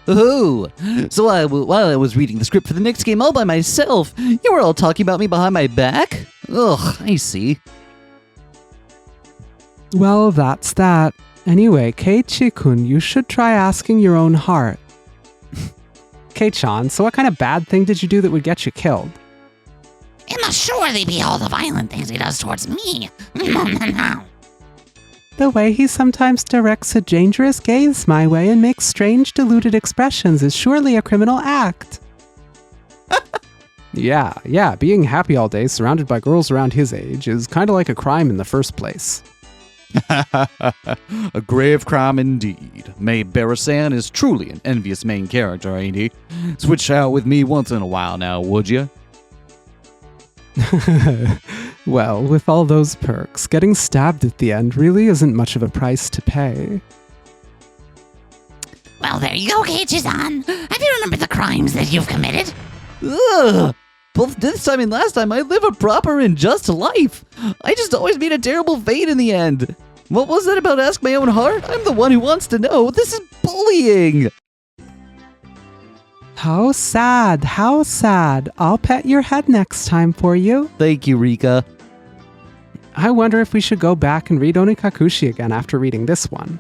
Oh, so while I was reading the script for the next game all by myself, you were all talking about me behind my back? Ugh, I see. Well, that's that. Anyway, Keiichi-kun, you should try asking your own heart. Kei-chan, so what kind of bad thing did you do that would get you killed? It must surely be all the violent things he does towards me. The way he sometimes directs a dangerous gaze my way and makes strange, deluded expressions is surely a criminal act. Yeah, being happy all day surrounded by girls around his age is kind of like a crime in the first place. A grave crime indeed. Maebara-san is truly an envious main character, ain't he? Switch out with me once in a while now, would ya? Well, with all those perks, getting stabbed at the end really isn't much of a price to pay. Well, there you go, Keiichi-san. Have you remembered the crimes that you've committed? Ugh! Both this time and last time, I live a proper and just life. I just always meet a terrible fate in the end. What was that about ask my own heart? I'm the one who wants to know. This is bullying. How sad, how sad. I'll pet your head next time for you. Thank you, Rika. I wonder if we should go back and read Onikakushi again after reading this one.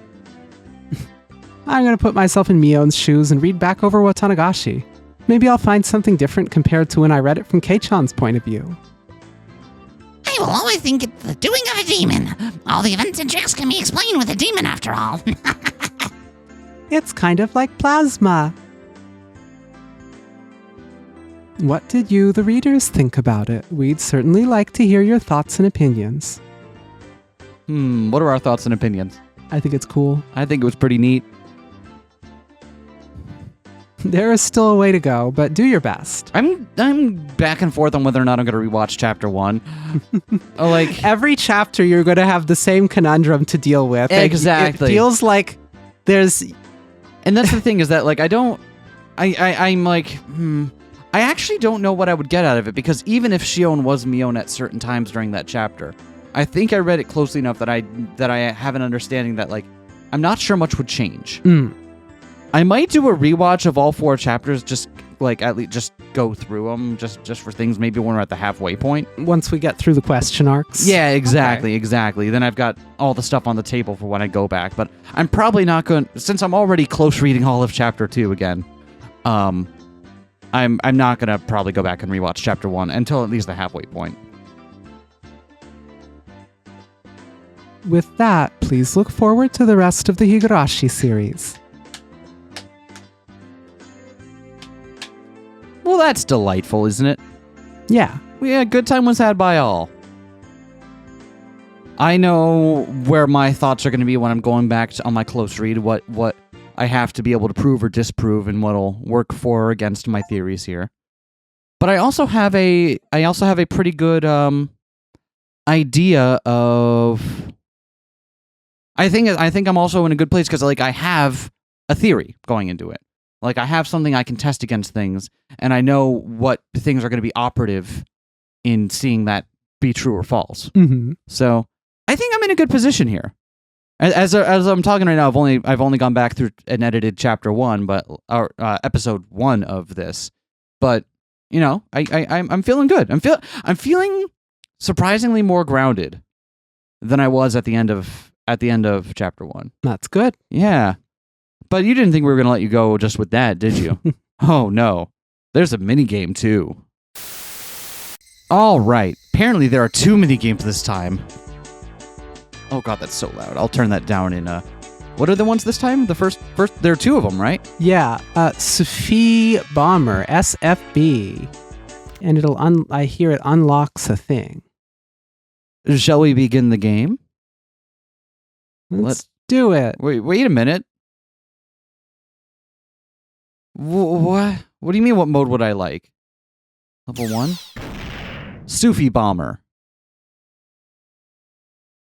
I'm going to put myself in Mion's shoes and read back over Watanagashi. Maybe I'll find something different compared to when I read it from Kei-chan's point of view. I will always think it's the doing of a demon. All the events and tricks can be explained with a demon after all. It's kind of like plasma. What did you, the readers, think about it? We'd certainly like to hear your thoughts and opinions. What are our thoughts and opinions? I think it's cool. I think it was pretty neat. There is still a way to go, but do your best. I'm back and forth on whether or not I'm going to rewatch chapter 1. Every chapter you're going to have the same conundrum to deal with. Exactly. It feels like there's... And that's the thing is that I actually don't know what I would get out of it, because even if Shion was Mion at certain times during that chapter, I think I read it closely enough that I have an understanding that I'm not sure much would change. I might do a rewatch of all 4 chapters, just at least just go through them, just for things maybe when we're at the halfway point. Once we get through the question arcs. Yeah, exactly. Then I've got all the stuff on the table for when I go back. But I'm probably not going, since I'm already close reading all of chapter 2 again. I'm not gonna probably go back and rewatch chapter 1 until at least the halfway point. With that, please look forward to the rest of the Higurashi series. Well, that's delightful, isn't it? Yeah. Yeah, good time was had by all. I know where my thoughts are going to be when I'm going back on my close read, what I have to be able to prove or disprove, and what'll work for or against my theories here. But I also have a pretty good idea of. I think I'm also in a good place because I have a theory going into it. I have something I can test against things, and I know what things are going to be operative in seeing that be true or false. Mm-hmm. So I think I'm in a good position here. As I'm talking right now, I've only gone back through and edited chapter 1, or episode 1 of this. But I'm feeling good. I'm feeling surprisingly more grounded than I was at the end of chapter 1. That's good. Yeah. But you didn't think we were going to let you go just with that, did you? Oh, no. There's a minigame, too. All right. Apparently, there are 2 minigames this time. Oh, God, that's so loud. I'll turn that down in... What are the ones this time? The first... There are 2 of them, right? Yeah. Sophie Bomber, SFB. And I hear it unlocks a thing. Shall we begin the game? Let's do it. Wait a minute. What do you mean, what mode would I like? Level 1? Sophie Bomber.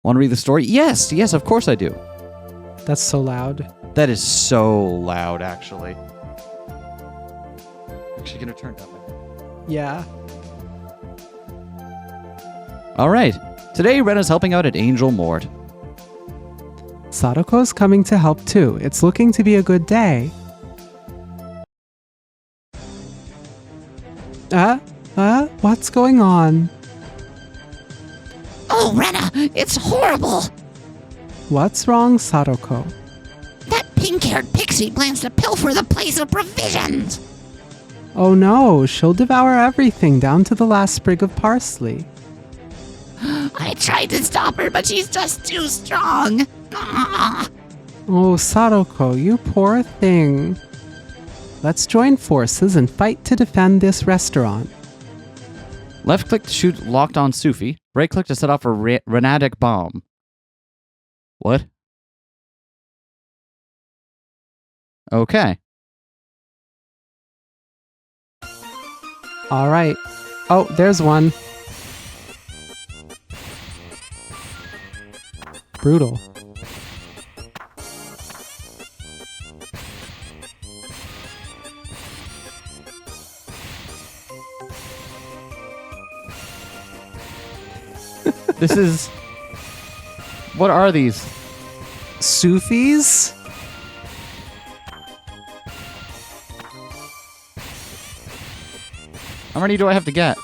Want to read the story? Yes, of course I do. That's so loud. That is so loud, actually. Actually, gonna turn down. Yeah. All right. Today, Rena's helping out at Angel Mort. Sadoko's coming to help too. It's looking to be a good day. What's going on? Oh, Rena, it's horrible. What's wrong, Sadoko? That pink-haired pixie plans to pilfer the place of provisions. Oh no, she'll devour everything down to the last sprig of parsley. I tried to stop her, but she's just too strong. Oh, Sadoko, you poor thing. Let's join forces and fight to defend this restaurant. Left click to shoot locked on Sufi. Right click to set off a Renatic bomb. What? Okay. All right. Oh, there's one. Brutal. This is... What are these? Sufis? How many do I have to get?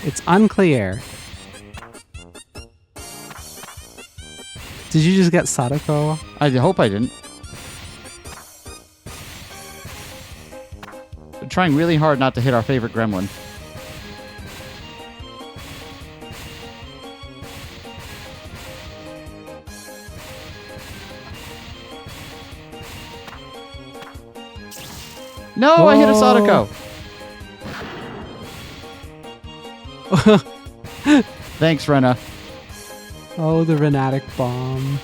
It's unclear. Did you just get Sadako? I hope I didn't. I'm trying really hard not to hit our favorite gremlin. No, I hit a Sadako. Thanks, Rena. Oh, the Renatic bomb.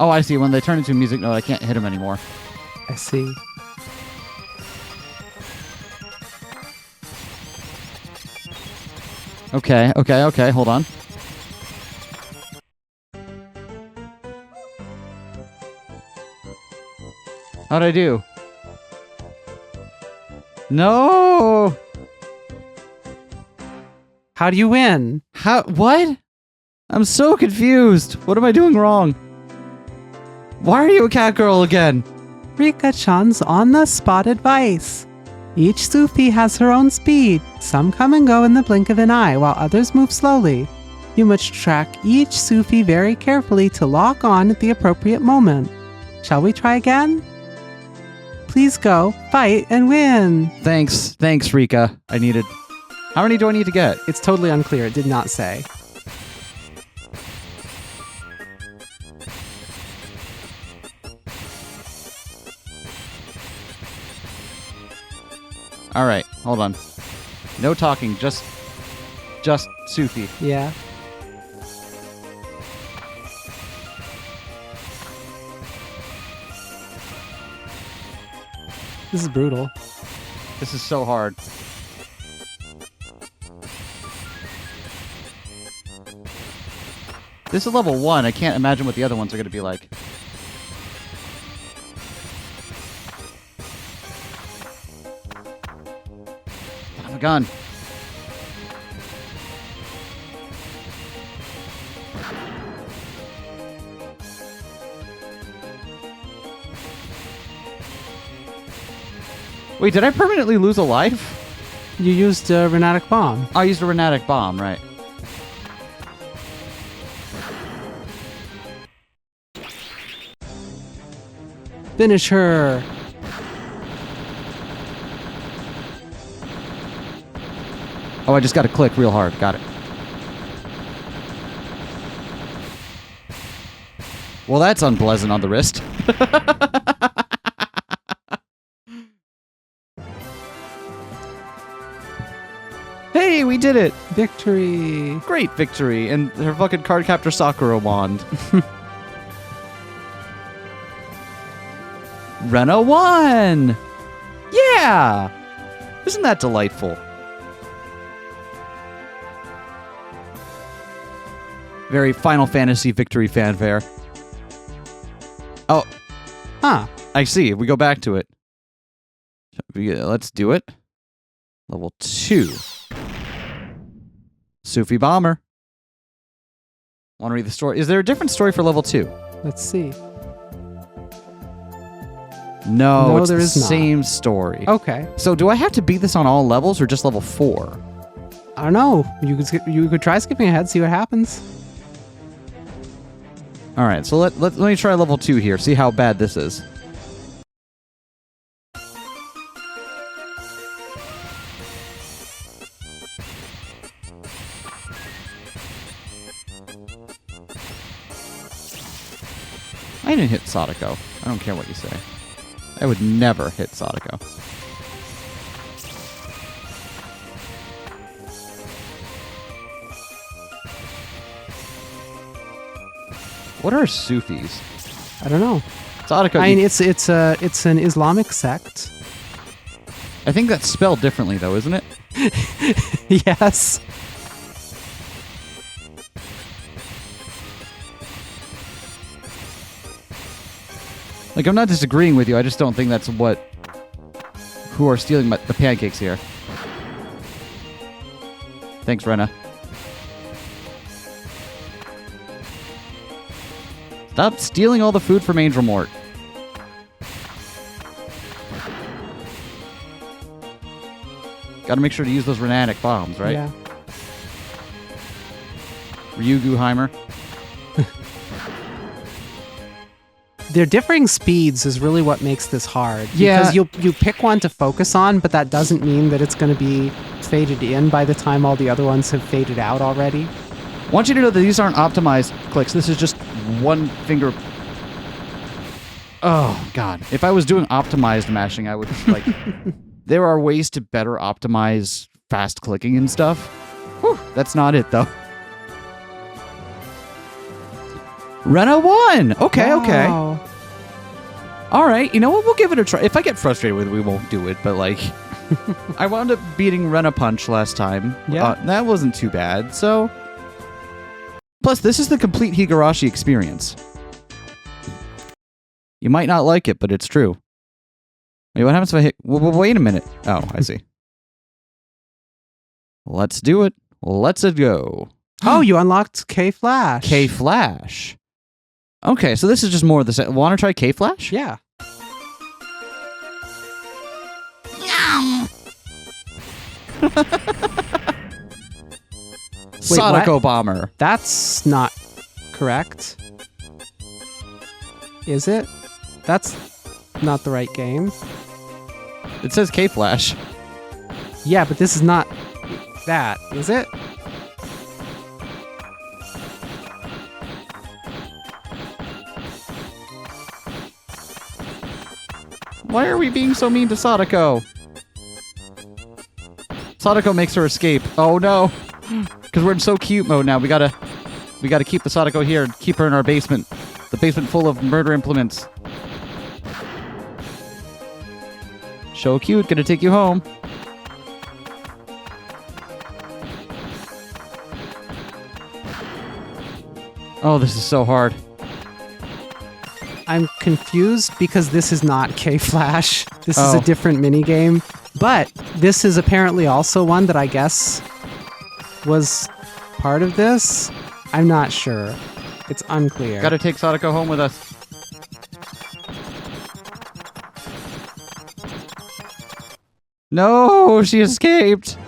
Oh, I see. When they turn into a music note, I can't hit him anymore. I see. Okay, hold on. How'd I do? No! How do you win? How? What? I'm so confused. What am I doing wrong? Why are you a cat girl again? Rika-chan's on the spot advice. Each Sufi has her own speed. Some come and go in the blink of an eye, while others move slowly. You must track each Sufi very carefully to lock on at the appropriate moment. Shall we try again? Please go, fight, and win. Thanks, Rika. I needed... How many do I need to get? It's totally unclear. It did not say. All right, hold on. No talking, just Sufi. Yeah. This is brutal. This is so hard. This is level 1. I can't imagine what the other ones are going to be like. Son of a gun. Wait, did I permanently lose a life? You used a Renatic bomb. I used a Renatic bomb, right. Finish her. Oh, I just got to click real hard. Got it. Well, that's unpleasant on the wrist. Hey, we did it! Victory. Great victory! And her fucking Cardcaptor Sakura wand. Rena won! Yeah! Isn't that delightful? Very Final Fantasy victory fanfare. Oh. Huh. I see. We go back to it. Let's do it. Level 2. Sufi Bomber. Want to read the story? Is there a different story for level 2? Let's see. No, it's there the is not. same story. Okay. So do I have to beat this on all levels or just level 4? I don't know. You could try skipping ahead, see what happens. All right, so let me try level 2 here. See how bad this is. I didn't hit Sadako. I don't care what you say. I would never hit Sadako. What are Sufis? I don't know. Sadako. I mean, it's an Islamic sect. I think that's spelled differently, though, isn't it? Yes. Like, I'm not disagreeing with you. I just don't think that's who are stealing the pancakes here. Thanks, Rena. Stop stealing all the food from Angel Mort. Gotta make sure to use those Renanic bombs, right? Yeah. Ryuguheimer. Their differing speeds is really what makes this hard. Yeah. Because you pick one to focus on, but that doesn't mean that it's going to be faded in by the time all the other ones have faded out already. I want you to know that these aren't optimized clicks. This is just one finger. Oh, God. If I was doing optimized mashing, I would, like... There are ways to better optimize fast clicking and stuff. Whew, that's not it, though. Rena won! Okay, okay. Wow. All right, you know what? We'll give it a try. If I get frustrated with it, we won't do it, but, like... I wound up beating Rena Punch last time. Yeah. That wasn't too bad, so... Plus, this is the complete Higurashi experience. You might not like it, but it's true. Wait, what happens if I hit... Wait a minute. Oh, I see. Let's do it. Let's it go. Oh, you unlocked K-Flash. K-Flash. Okay, so this is just more of the same. Want to try K-Flash? Yeah. Yum. Sadako Bomber. That's not correct. Is it? That's not the right game. It says K-Flash. Yeah, but this is not that, is it? Why are we being so mean to Sadako? Sadako makes her escape. Oh no. Because we're in so cute mode now. We gotta keep the Sadako here. Keep her in our basement. The basement full of murder implements. So cute. Gonna take you home. Oh, this is so hard. I'm confused because this is not K-Flash. This is Oh. a different minigame. But this is apparently also one that I guess was part of this. I'm not sure. It's unclear. Gotta take Sadako home with us. No, she escaped.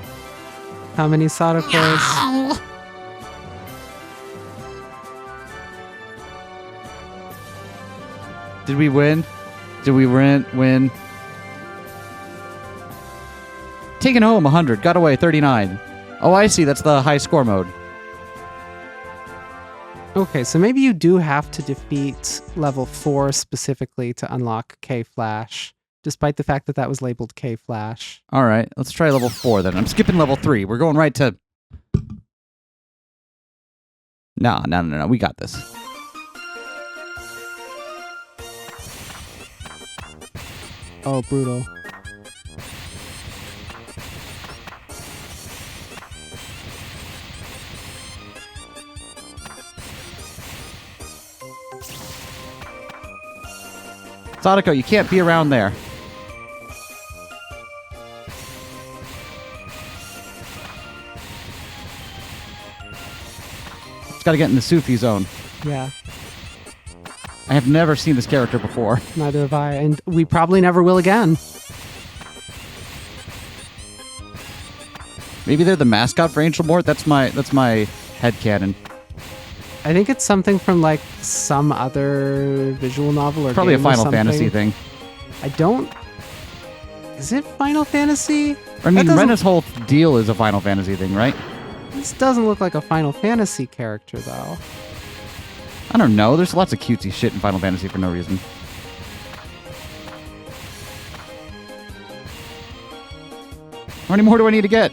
How many Sadakos? Ow. Did we win? Did we win? Taken home 100. Got away 39. Oh, I see. That's the high score mode. Okay, so maybe you do have to defeat level 4 specifically to unlock K-Flash, despite the fact that that was labeled K-Flash. All right. Let's try level 4 then. I'm skipping level 3. We're going right to... No. We got this. Oh, brutal. Sadako, you can't be around there. It's got to get in the Sufi zone. Yeah, I have never seen this character before. neither have I, and we probably never will again. Maybe they're the mascot for Angel Mort? That's my headcanon. I think it's something from like some other visual novel or Probably a game or Final something. Fantasy thing. I don't... Is it Final Fantasy? I mean, That doesn't- Rena's whole deal is a Final Fantasy thing, right? This doesn't look like a Final Fantasy character, though. I don't know. There's lots of cutesy shit in Final Fantasy for no reason. How many more do I need to get?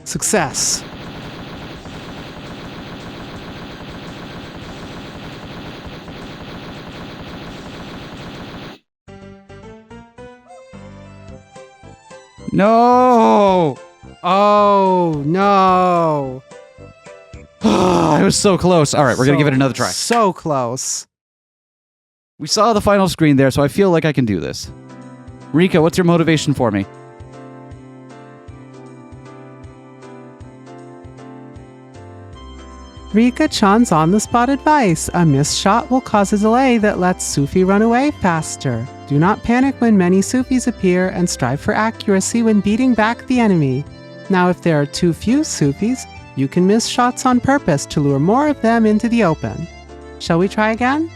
Success. No! Oh, no. I was so close. All right, we're going to give it another try. So close. We saw the final screen there, so I feel like I can do this. Rika, what's your motivation for me? Rika-chan's on-the-spot advice. A missed shot will cause a delay that lets Sufi run away faster. Do not panic when many Sufis appear and strive for accuracy when beating back the enemy. Now, if there are too few Sufis, you can miss shots on purpose to lure more of them into the open. Shall we try again?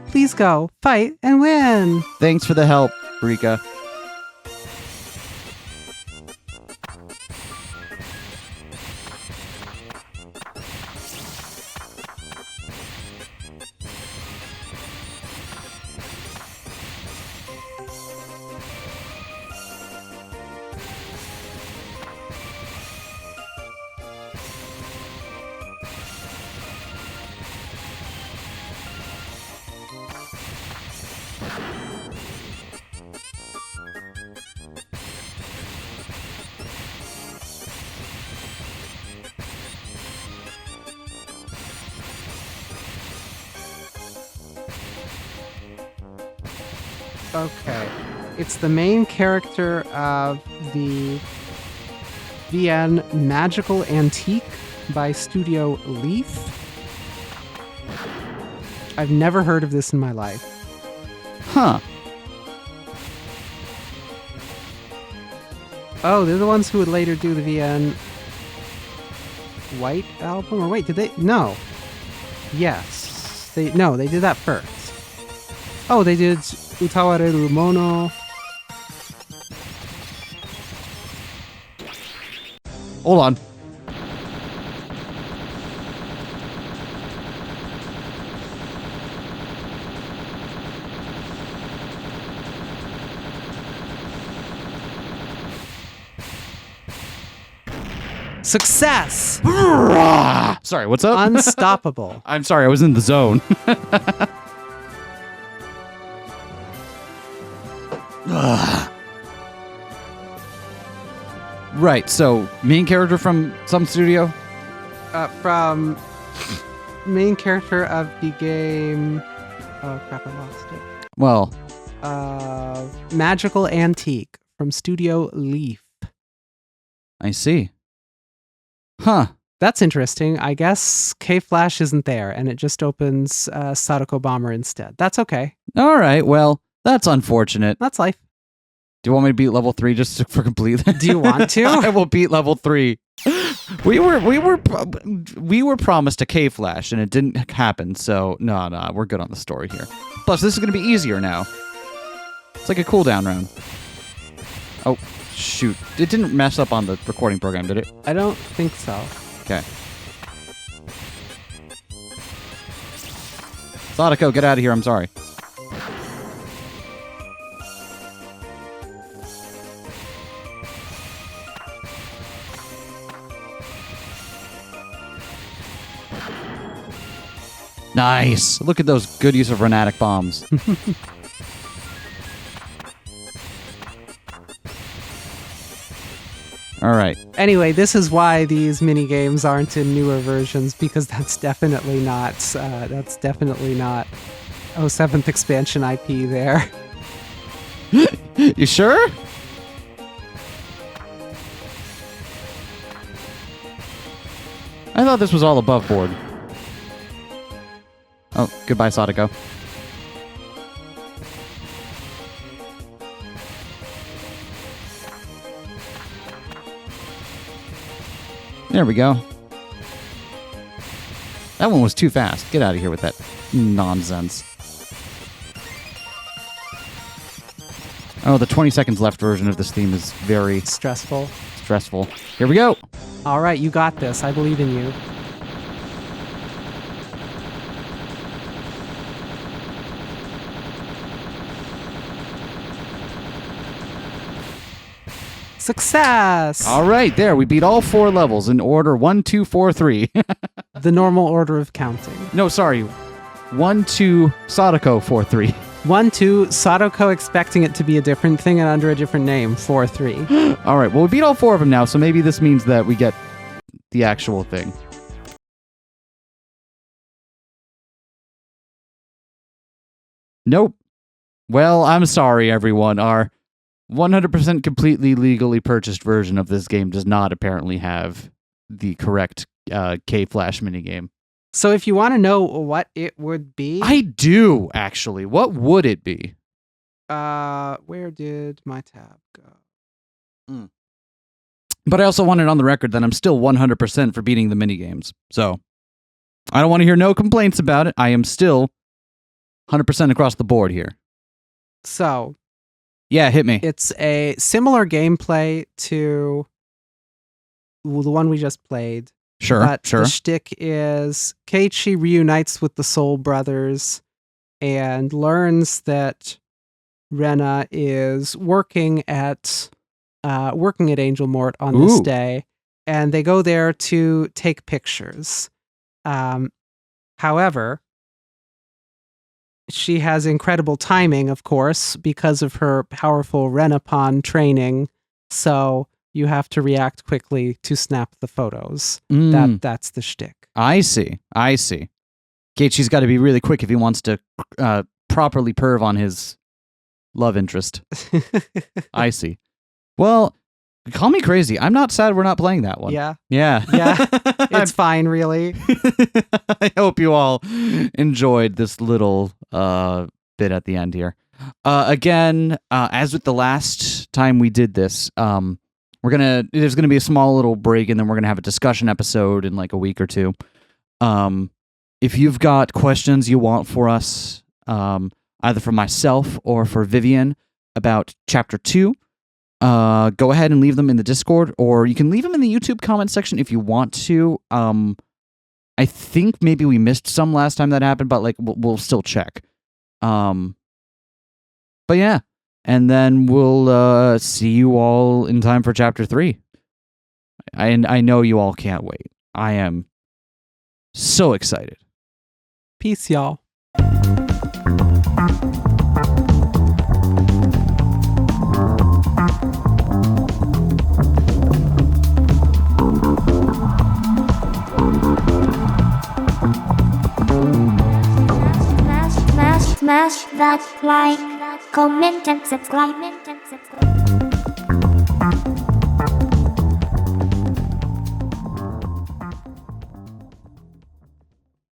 Please go, fight, and win! Thanks for the help, Rika. Okay. It's the main character of the VN Magical Antique by Studio Leaf. I've never heard of this in my life. Huh. Oh, they're the ones who would later do the VN White album? Or wait, did they? No. Yes. They did that first. Oh, they did Utawareru Mono. Hold on. Success! Sorry, what's up? Unstoppable. I'm sorry, I was in the zone. Right, so main character from some studio? From main character of the game. Oh crap, I lost it. Well, Magical Antique from Studio Leaf. I see. Huh. That's interesting. I guess K-Flash isn't there, and it just opens Sadako Bomber instead. That's okay. All right, well, that's unfortunate. That's life. Do you want me to beat level 3 just for complete? Do you want to? I will beat level 3. We were promised a K-Flash, and it didn't happen, so no, we're good on the story here. Plus, this is going to be easier now. It's like a cooldown round. Oh, shoot. It didn't mess up on the recording program, did it? I don't think so. Okay. Sadako, get out of here, I'm sorry. Nice. Look at those good use of Renatic bombs. All right. Anyway, this is why these mini games aren't in newer versions, because that's definitely not 07th expansion IP there. You sure? I thought this was all above board. Oh, goodbye, Sadako. There we go. That one was too fast. Get out of here with that nonsense. Oh, the 20 seconds left version of this theme is very Stressful. stressful. Here we go. All right, you got this. I believe in you. Success! All right, there. We beat all 4 levels in order 1, 2, 4, 3. The normal order of counting. No, sorry. 1, 2, Sadako, 4, 3. 1, 2, Sadako expecting it to be a different thing and under a different name. 4, 3. All right, well, we beat all 4 of them now, so maybe this means that we get the actual thing. Nope. Well, I'm sorry, everyone. Our 100% completely legally purchased version of this game does not apparently have the correct K-Flash minigame. So if you want to know what it would be, I do, actually. What would it be? where did my tab go? But I also want it on the record that I'm still 100% for beating the minigames. So I don't want to hear no complaints about it. I am still 100% across the board here. So Yeah, hit me. it's a similar gameplay to the one we just played. Sure, But sure. the shtick is Keiichi reunites with the Soul Brothers and learns that Rena is working at Angel Mort on this Ooh. day, and they go there to take pictures. However, she has incredible timing, of course, because of her powerful Renapon training. So you have to react quickly to snap the photos. That's the shtick. I see. Keiichi's got to be really quick if he wants to properly perv on his love interest. I see. Well, call me crazy. I'm not sad we're not playing that one. Yeah. Yeah. It's fine, really. I hope you all enjoyed this little bit at the end here. Again, as with the last time we did this, there's gonna be a small little break, and then we're gonna have a discussion episode in like a week or two. If you've got questions you want for us, either for myself or for Vivian about Chapter 2, go ahead and leave them in the Discord, or you can leave them in the YouTube comment section if you want to. I think maybe we missed some last time that happened, but like we'll still check. But yeah, and then we'll see you all in time for Chapter 3. I know you all can't wait. I am so excited. Peace, y'all. Smash that like, comment and subscribe.